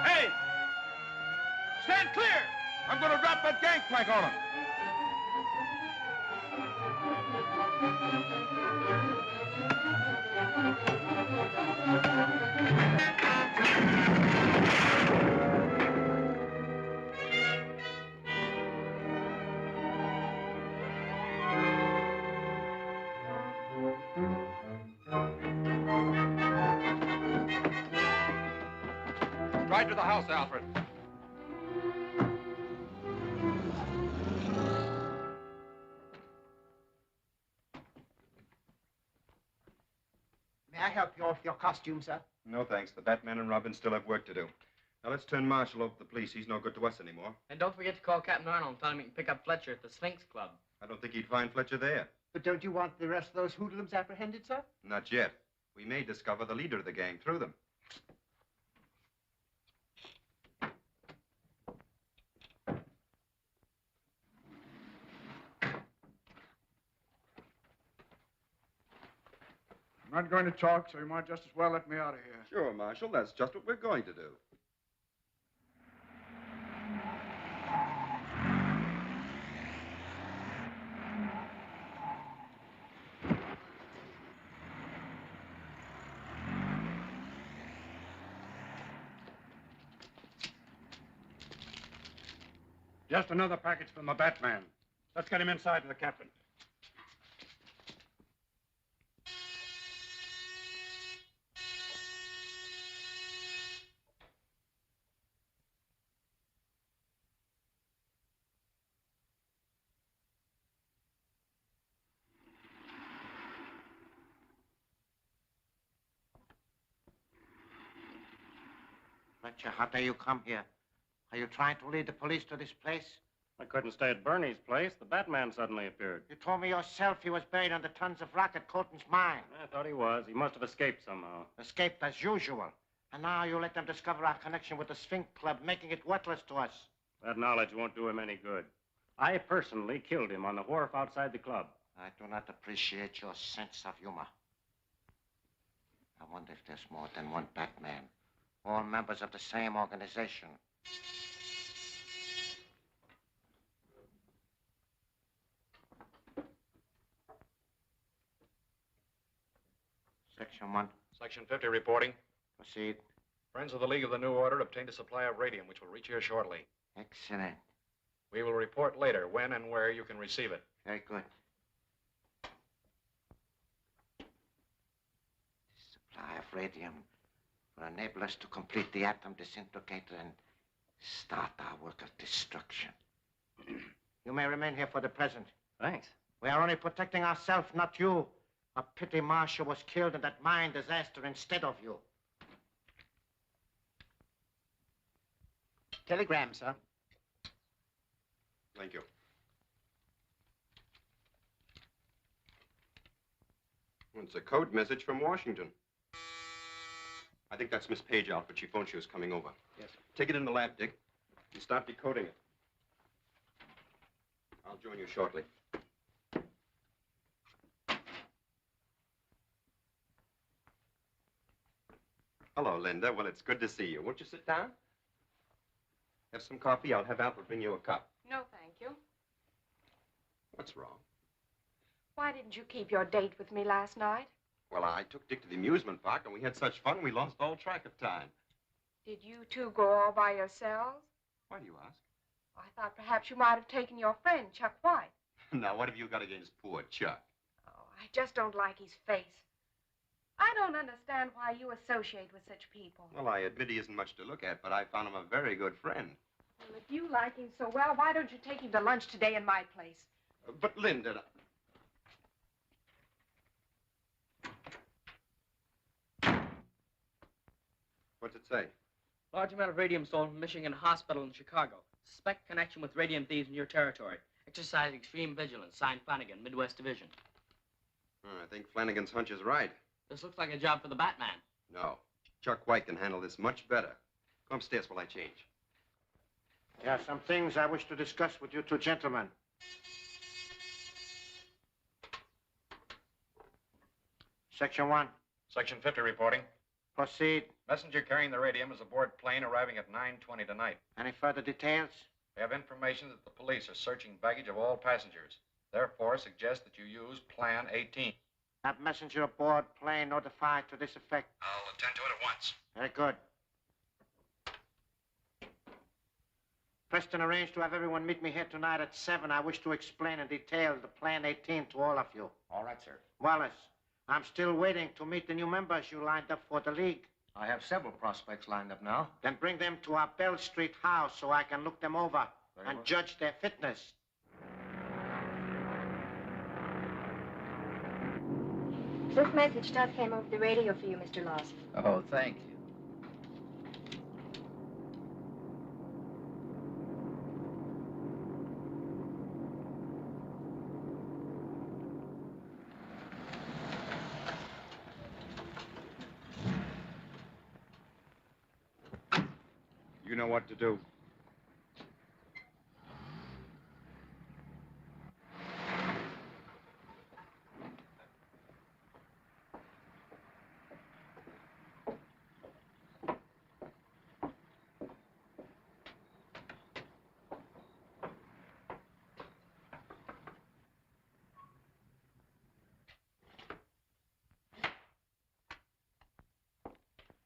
Hey! Stand clear! I'm gonna drop that gangplank on him. Right to the house, Alfred. May I help you off your costume, sir? No, thanks. The Batman and Robin still have work to do. Now, let's turn Marshall over to the police. He's no good to us anymore. And don't forget to call Captain Arnold and tell him he can pick up Fletcher at the Sphinx Club. I don't think he'd find Fletcher there. But don't you want the rest of those hoodlums apprehended, sir? Not yet. We may discover the leader of the gang through them. I'm not going to talk, so you might just as well let me out of here. Sure, Marshal. That's just what we're going to do. Just another package from the Batman. Let's get him inside to the captain. Fletcher, how dare you come here? Are you trying to lead the police to this place? I couldn't stay at Bernie's place. The Batman suddenly appeared. You told me yourself he was buried under tons of rock at Colton's mine. I thought he was. He must have escaped somehow. Escaped as usual. And now you let them discover our connection with the Sphinx Club, making it worthless to us. That knowledge won't do him any good. I personally killed him on the wharf outside the club. I do not appreciate your sense of humor. I wonder if there's more than one Batman. All members of the same organization. Section 1. Section 50 reporting. Proceed. Friends of the League of the New Order obtained a supply of radium, which will reach here shortly. Excellent. We will report later when and where you can receive it. Very good. This supply of radium will enable us to complete the atom disintegrator and start our work of destruction. You may remain here for the present. Thanks. We are only protecting ourselves, not you. A pity Marshall was killed in that mine disaster instead of you. Telegram, sir. Thank you. Well, it's a code message from Washington. I think that's Miss Page, Alfred. She phoned she was coming over. Yes. Take it in the lab, Dick, and start decoding it. I'll join you shortly. Hello, Linda. Well, it's good to see you. Won't you sit down? Have some coffee? I'll have Alfred bring you a cup. No, thank you. What's wrong? Why didn't you keep your date with me last night? Well, I took Dick to the amusement park, and we had such fun we lost all track of time. Did you two go all by yourselves? Why do you ask? I thought perhaps you might have taken your friend, Chuck White. Now, what have you got against poor Chuck? Oh, I just don't like his face. I don't understand why you associate with such people. Well, I admit he isn't much to look at, but I found him a very good friend. Well, if you like him so well, why don't you take him to lunch today in my place? But, Linda... What's it say? Large amount of radium stolen from Michigan Hospital in Chicago. Suspect connection with radium thieves in your territory. Exercise extreme vigilance. Signed Flanagan, Midwest Division. I think Flanagan's hunch is right. This looks like a job for the Batman. No. Chuck White can handle this much better. Come upstairs while I change. There are some things I wish to discuss with you two gentlemen. Section 1. Section 50 reporting. Proceed. Messenger carrying the radium is aboard plane arriving at 9:20 tonight. Any further details? We have information that the police are searching baggage of all passengers. Therefore, suggest that you use Plan 18. Have messenger aboard plane notified to this effect. I'll attend to it at once. Very good. Preston arranged to have everyone meet me here tonight at 7. I wish to explain in detail the Plan 18 to all of you. All right, sir. Wallace, I'm still waiting to meet the new members you lined up for the League. I have several prospects lined up now. Then bring them to our Bell Street house so I can look them over and judge their fitness. This message just came over the radio for you, Mr. Lawson. Oh, thank you. You know what to do.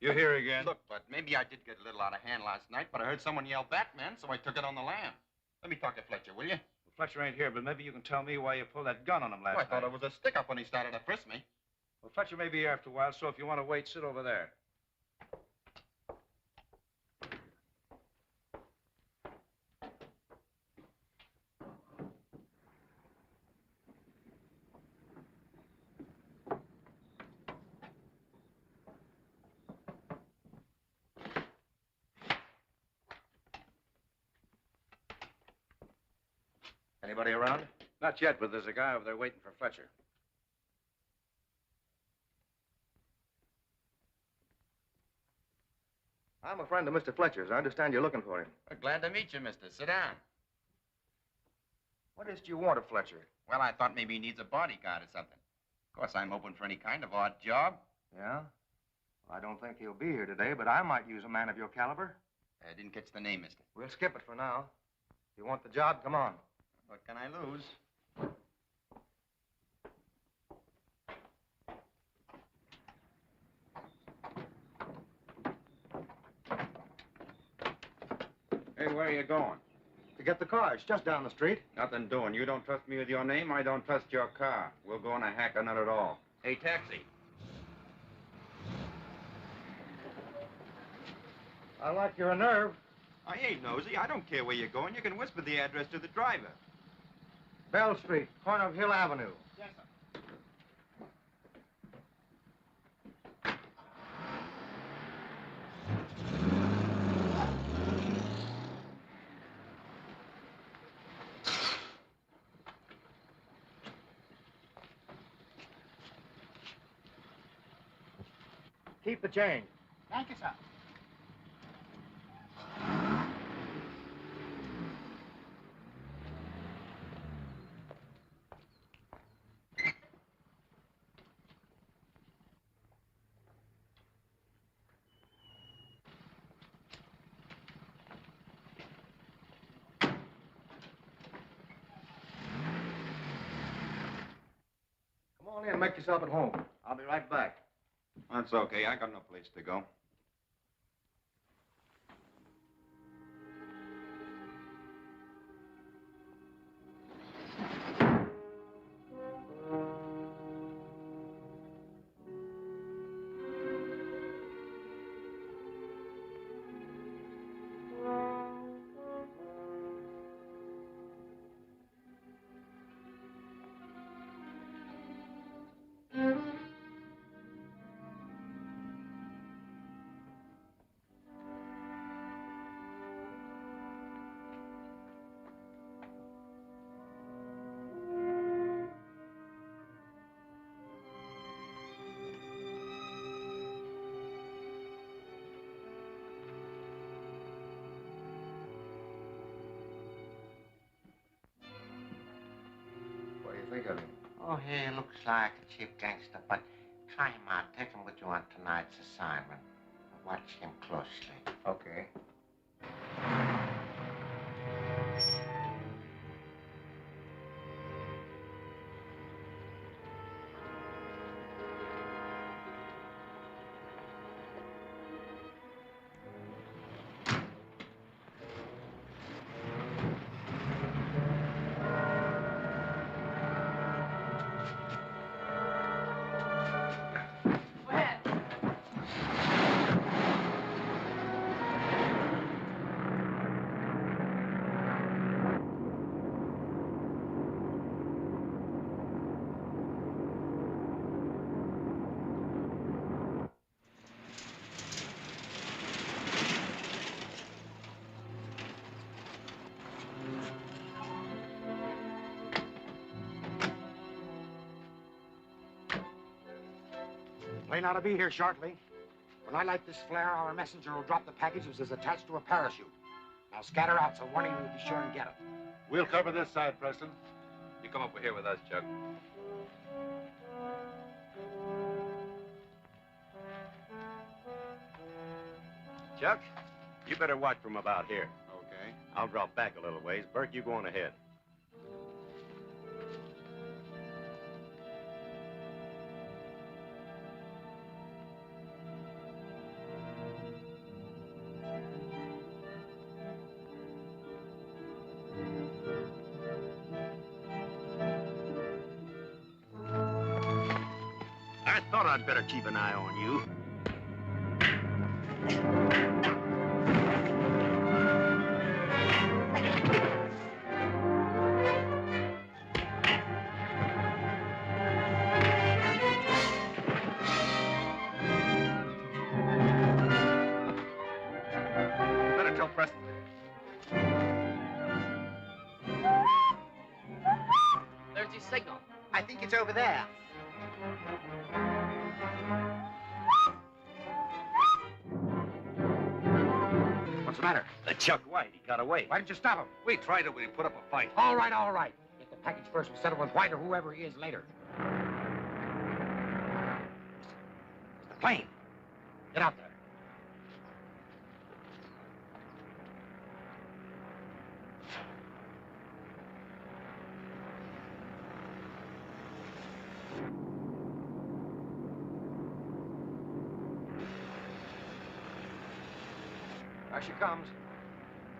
You here again? Look, Bud, maybe I did get a little out of hand last night, but I heard someone yell Batman, so I took it on the lam. Let me talk to Fletcher, will you? Well, Fletcher ain't here, but maybe you can tell me why you pulled that gun on him last I thought night. it was a stick-up when he started to frisk me. Well, Fletcher may be here after a while, so if you want to wait, sit over there. Anybody around? Not yet, but there's a guy over there waiting for Fletcher. I'm a friend of Mr. Fletcher's. I understand you're looking for him. Glad to meet you, mister. Sit down. What is it you want of Fletcher? Well, I thought maybe he needs a bodyguard or something. Of course, I'm open for any kind of odd job. Yeah? I don't think he'll be here today, but I might use a man of your caliber. I didn't catch the name, mister. We'll skip it for now. If you want the job, come on. What can I lose? Hey, where are you going? To get the car. It's just down the street. Nothing doing. You don't trust me with your name, I don't trust your car. We'll go on a hack or none at all. Hey, taxi. I like your nerve. I ain't nosy. I don't care where you're going. You can whisper the address to the driver. Bell Street, corner of Hill Avenue. Yes, sir. Keep the change. Thank you, sir. Come on in and make yourself at home. I'll be right back. That's okay. I got no place to go. What do you think of him? Oh, he looks like a cheap gangster, but try him out. Take him with you on tonight's assignment. Watch him closely. Okay. Plane ought to be here shortly. When I light this flare, our messenger will drop the package which is attached to a parachute. Now scatter out so one of you will be sure and get it. We'll cover this side, Preston. You come over here with us, Chuck. Chuck, you better watch from about here. Okay. I'll drop back a little ways. Bert, you go on ahead. I thought I'd better keep an eye on you. Better tell Preston. There's his signal. I think it's over there. What's the matter? Chuck White, he got away. Why didn't you stop him? We tried it, we put up a fight. All right, all right. Get the package first. We'll settle with White or whoever he is later. The plane. Get out there. There she comes.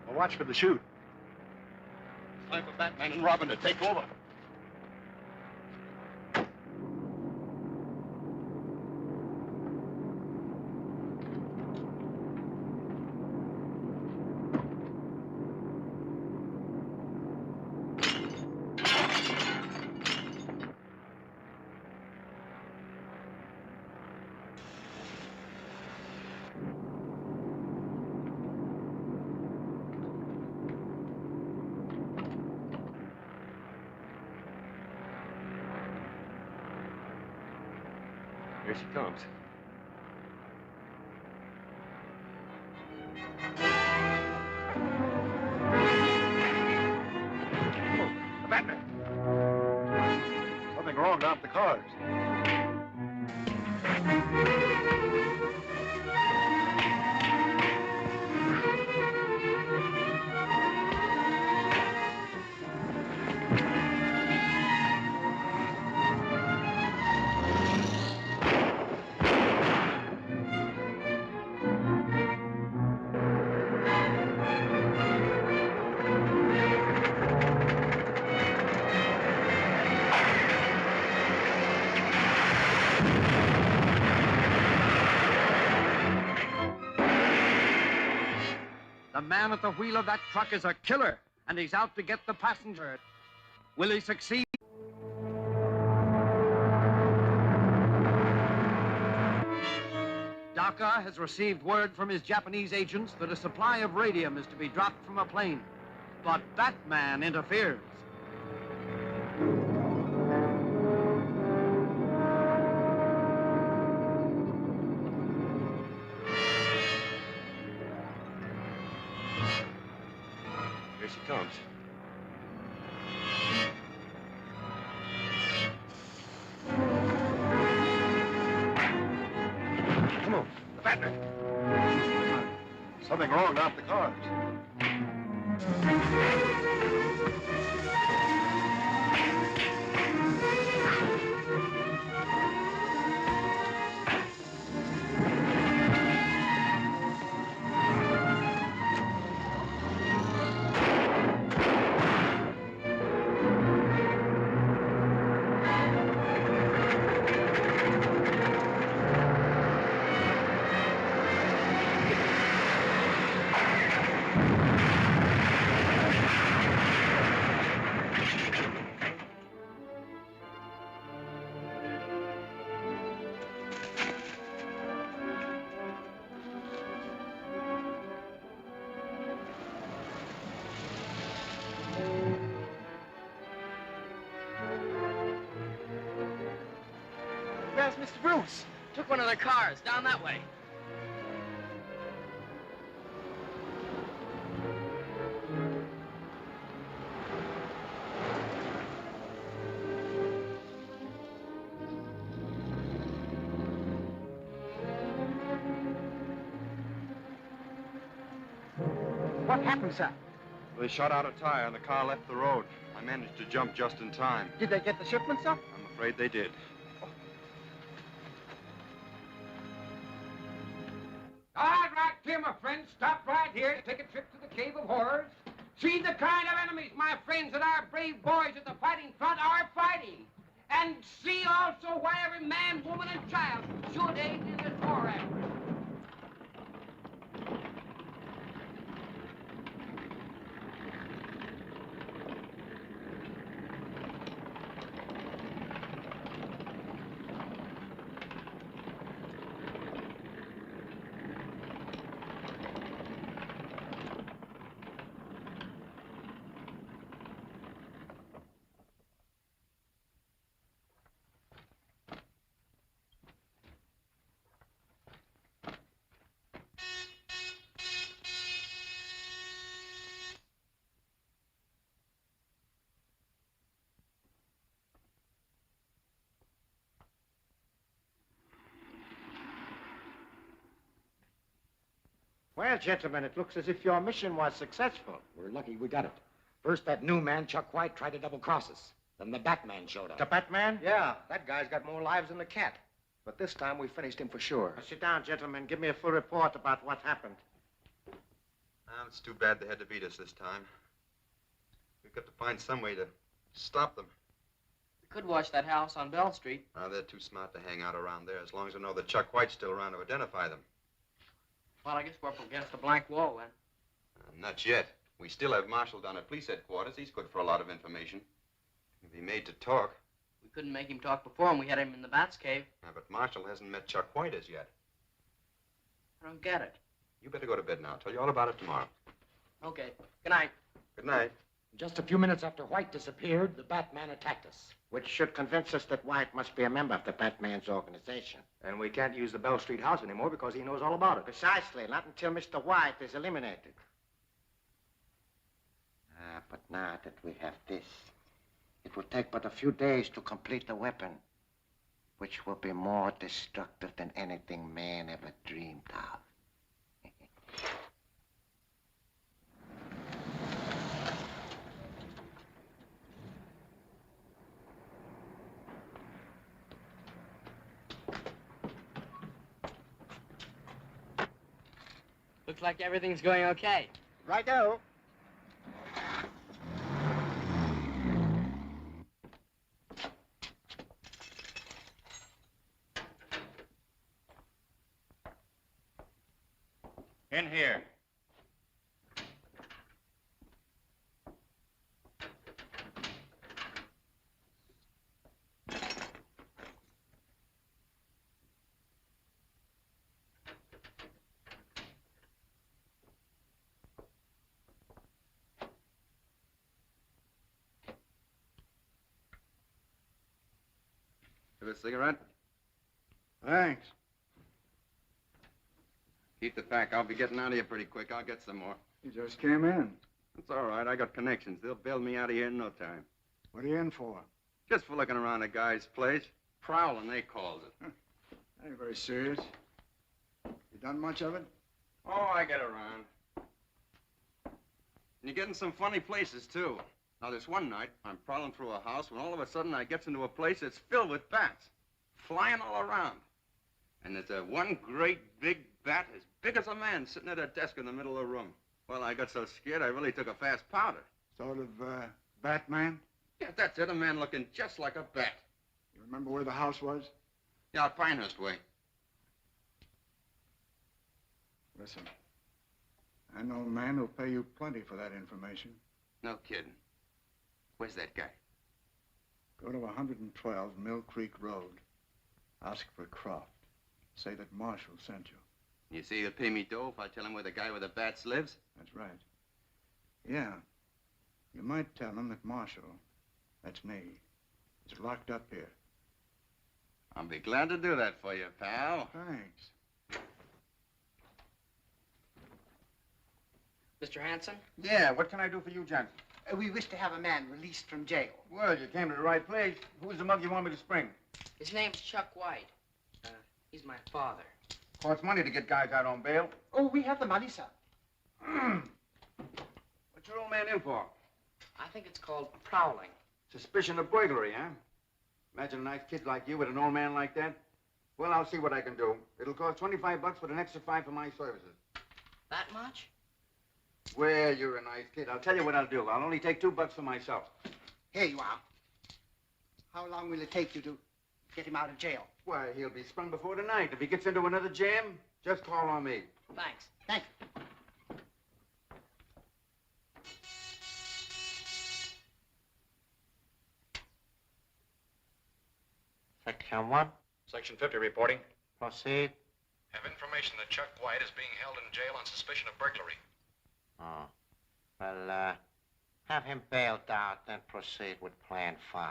Well, watch for the chute. Time for Batman and Robin to take over. Here she comes. Batman! Something wrong down at the cars. The man at the wheel of that truck is a killer, and he's out to get the passenger. Will he succeed? Dhaka has received word from his Japanese agents that a supply of radium is to be dropped from a plane. But Batman interferes. Here she comes. Come on, the Batman. Something wrong down at the cars. Where's Mr. Bruce? Took one of the cars down that way. What happened, sir? They shot out a tire and the car left the road. I managed to jump just in time. Did they get the shipment, sir? I'm afraid they did. All right, here, my friends. Stop right here to take a trip to the Cave of Horrors. See the kind of enemies, my friends, that our brave boys at the fighting front are fighting. And see also why every man, woman, and child should aid in this war effort. Well, gentlemen, it looks as if your mission was successful. We're lucky we got it. First, that new man, Chuck White, tried to double-cross us. Then the Batman showed up. The Batman? Yeah, that guy's got more lives than the cat. But this time we finished him for sure. Now, sit down, gentlemen. Give me a full report about what happened. It's too bad they had to beat us this time. We've got to find some way to stop them. We could watch that house on Bell Street. Now, they're too smart to hang out around there as long as they know that Chuck White's still around to identify them. Well, I guess we're up against a blank wall then. Not yet. We still have Marshall down at police headquarters. He's good for a lot of information. He'll be made to talk. We couldn't make him talk before, and we had him in the Bat's cave. Yeah, but Marshall hasn't met Chuck White as yet. I don't get it. You better go to bed now. I'll tell you all about it tomorrow. Okay. Good night. Good night. Just a few minutes after White disappeared, the Batman attacked us. Which should convince us that White must be a member of the Batman's organization. And we can't use the Bell Street house anymore because he knows all about it. Precisely. Not until Mr. White is eliminated. But now that we have this, it will take but a few days to complete the weapon, which will be more destructive than anything man ever dreamed of. Looks like everything's going okay. Righto. In here. Have a cigarette? Thanks. Keep the pack. I'll be getting out of here pretty quick. I'll get some more. You just came in. That's all right. I got connections. They'll bail me out of here in no time. What are you in for? Just for looking around a guy's place. Prowling, they calls it. That ain't very serious. You done much of it? Oh, I get around. And you're getting some funny places, too. Now, this one night, I'm prowling through a house when all of a sudden I gets into a place that's filled with bats, flying all around. And there's a one great big bat as big as a man sitting at a desk in the middle of the room. Well, I got so scared I really took a fast powder. Sort of, Batman? Yeah, that's it, a man looking just like a bat. You remember where the house was? Yeah, out Pinehurst way. Listen, I know a man who'll pay you plenty for that information. No kidding. Where's that guy? Go to 112 Mill Creek Road. Ask for Croft. Say that Marshall sent you. You say he'll pay me dough if I tell him where the guy with the bats lives? That's right. Yeah. You might tell him that Marshall, that's me, is locked up here. I'll be glad to do that for you, pal. Thanks. Mr. Hanson? Yeah, what can I do for you, Johnson? We wish to have a man released from jail. Well, you came to the right place. Who's the mug you want me to spring? His name's Chuck White. He's my father. Costs money to get guys out on bail. Oh, we have the money, sir. What's your old man in for? I think it's called prowling. Suspicion of burglary, huh? Imagine a nice kid like you with an old man like that. Well, I'll see what I can do. It'll cost $25 with an extra 5 for my services. That much? Well, you're a nice kid. I'll tell you what I'll do. I'll only take $2 for myself. Here you are. How long will it take you to get him out of jail? Why, he'll be sprung before tonight. If he gets into another jam, just call on me. Thanks. Thank you. Section 1. Section 50 reporting. Proceed. Have information that Chuck White is being held in jail on suspicion of burglary. Oh. Well, have him bailed out, then proceed with Plan 5.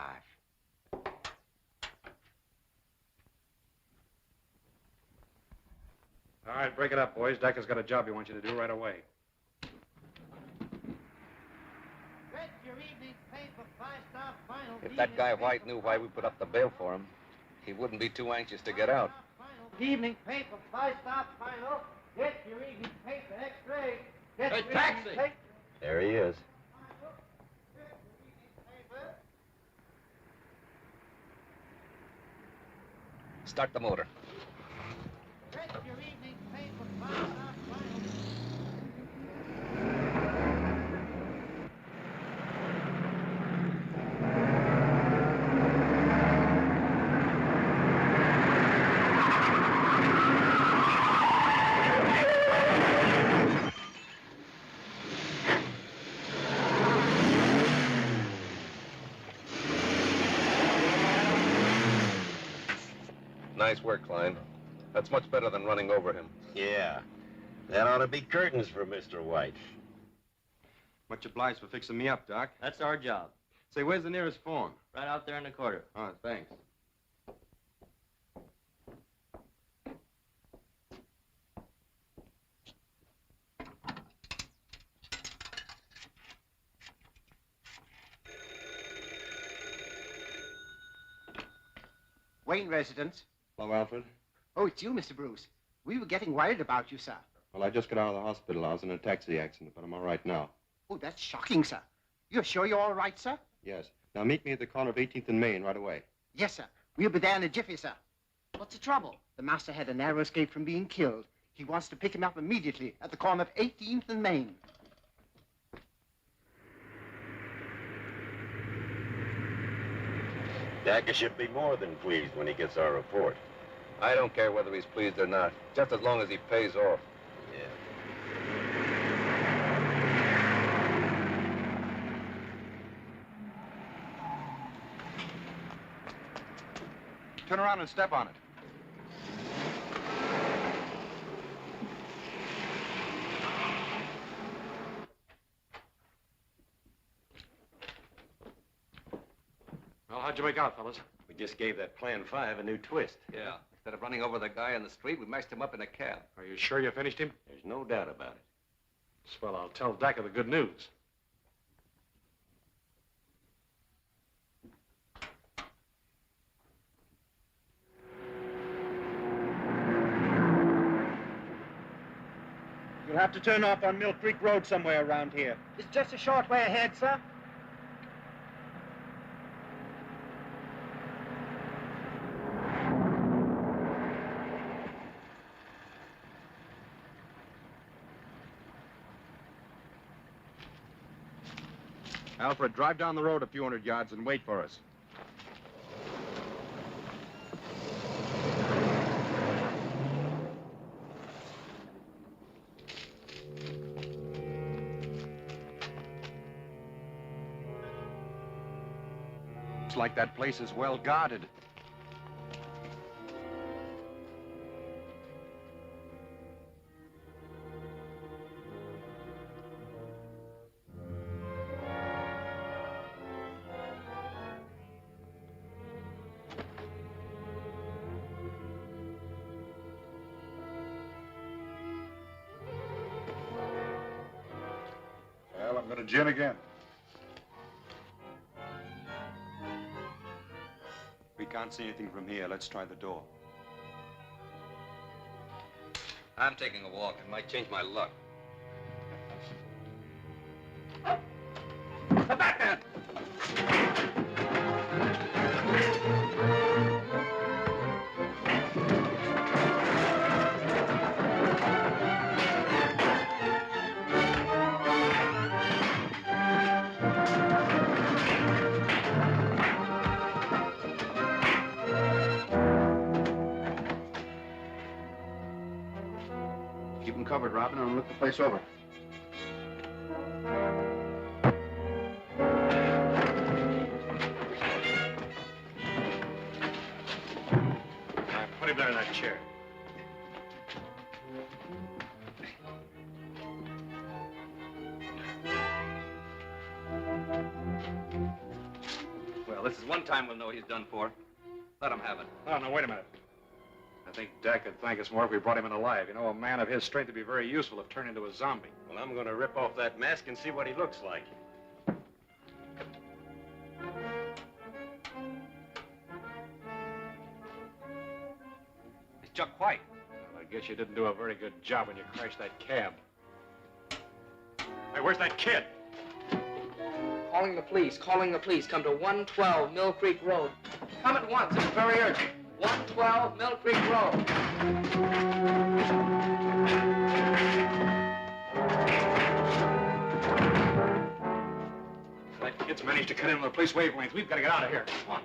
All right, break it up, boys. Decker's got a job he wants you to do right away. If that guy White knew why we put up the bail for him, he wouldn't be too anxious to get out. Evening paper, 5-star final. Get your evening paper, X-ray. Get A your taxi. evening paper. There he is. Start the motor. Get your evening paper. File out, file. Nice work, Klein. That's much better than running over him. Yeah. That ought to be curtains for Mr. White. Much obliged for fixing me up, Doc. That's our job. Say, where's the nearest phone? Right out there in the corner. Oh, thanks. Wayne residence. Hello, Alfred. Oh, it's you, Mr. Bruce. We were getting worried about you, sir. Well, I just got out of the hospital. I was in a taxi accident, but I'm all right now. Oh, that's shocking, sir. You're sure you're all right, sir? Yes. Now meet me at the corner of 18th and Main right away. Yes, sir. We'll be there in a jiffy, sir. What's the trouble? The master had a narrow escape from being killed. He wants to pick him up immediately at the corner of 18th and Main. Dacre should be more than pleased when he gets our report. I don't care whether he's pleased or not, just as long as he pays off. Turn around and step on it. Well, how'd you make out, fellas? We just gave that Plan 5 a new twist. Yeah. Instead of running over the guy in the street, we mashed him up in a cab. Are you sure you finished him? There's no doubt about it. Well, I'll tell Dacre the good news. You'll have to turn off on Mill Creek Road somewhere around here. It's just a short way ahead, sir. Alfred, drive down the road a few hundred yards and wait for us. Looks like that place is well guarded. Well, I'm gonna gin again. We can't see anything from here. Let's try the door. I'm taking a walk. It might change my luck. Keep them covered, Robin, and look the place over. Put him there in that chair. Well, this is one time we'll know he's done for. Let him have it. Oh, no, wait a minute. I think Dak could thank us more if we brought him in alive. You know, a man of his strength would be very useful if turned into a zombie. Well, I'm gonna rip off that mask and see what he looks like. It's Chuck White. Well, guess you didn't do a very good job when you crashed that cab. Hey, where's that kid? Calling the police, calling the police. Come to 112 Mill Creek Road. Come at once, it's very urgent. 112 Mill Creek Road. That kid's managed to cut in with the police wavelength. We've got to get out of here. Come on.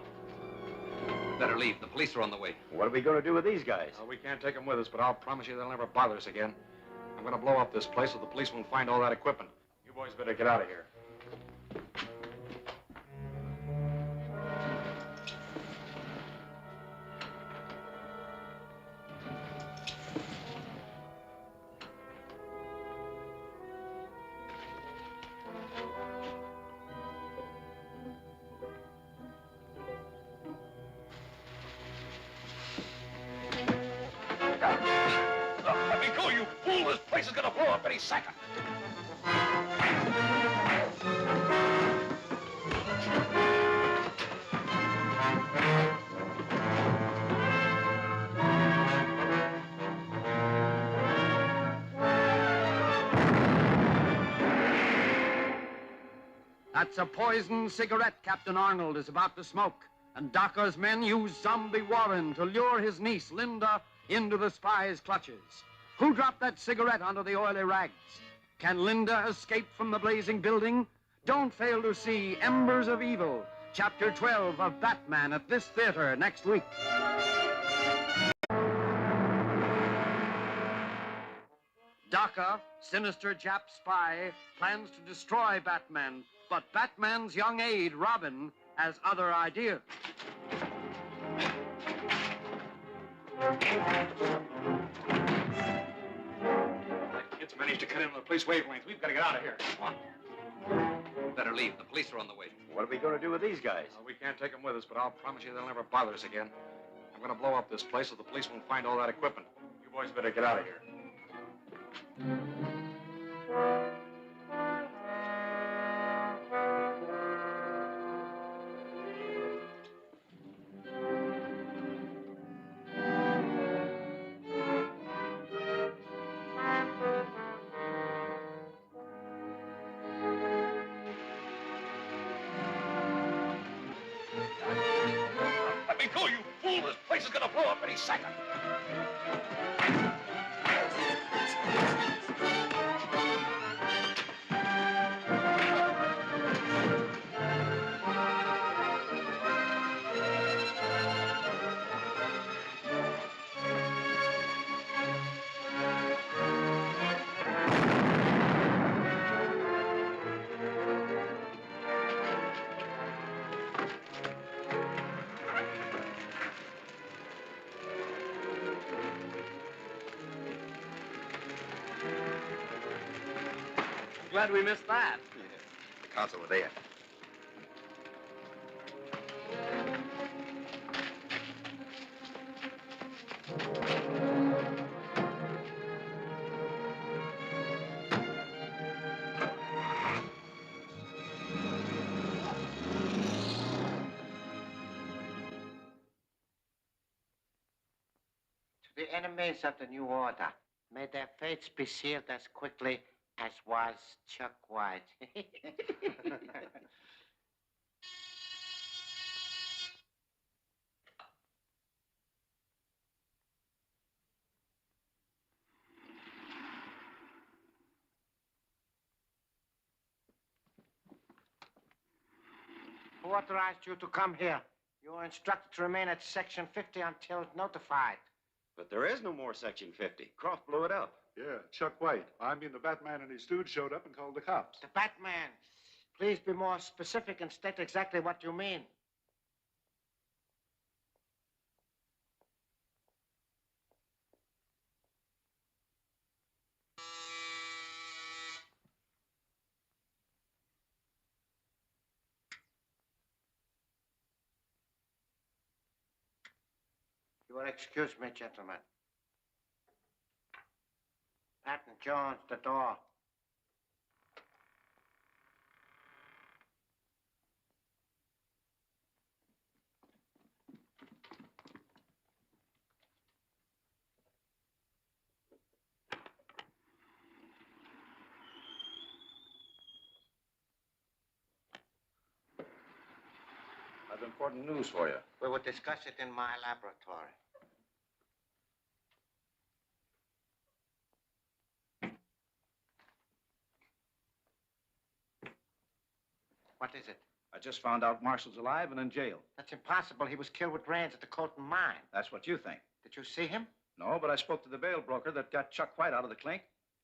Better leave. The police are on the way. What are we going to do with these guys? We can't take them with us, but I'll promise you they'll never bother us again. I'm going to blow up this place so the police won't find all that equipment. You boys better get out of here. Let me go, you fool! This place is going to blow up any second. That's a poisoned cigarette Captain Arnold is about to smoke. And Dacre's men use Zombie Warren to lure his niece, Linda, into the spy's clutches. Who dropped that cigarette onto the oily rags? Can Linda escape from the blazing building? Don't fail to see Embers of Evil, Chapter 12 of Batman at this theater next week. Dacre, sinister Jap spy, plans to destroy Batman, but Batman's young aide, Robin, has other ideas. That kid's managed to cut in with the police wavelength. We've got to get out of here. Come on. Better leave. The police are on the way. What are we going to do with these guys? We can't take them with us, but I'll promise you they'll never bother us again. I'm going to blow up this place so the police won't find all that equipment. You boys better get out of here. Let me go, you fool! This place is going to blow up any second. Glad we missed that. The cops over there. To the enemies of the new order, may their fates be sealed as quickly as was Chuck White. Who authorized you to come here? You were instructed to remain at Section 50 until notified. But there is no more Section 50. Croft blew it up. Yeah, Chuck White. I mean, the Batman and his stooge showed up and called the cops. The Batman. Please be more specific and state exactly what you mean. You will excuse me, gentlemen. Patton Jones, the door. important news for you. We will discuss it in my laboratory. What is it? I just found out Marshall's alive and in jail. That's impossible. He was killed with rands at the Colton mine. That's what you think. Did you see him? No, but I spoke to the bail broker that got Chuck White out of the clink.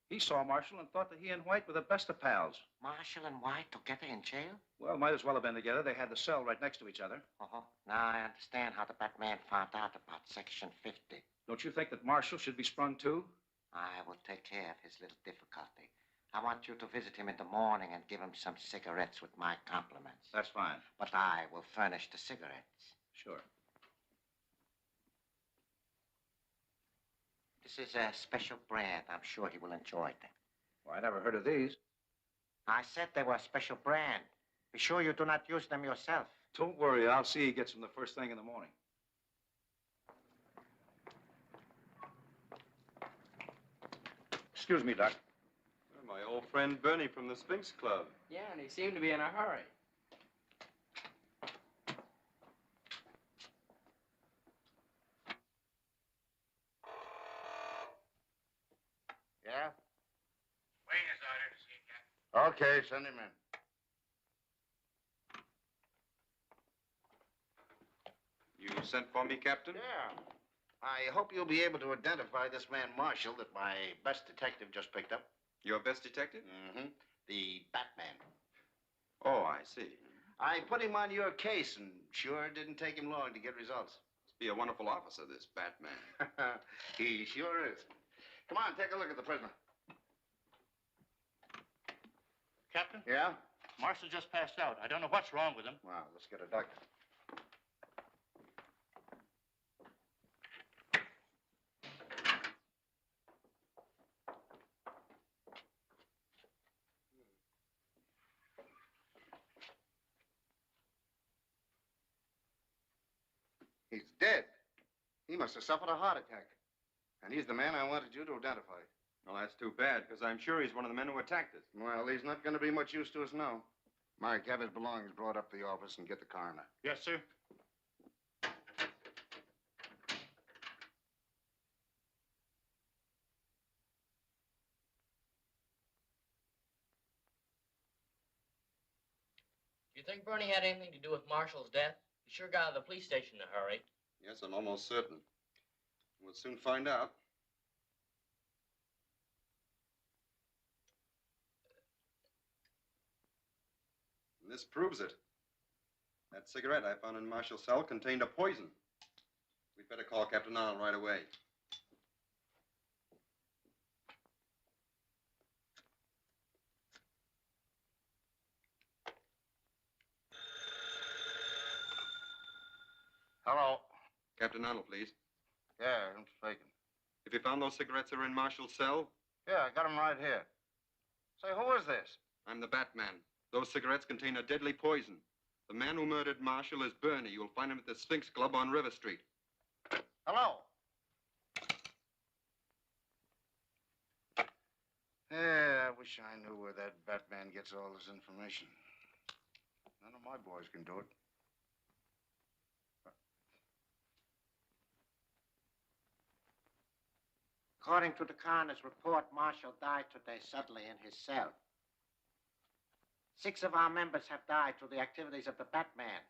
He saw Marshall and thought that he and White were the best of pals. Marshall and White together in jail? Well, might as well have been together. They had the cell right next to each other. Uh-huh. Now I understand how the Batman found out about Section 50. Don't you think that Marshall should be sprung too? I will take care of his little difficulty. I want you to visit him in the morning and give him some cigarettes with my compliments. That's fine. But I will furnish the cigarettes. Sure. This is a special brand. I'm sure he will enjoy them. Well, I never heard of these. I said they were a special brand. Be sure you do not use them yourself. Don't worry. I'll see he gets them the first thing in the morning. Excuse me, Doc. My old friend Bernie from the Sphinx Club. Yeah, and he seemed to be in a hurry. Yeah? Wayne is out here to see you, Captain. Okay, send him in. You sent for me, Captain? Yeah. I hope you'll be able to identify this man Marshall that my best detective just picked up. Your best detective? Mm-hmm. The Batman. Oh, I see. I put him on your case, and sure didn't take him long to get results. Must be a wonderful officer, this Batman. He sure is. Come on, take a look at the prisoner. Captain? Yeah? Marshall just passed out. I don't know what's wrong with him. Well, let's get a doctor. He's dead. He must have suffered a heart attack. And he's the man I wanted you to identify. Well, that's too bad, because I'm sure he's one of the men who attacked us. Well, he's not going to be much use to us now. Mark, have his belongings brought up to the office and get the coroner. Yes, sir. Do you think Bernie had anything to do with Marshall's death? He sure got out of the police station in a hurry. Yes, I'm almost certain. We'll soon find out. And this proves it. That cigarette I found in Marshall's cell contained a poison. We'd better call Captain Arnold right away. Hello. Captain Arnold, please. Yeah, I'm speaking. If you found those cigarettes that are in Marshall's cell, Yeah, I got him right here. Say, who is this? I'm the Batman. Those cigarettes contain a deadly poison. The man who murdered Marshall is Bernie. You'll find him at the Sphinx Club on River Street. Hello. Yeah, I wish I knew where that Batman gets all this information. None of my boys can do it. According to the coroner's report, Marshall died today suddenly in his cell. 6 of our members have died through the activities of the Batman.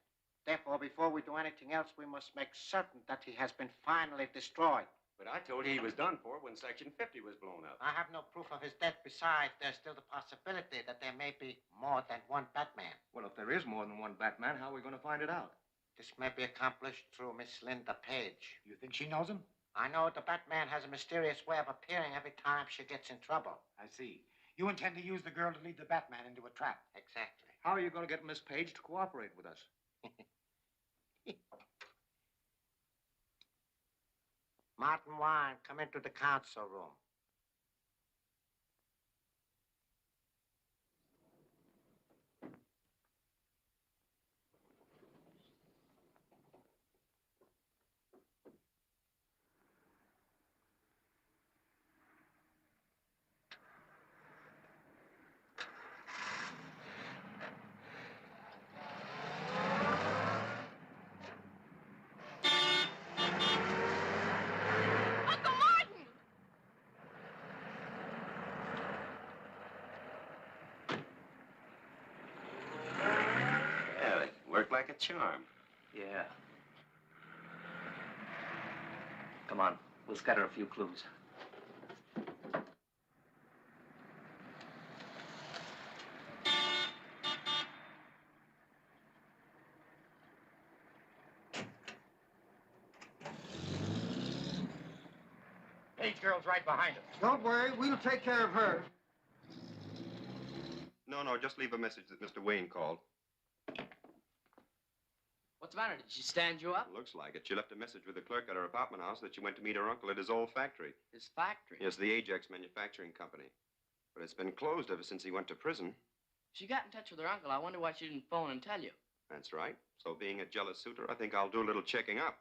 Therefore, before we do anything else, we must make certain that he has been finally destroyed. But I told you he was done for when Section 50 was blown up. I have no proof of his death. Besides, there's still the possibility that there may be more than one Batman. Well, if there is more than one Batman, how are we going to find it out? This may be accomplished through Miss Linda Page. You think she knows him? I know the Batman has a mysterious way of appearing every time she gets in trouble. I see. You intend to use the girl to lead the Batman into a trap. Exactly. How are you going to get Miss Page to cooperate with us? Martin Wine, come into the council room. work like a charm. Yeah. Come on, we'll scatter a few clues. Page girl's right behind us. Don't worry, we'll take care of her. No, just leave a message that Mr. Wayne called. What's the matter? Did she stand you up? Looks like it. She left a message with the clerk at her apartment house that she went to meet her uncle at his old factory. His factory? Yes, the Ajax Manufacturing Company. But it's been closed ever since he went to prison. She got in touch with her uncle. I wonder why she didn't phone and tell you. That's right. So being a jealous suitor, I think I'll do a little checking up.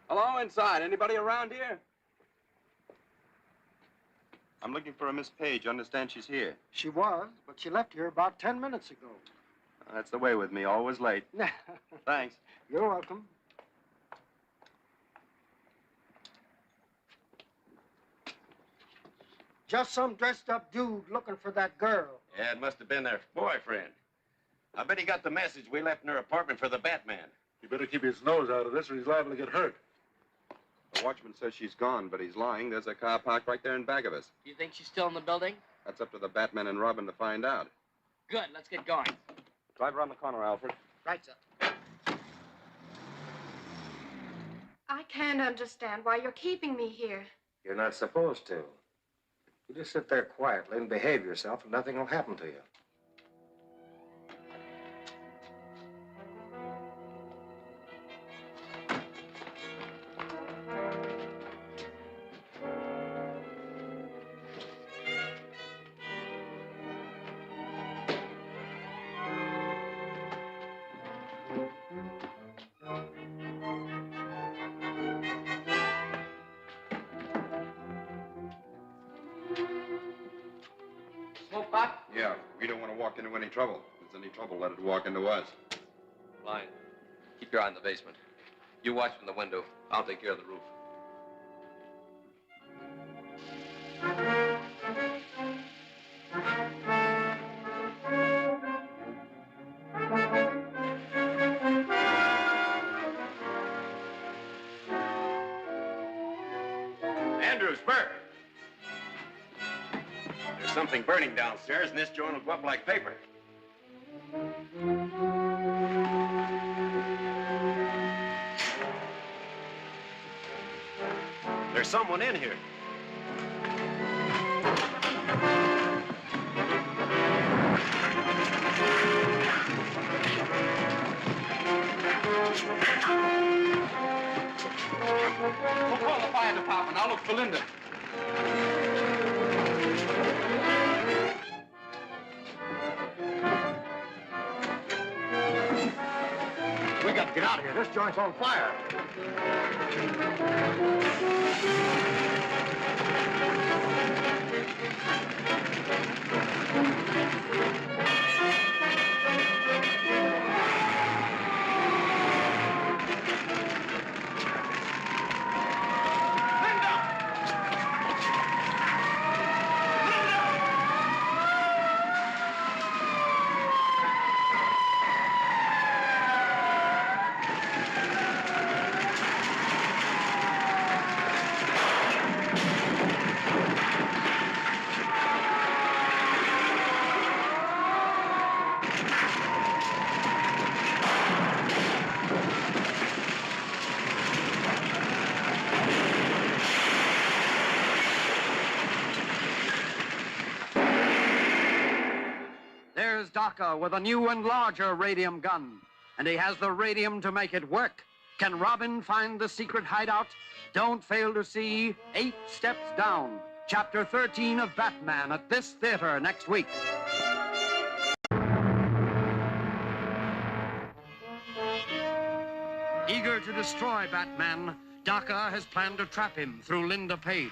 Hello, inside. Anybody around here? I'm looking for a Miss Page. Understand she's here. She was, but she left here about 10 minutes ago. That's the way with me. Always late. Thanks. You're welcome. Just some dressed-up dude looking for that girl. Yeah, it must have been their boyfriend. I bet he got the message we left in her apartment for the Batman. You better keep his nose out of this or he's liable to get hurt. The watchman says she's gone, but he's lying. There's a car parked right there in back of us. Do you think she's still in the building? That's up to the Batman and Robin to find out. Good, let's get going. Drive around the corner, Alfred. Right, sir. I can't understand why you're keeping me here. You're not supposed to. You just sit there quietly and behave yourself, and nothing will happen to you. Smoke pot? Yeah, we don't want to walk into any trouble. If there's any trouble, let it walk into us. Line, keep your eye on the basement. You watch from the window. I'll take care of the roof. Andrews, Burke. There's something burning downstairs, and this joint will go up like paper. There's someone in here. We'll call the fire department. I'll look for Linda. We got to get out of here. This joint's on fire. There's Docker with a new and larger radium gun, and he has the radium to make it work. Can Robin find the secret hideout? Don't fail to see 8 Steps Down, Chapter 13 of Batman at this theater next week. Eager to destroy Batman, Docker has planned to trap him through Linda Page.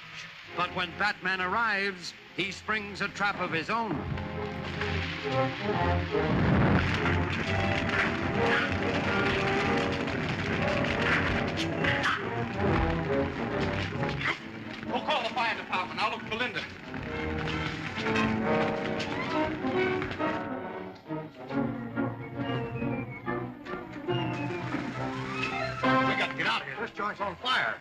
But when Batman arrives, he springs a trap of his own. We'll call the fire department. I'll look for Linda. We got to get out of here. This joint's on fire.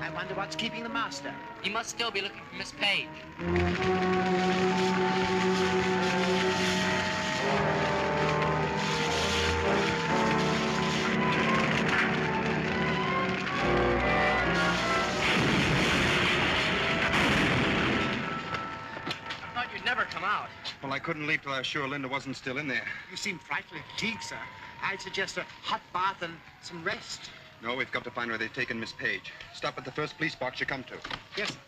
I wonder what's keeping the master. He must still be looking for Miss Page. I thought you'd never come out. Well, I couldn't leave till I was sure Linda wasn't still in there. You seem frightfully fatigued, sir. I'd suggest a hot bath and some rest. No, we've got to find where they've taken Miss Page. Stop at the first police box you come to. Yes, sir.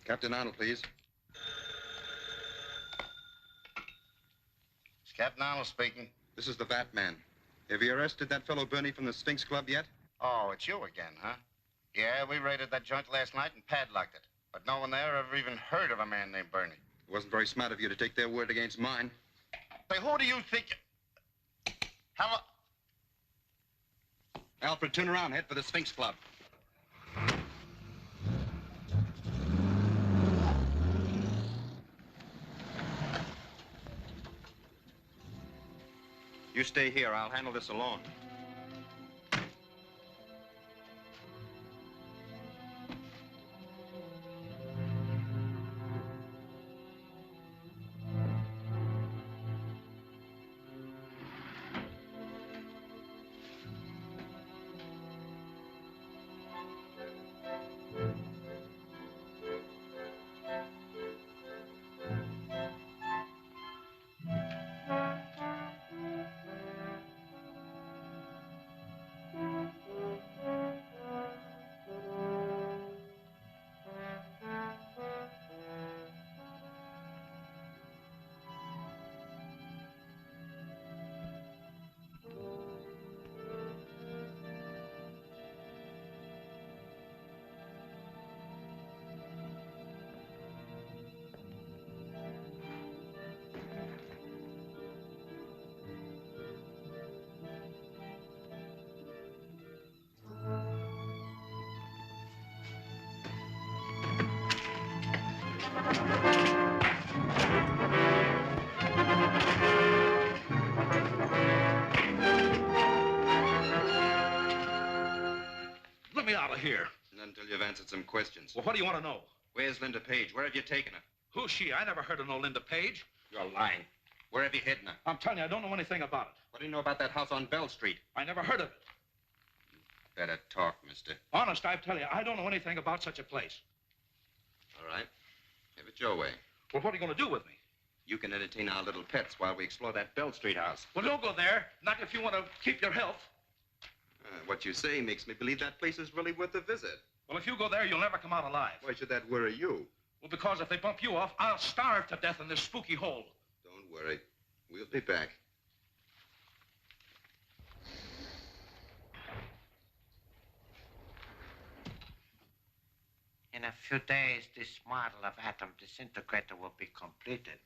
Captain Arnold, please. It's Captain Arnold speaking. This is the Batman. Have you arrested that fellow Bernie from the Sphinx Club yet? Oh, it's you again, huh? Yeah, we raided that joint last night and padlocked it. But no one there ever even heard of a man named Bernie. It wasn't very smart of you to take their word against mine. Say, who do you think... Hello? Alfred, turn around. Head for the Sphinx Club. You stay here. I'll handle this alone. Let me out of here. Not until you've answered some questions. Well, what do you want to know? Where's Linda Page? Where have you taken her? Who's she? I never heard of no Linda Page. You're lying. Where have you hidden her? I'm telling you, I don't know anything about it. What do you know about that house on Bell Street? I never heard of it. Better talk, mister. Honest, I tell you, I don't know anything about such a place. All right. Have it your way. Well, what are you going to do with me? You can entertain our little pets while we explore that Bell Street house. Well, don't go there. Not if you want to keep your health. What you say makes me believe that place is really worth a visit. Well, if you go there, you'll never come out alive. Why should that worry you? Well, because if they bump you off, I'll starve to death in this spooky hole. Don't worry. We'll be back. In a few days, this model of atom disintegrator will be completed.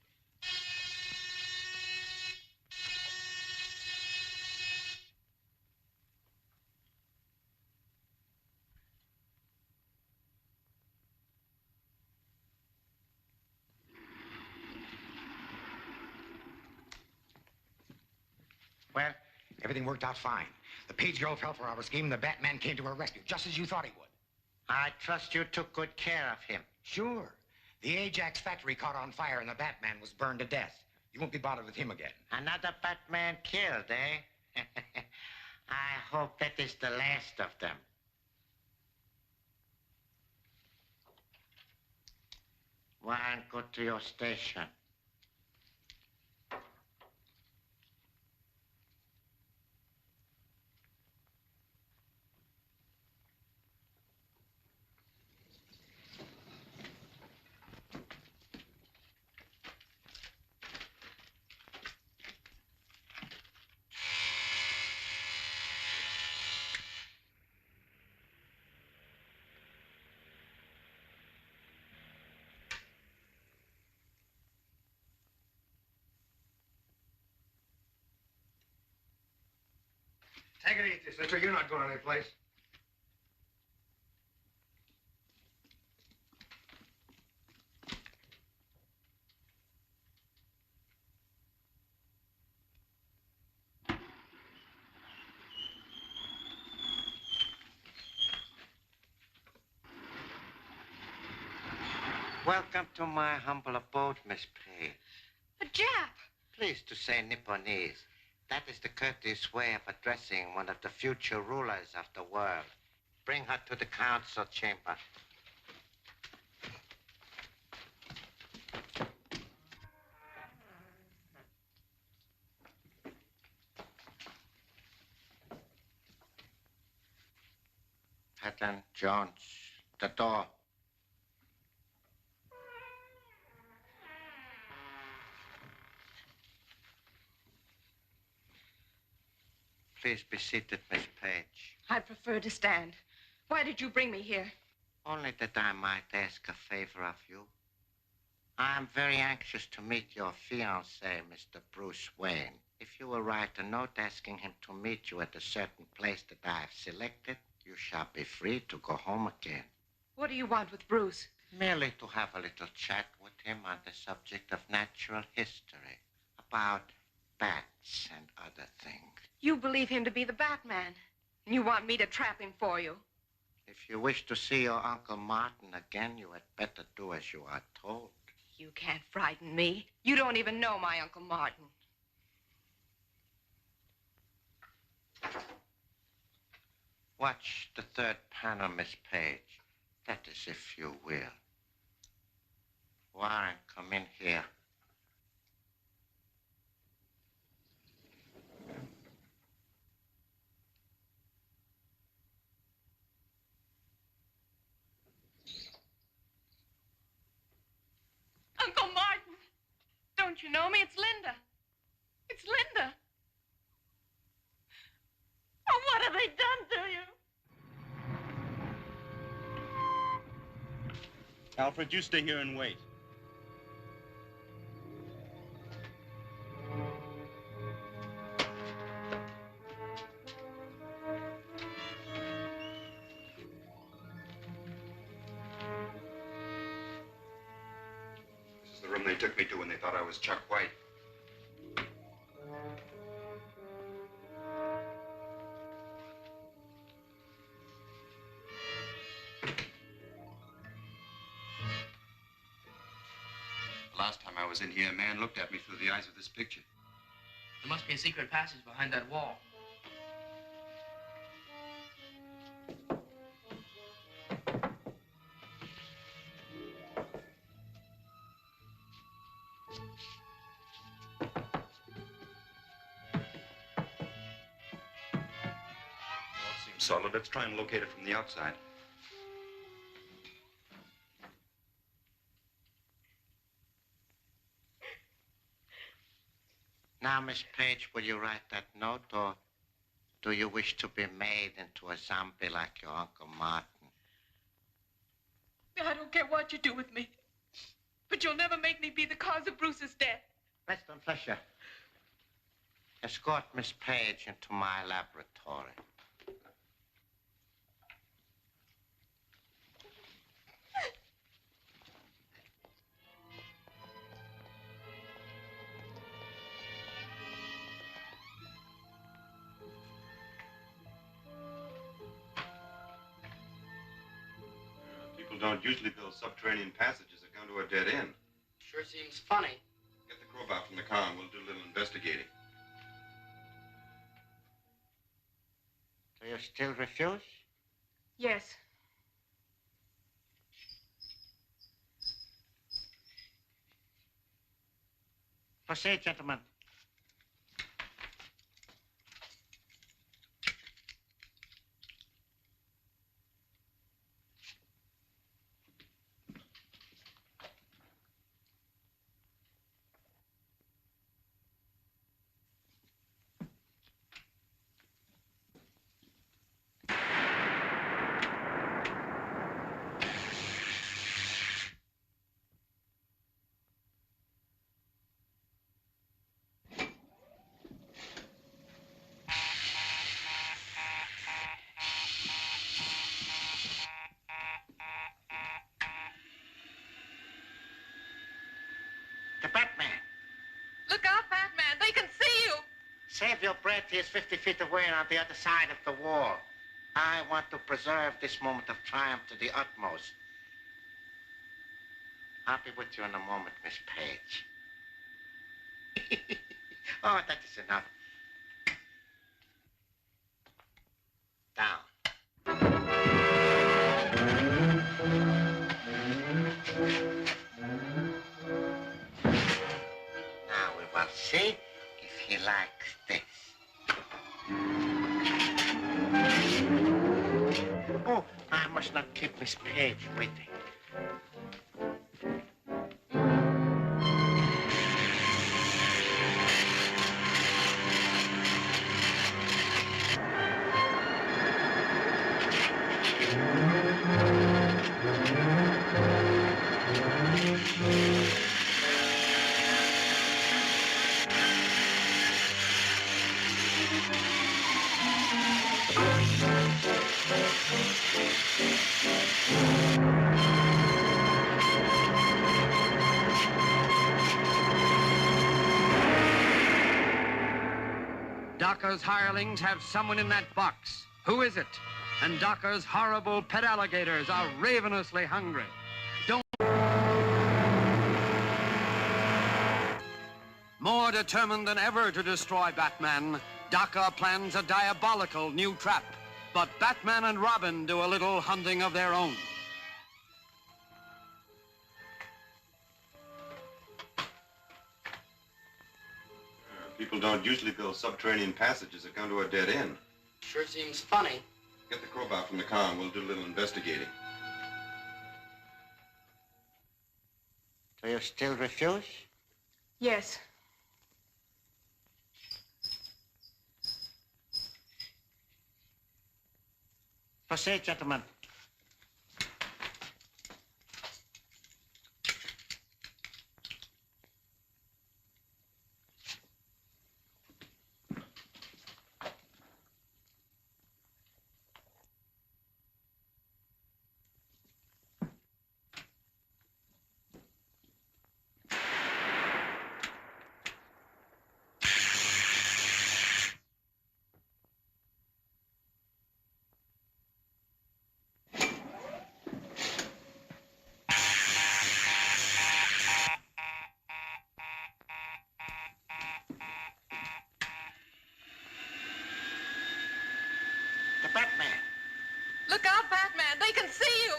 Well, everything worked out fine. The page girl fell for our scheme, and the Batman came to her rescue, just as you thought he would. I trust you took good care of him. Sure. The Ajax factory caught on fire, and the Batman was burned to death. You won't be bothered with him again. Another Batman killed, eh? I hope that is the last of them. Warren, go to your station. Take it easy, sister. You're not going anyplace. Welcome to my humble abode, Miss Page. A Jap! Pleased to say Nipponese. That is the courteous way of addressing one of the future rulers of the world. Bring her to the council chamber. Helen Jones, the door. Please be seated, Miss Page. I'd prefer to stand. Why did you bring me here? Only that I might ask a favor of you. I am very anxious to meet your fiancé, Mr. Bruce Wayne. If you will write a note asking him to meet you at a certain place that I have selected, you shall be free to go home again. What do you want with Bruce? Merely to have a little chat with him on the subject of natural history, about bats and other things. You believe him to be the Batman, and you want me to trap him for you. If you wish to see your Uncle Martin again, you had better do as you are told. You can't frighten me. You don't even know my Uncle Martin. Watch the third panel, Miss Page. That is, if you will. Warren, come in here. Uncle Martin! Don't you know me? It's Linda. It's Linda. Oh, what have they done to you? Alfred, you stay here and wait. This is the room they took me to when they thought I was Chuck White. Last time I was in here, a man looked at me through the eyes of this picture. There must be a secret passage behind that wall. All seems solid. Let's try and locate it from the outside. Now, Miss Page, will you write that note, or do you wish to be made into a zombie like your Uncle Martin? I don't don't care what you do with me. But you'll never make me be the cause of Bruce's death. President Fletcher, escort Miss Page into my laboratory. People don't usually build subterranean passages that come to a dead end. Sure seems funny. Get the crowbar from the car and we'll do a little investigating. Do you still refuse? Yes. Proceed, gentlemen. The Batman. Look out, Batman. They can see you. Save your breath. He is 50 feet away and on the other side of the wall. I want to preserve this moment of triumph to the utmost. I'll be with you in a moment, Miss Page. Oh, that is enough. Down. Now we will see if he likes this. Oh, I must not keep Miss Page waiting. Docker's hirelings have someone in that box. Who is it? And Docker's horrible pet alligators are ravenously hungry. Don't... More determined than ever to destroy Batman, Docker plans a diabolical new trap. But Batman and Robin do a little hunting of their own. People don't usually build subterranean passages that come to a dead end. Sure seems funny. Get the crowbar from the car and we'll do a little investigating. Do you still refuse? Yes. Proceed, gentlemen. Look out, Batman. They can see you.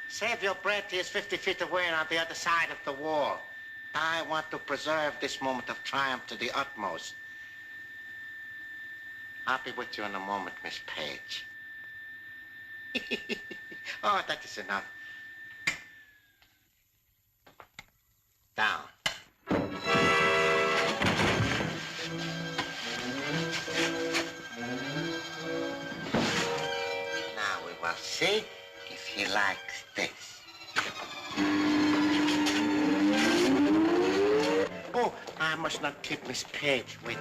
Save your breath. He is 50 feet away and on the other side of the wall. I want to preserve this moment of triumph to the utmost. I'll be with you in a moment, Miss Page. Oh, that is enough. Down. Now we will see if he likes this. must not keep Miss Page waiting.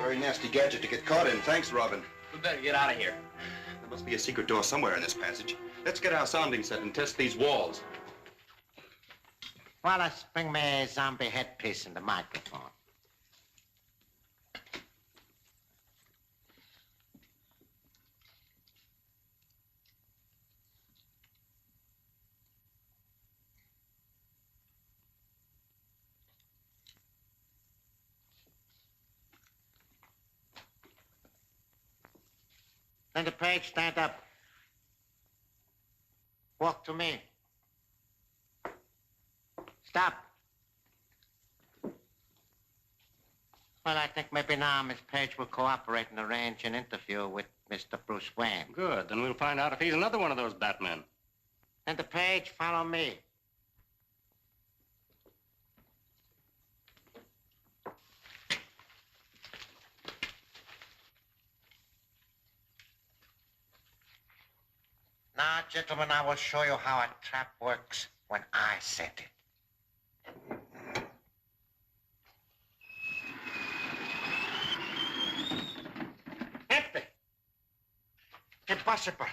Very nasty gadget to get caught in. Thanks, Robin. We better get out of here. There must be a secret door somewhere in this passage. Let's get our sounding set and test these walls. Wallace, bring me a zombie headpiece and the microphone. Linda Page, stand up. Walk to me. Stop. Well, I think maybe now Miss Page will cooperate and arrange an interview with Mr. Bruce Wayne. Good. Then we'll find out if he's another one of those Batmen. Linda Page, follow me. Now, gentlemen, I will show you how a trap works when I set it. Empty. Impossible.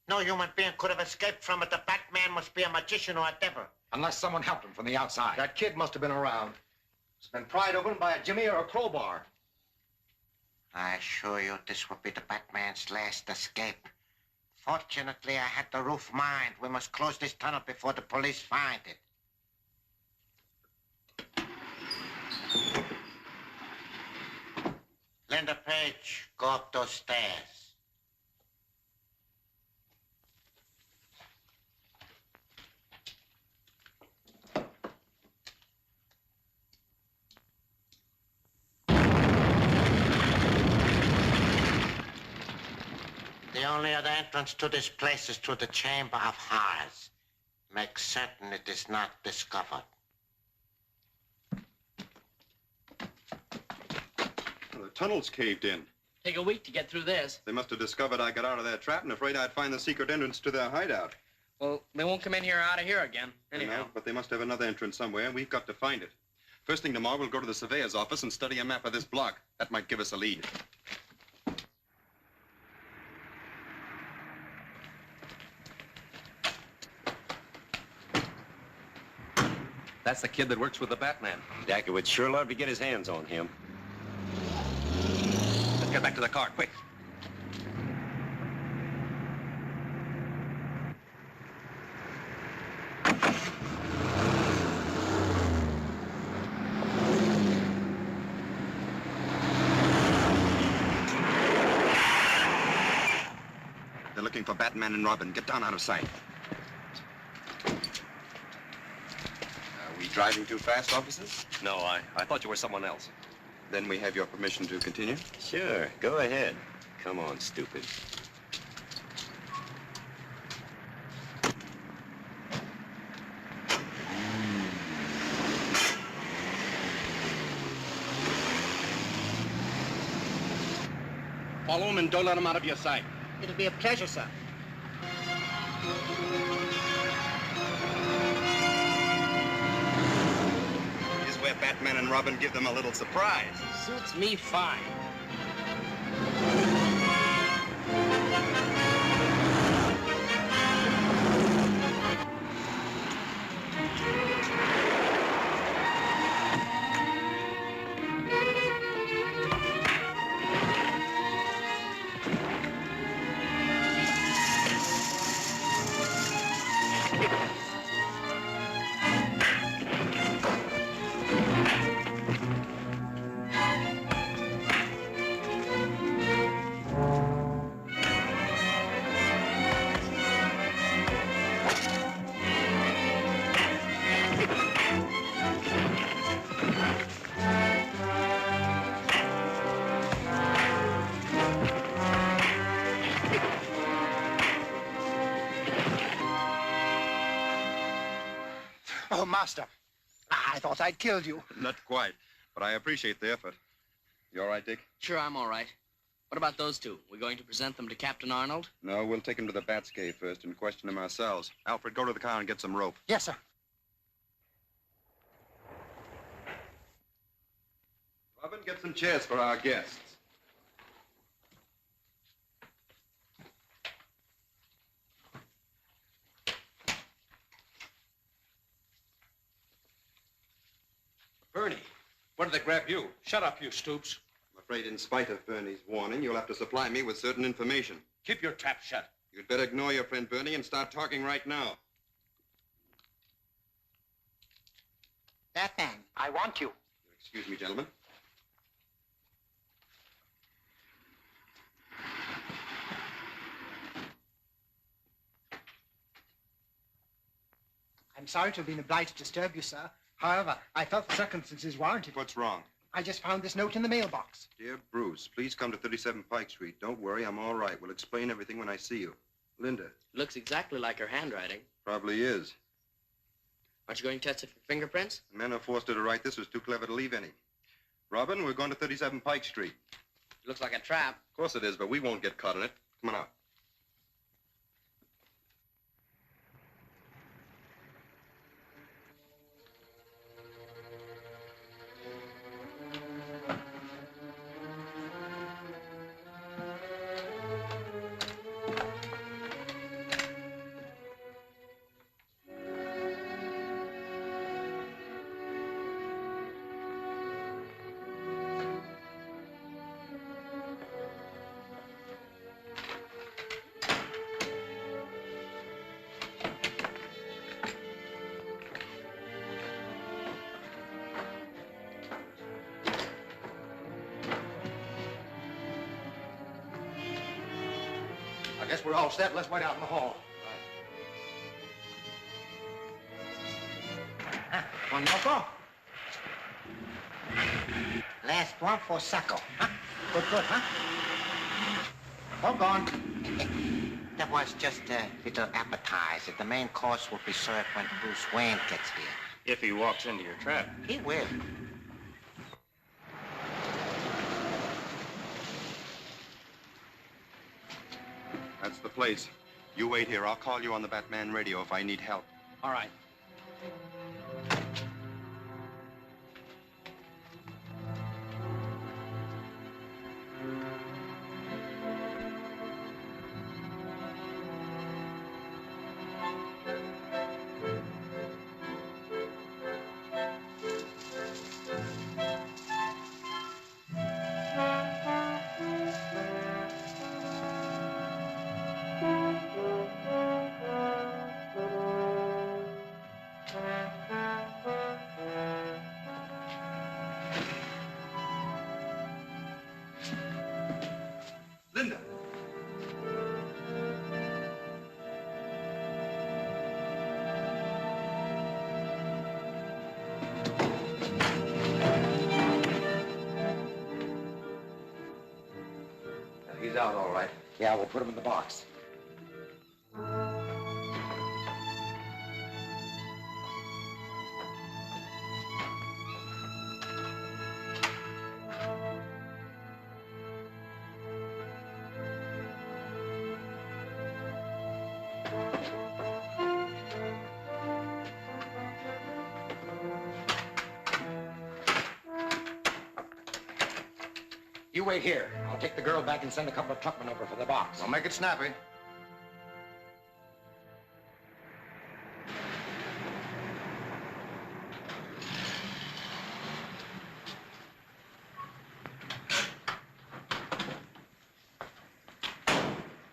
No human being could have escaped from it. The Batman must be a magician or a devil. Unless someone helped him from the outside. That kid must have been around. It's been pried open by a jimmy or a crowbar. I assure you this will be the Batman's last escape. Fortunately, I had the roof mined. We must close this tunnel before the police find it. Linda Page, go up those stairs. The only other entrance to this place is through the Chamber of Horrors. Make certain it is not discovered. The tunnel's caved in. Take a week to get through this. They must have discovered I got out of their trap and afraid I'd find the secret entrance to their hideout. Well, they won't come in here or out of here again. Anyhow. No, but they must have another entrance somewhere, and we've got to find it. First thing tomorrow, we'll go to the surveyor's office and study a map of this block. That might give us a lead. That's the kid that works with the Batman. Dacker would sure love to get his hands on him. Let's get back to the car, quick. They're looking for Batman and Robin. Get down out of sight. Are we driving too fast, officers? No, I thought you were someone else. Then we have your permission to continue? Sure, go ahead. Come on, stupid. Follow him and don't let him out of your sight. It'll be a pleasure, sir. Here's where Batman and Robin give them a little surprise. Suits me fine. master. I thought I'd killed you. Not quite, but I appreciate the effort. You all right, Dick? Sure, I'm all right. What about those two? We're going to present them to Captain Arnold? No, we'll take him to the Bats cave first and question him ourselves. Alfred, go to the car and get some rope. Yes, sir. Robin, get some chairs for our guests. Bernie, what did they grab you? Shut up, you Stoops. I'm afraid in spite of Bernie's warning, you'll have to supply me with certain information. Keep your trap shut. You'd better ignore your friend Bernie and start talking right now. Batman, I want you. Excuse me, gentlemen. I'm sorry to have been obliged to disturb you, sir. However, I felt the circumstances warranted. What's wrong? I just found this note in the mailbox. Dear Bruce, please come to 37 Pike Street. Don't worry, I'm all right. We'll explain everything when I see you. Linda. Looks exactly like her handwriting. Probably is. Aren't you going to test it for fingerprints? The man who forced her to write this was too clever to leave any. Robin, we're going to 37 Pike Street. Looks like a trap. Of course it is, but we won't get caught in it. Come on out. I guess we're all set. Let's wait out in the hall. One loco. Last one for Sacco. Huh? Good, huh? All gone. That was just a little appetizer. The main course will be served when Bruce Wayne gets here. If he walks into your trap. He will. That's the place. You wait here. I'll call you on the Batman radio if I need help. All right. Linda. He's out all right. Yeah, we'll put him in the box. You wait here. I'll take the girl back and send a couple of truckmen over for the box. I'll make it snappy.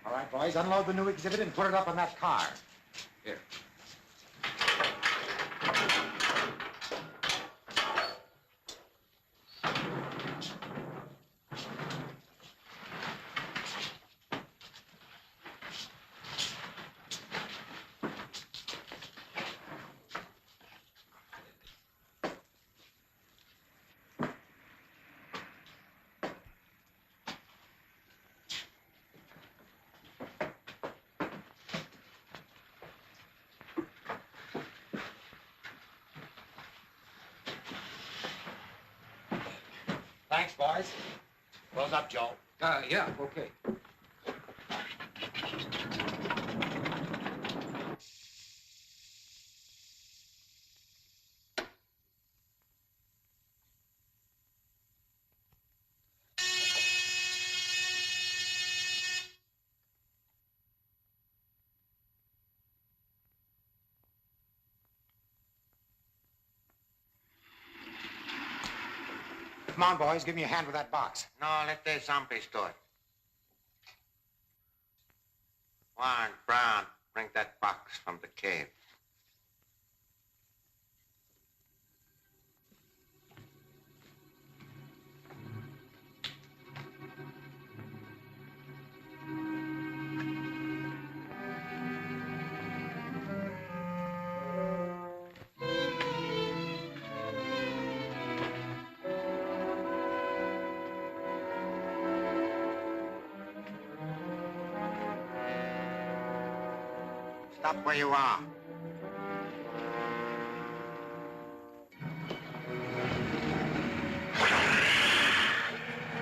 All right, boys, unload the new exhibit and put it up on that car. Here. Thanks, boys. Close up, Joe. Yeah, okay. Come on, boys. Give me a hand with that box. No, let the zombies do it. Warren, Brown, bring that box from the cave. Stop where you are.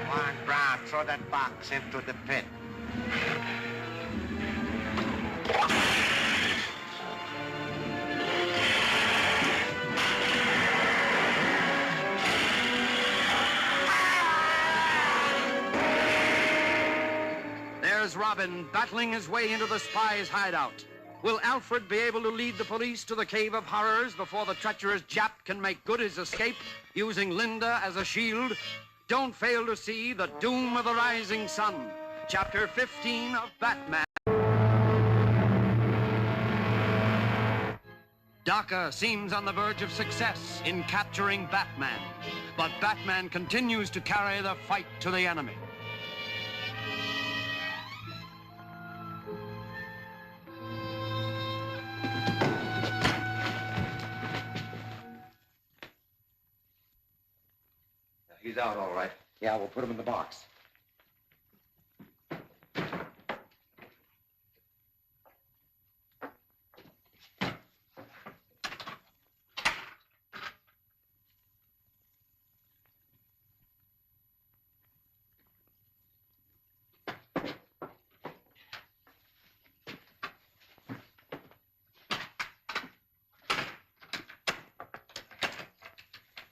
Warren Brown, throw that box into the pit. There's Robin battling his way into the spy's hideout. Will Alfred be able to lead the police to the Cave of Horrors before the treacherous Jap can make good his escape, using Linda as a shield? Don't fail to see The Doom of the Rising Sun, Chapter 15 of Batman. DACA seems on the verge of success in capturing Batman, but Batman continues to carry the fight to the enemy. He's out, all right. Yeah, we'll put him in the box.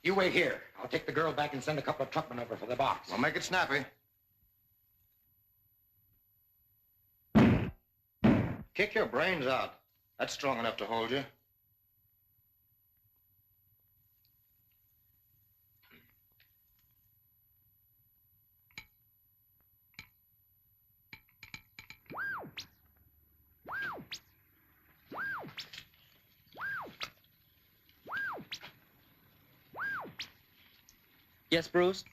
You wait here. I'll take the girl back and send a couple of truckmen over for the box. Well, make it snappy. Kick your brains out. That's strong enough to hold you. Yes, Bruce?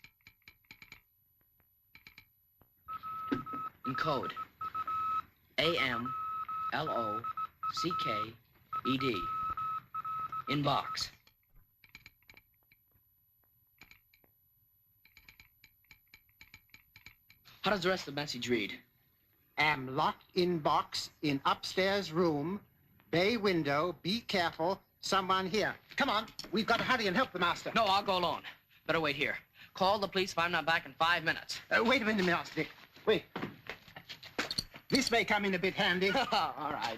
In code. A-M-L-O-C-K-E-D. In box. How does the rest of the message read? Am locked in box in upstairs room. Bay window. Be careful. Someone here. Come on. We've got to hurry and help the master. No, I'll go alone. Better wait here. Call the police if I'm not back in 5 minutes. Wait a minute, Master Dick. Wait. This may come in a bit handy. All right.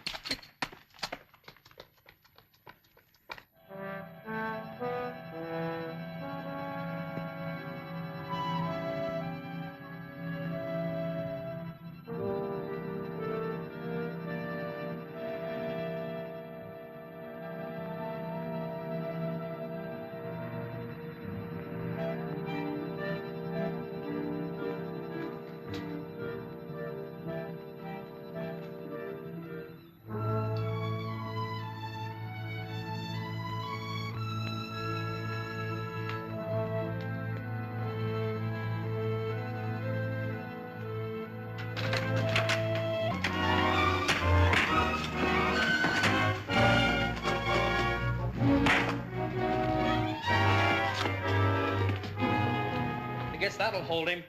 I guess that'll hold him.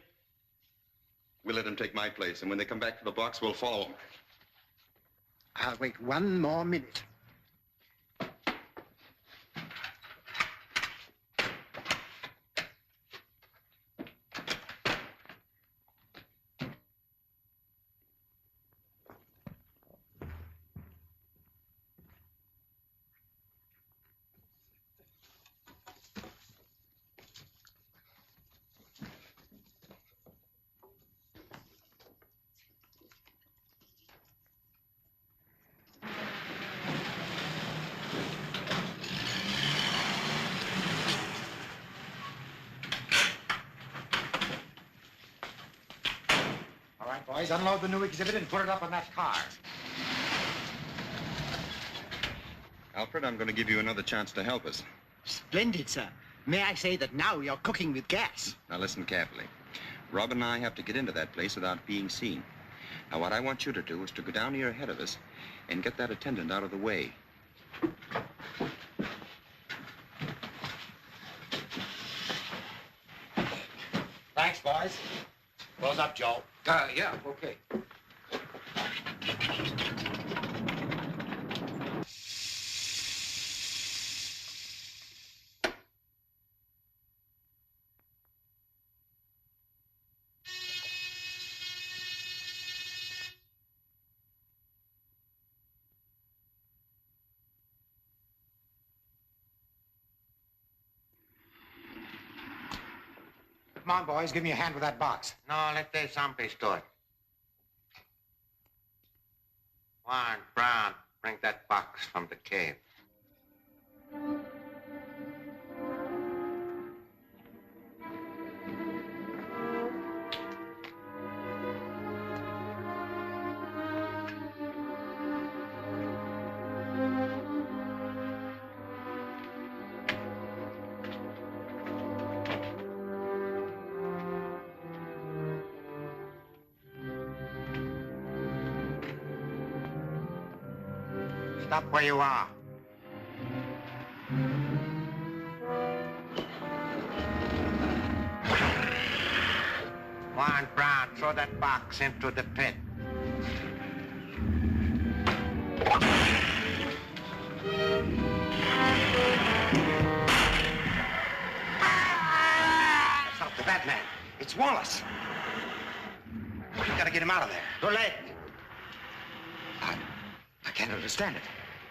We'll let him take my place, and when they come back to the box, we'll follow him. I'll wait one more minute. boys. Unload the new exhibit and put it up in that car. Alfred, I'm going to give you another chance to help us. Splendid, sir. May I say that now you're cooking with gas? Now listen carefully. Rob and I have to get into that place without being seen. Now what I want you to do is to go down here ahead of us and get that attendant out of the way. Thanks, boys. Close up, Joe. Yeah, okay. Come on, boys. Give me a hand with that box. No, let the zombies do it. Warren, Brown, bring that box from the cave. Stop where you are. Warren Brown, throw that box into the pit. It's not the Batman. It's Wallace. We gotta get him out of there. Too late. I can't understand it.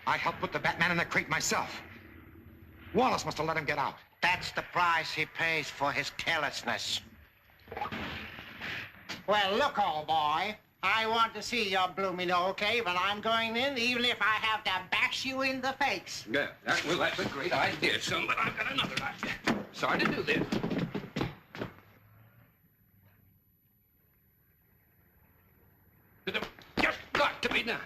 I helped put the Batman in the crate myself. Wallace must have let him get out. That's the price he pays for his carelessness. Well, look, old boy. I want to see your blooming old cave, and I'm going in even if I have to bash you in the face. Yeah, that's a great idea, son, but I've got another idea. Sorry to do this. Just got to be done.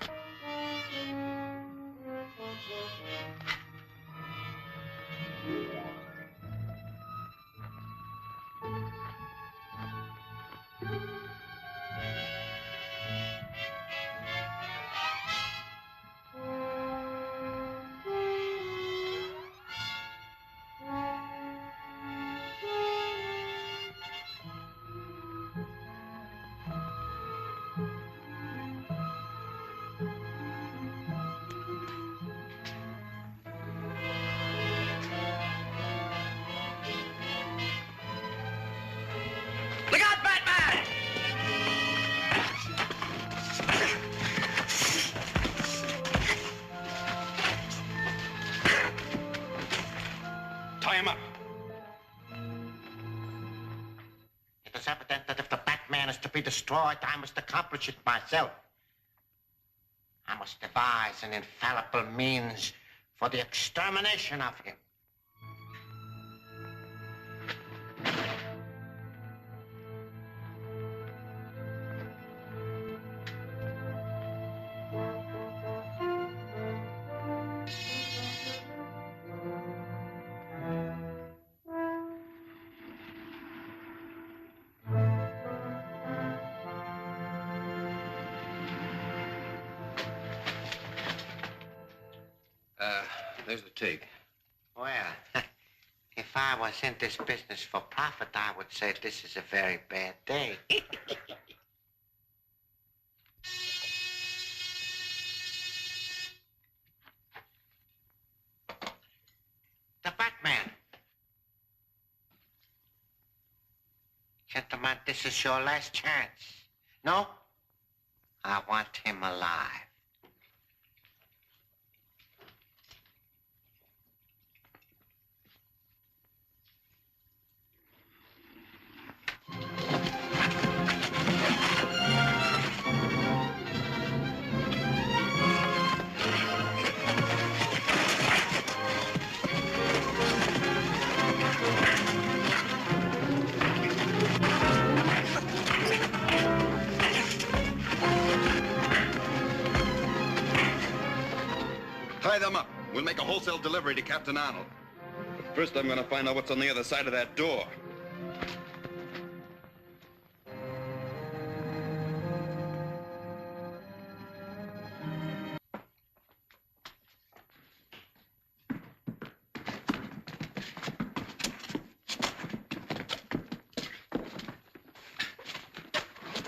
Look out, Batman! Tie him up. It is evident that if the Batman is to be destroyed, I must accomplish it myself. I must devise an infallible means for the extermination of him. There's the take. Well, if I was in this business for profit, I would say this is a very bad day. The Batman. Gentlemen, this is your last chance. No? I want him alive. a wholesale delivery to Captain Arnold. But first, I'm gonna find out what's on the other side of that door.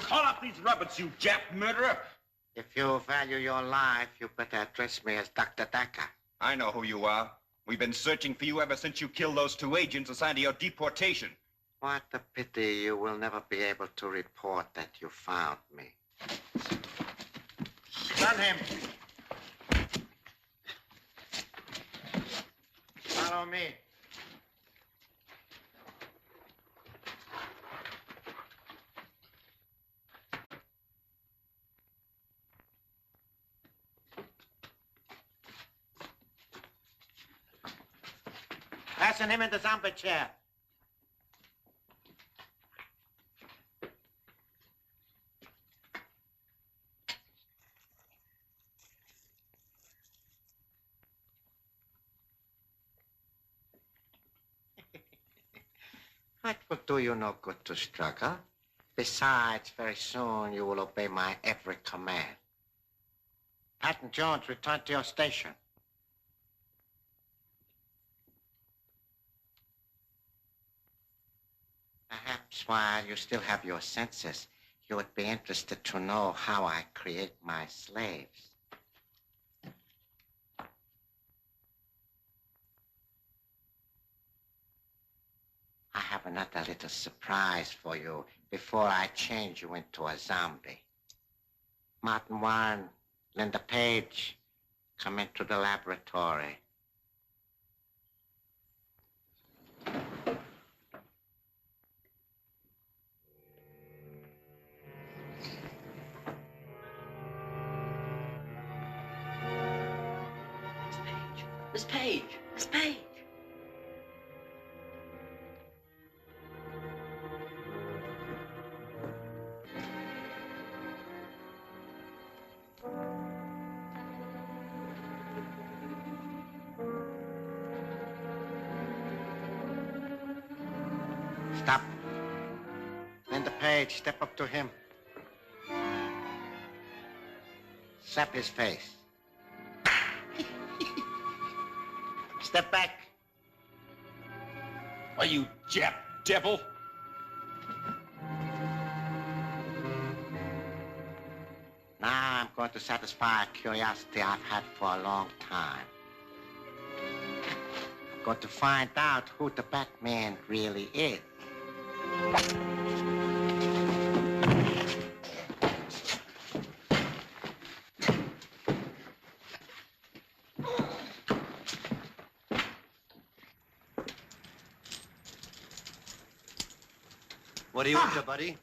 Call up these rabbits, you Jap murderer! If you value your life, you better address me as Dr. Decker. I know who you are. We've been searching for you ever since you killed those 2 agents assigned to your deportation. What a pity you will never be able to report that you found me. Gun him. Follow me. Fasten him in the zombie chair. It will do you no good to struggle. Besides, very soon you will obey my every command. Patton Jones, return to your station. Perhaps while you still have your senses, you would be interested to know how I create my slaves. I have another little surprise for you before I change you into a zombie. Martin Warren, Linda Page, come into the laboratory. Miss Page! Miss Page! Stop. Linda Page, step up to him. Slap his face. Step back. Are you Jap devil? Now I'm going to satisfy a curiosity I've had for a long time. I'm going to find out who the Batman really is. What are you up to, buddy?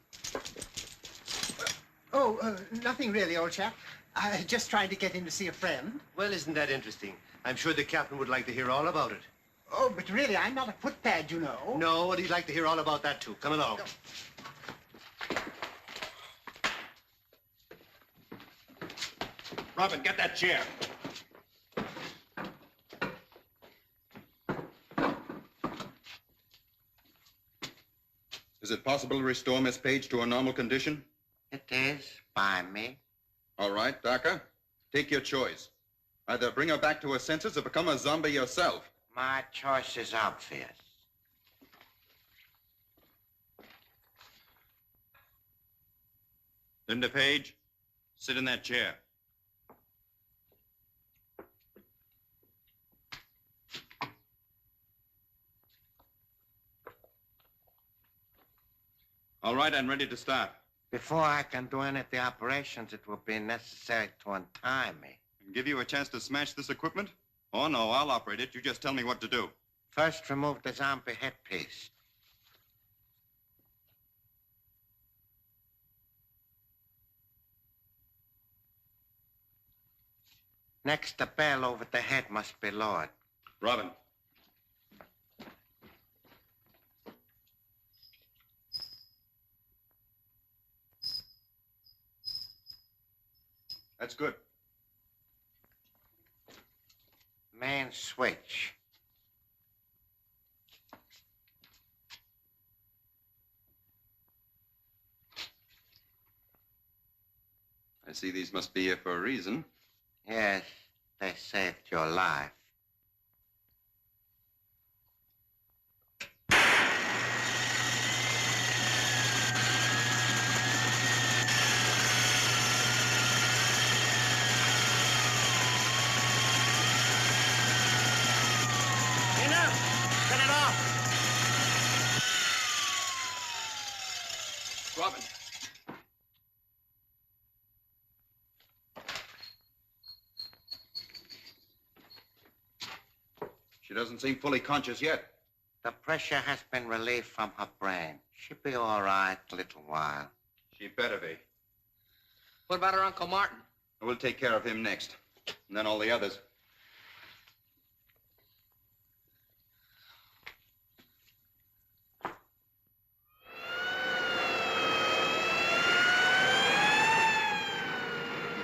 Oh, nothing really, old chap. Just trying to get in to see a friend. Well, isn't that interesting? I'm sure the captain would like to hear all about it. Oh, but really, I'm not a footpad, you know. No, but he'd like to hear all about that, too. Come along. Robin, get that chair. Is it possible to restore Miss Page to a normal condition? It is, by me. All right, Doctor. Take your choice. Either bring her back to her senses or become a zombie yourself. My choice is obvious. Linda Page, sit in that chair. All right, I'm ready to start. Before I can do any of the operations, it will be necessary to untie me. And give you a chance to smash this equipment? Oh, no, I'll operate it. You just tell me what to do. First, remove the zombie headpiece. Next, the bell over the head must be lowered. Robin. That's good. Main switch. I see these must be here for a reason. Yes, they saved your life. Enough! Cut it off! Robin. She doesn't seem fully conscious yet. The pressure has been relieved from her brain. She'll be all right a little while. She better be. What about her Uncle Martin? We'll take care of him next. And then all the others.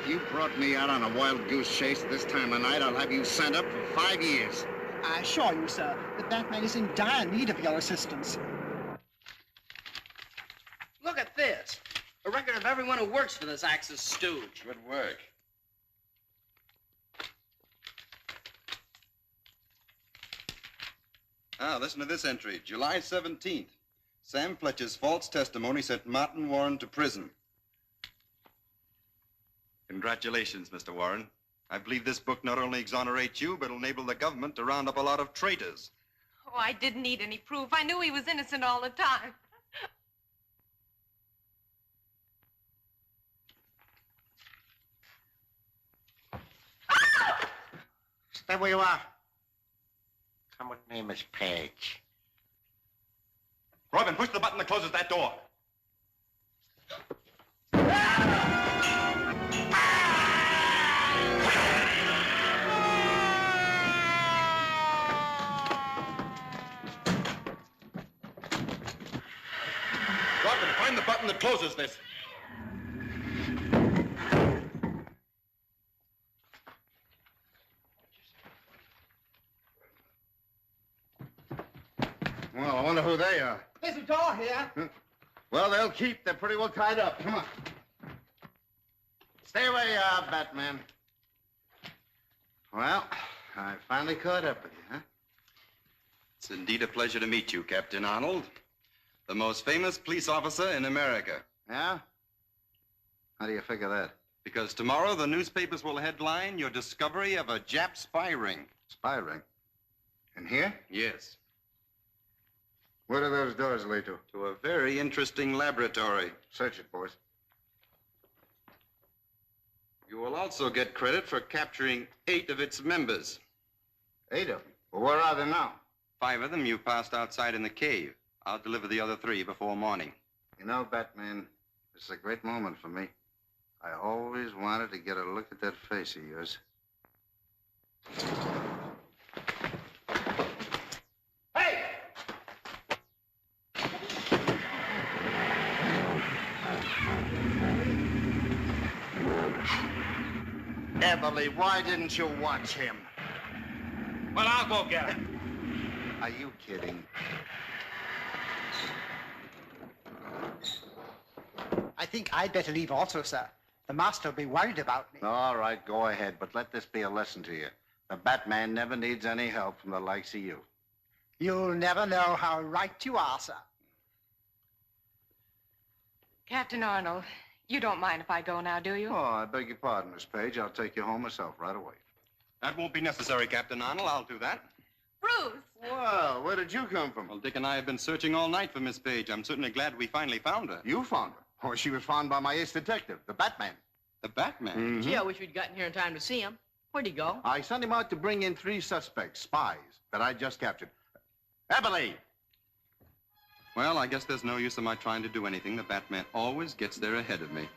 If you brought me out on a wild goose chase this time of night, I'll have you sent up for 5 years. I assure you, sir, the Batman is in dire need of your assistance. Look at this. A record of everyone who works for this Axis stooge. Good work. Ah, listen to this entry. July 17th. Sam Fletcher's false testimony sent Martin Warren to prison. Congratulations, Mr. Warren. I believe this book not only exonerates you, but will enable the government to round up a lot of traitors. Oh, I didn't need any proof. I knew he was innocent all the time. Stay where you are. Come with me, Miss Page. Robin, push the button that closes that door. Robin, find the button that closes this. Well, I wonder who they are. There's a door here. Well, they'll keep. They're pretty well tied up. Come on. Stay where you are, Batman. Well, I finally caught up with you, huh? It's indeed a pleasure to meet you, Captain Arnold. The most famous police officer in America. Yeah? How do you figure that? Because tomorrow the newspapers will headline your discovery of a Jap spy ring. Spy ring? In here? Yes. Where do those doors lead to? To a very interesting laboratory. Search it, boys. You will also get credit for capturing 8 of its members. 8 of them? Well, where are they now? 5 of them you passed outside in the cave. I'll deliver the other 3 before morning. You know, Batman, this is a great moment for me. I always wanted to get a look at that face of yours. Emily, why didn't you watch him? Well, I'll go get him. Are you kidding? I think I'd better leave also, sir. The master will be worried about me. All right, go ahead, but let this be a lesson to you. The Batman never needs any help from the likes of you. You'll never know how right you are, sir. Captain Arnold, you don't mind if I go now, do you? Oh, I beg your pardon, Miss Page. I'll take you home myself right away. That won't be necessary, Captain Arnold. I'll do that. Bruce! Well, where did you come from? Well, Dick and I have been searching all night for Miss Page. I'm certainly glad we finally found her. You found her? Oh, she was found by my ace detective, the Batman. The Batman? Mm-hmm. Gee, I wish we'd gotten here in time to see him. Where'd he go? I sent him out to bring in 3 suspects, spies, that I just captured. Emily! Well, I guess there's no use of my trying to do anything. The Batman always gets there ahead of me.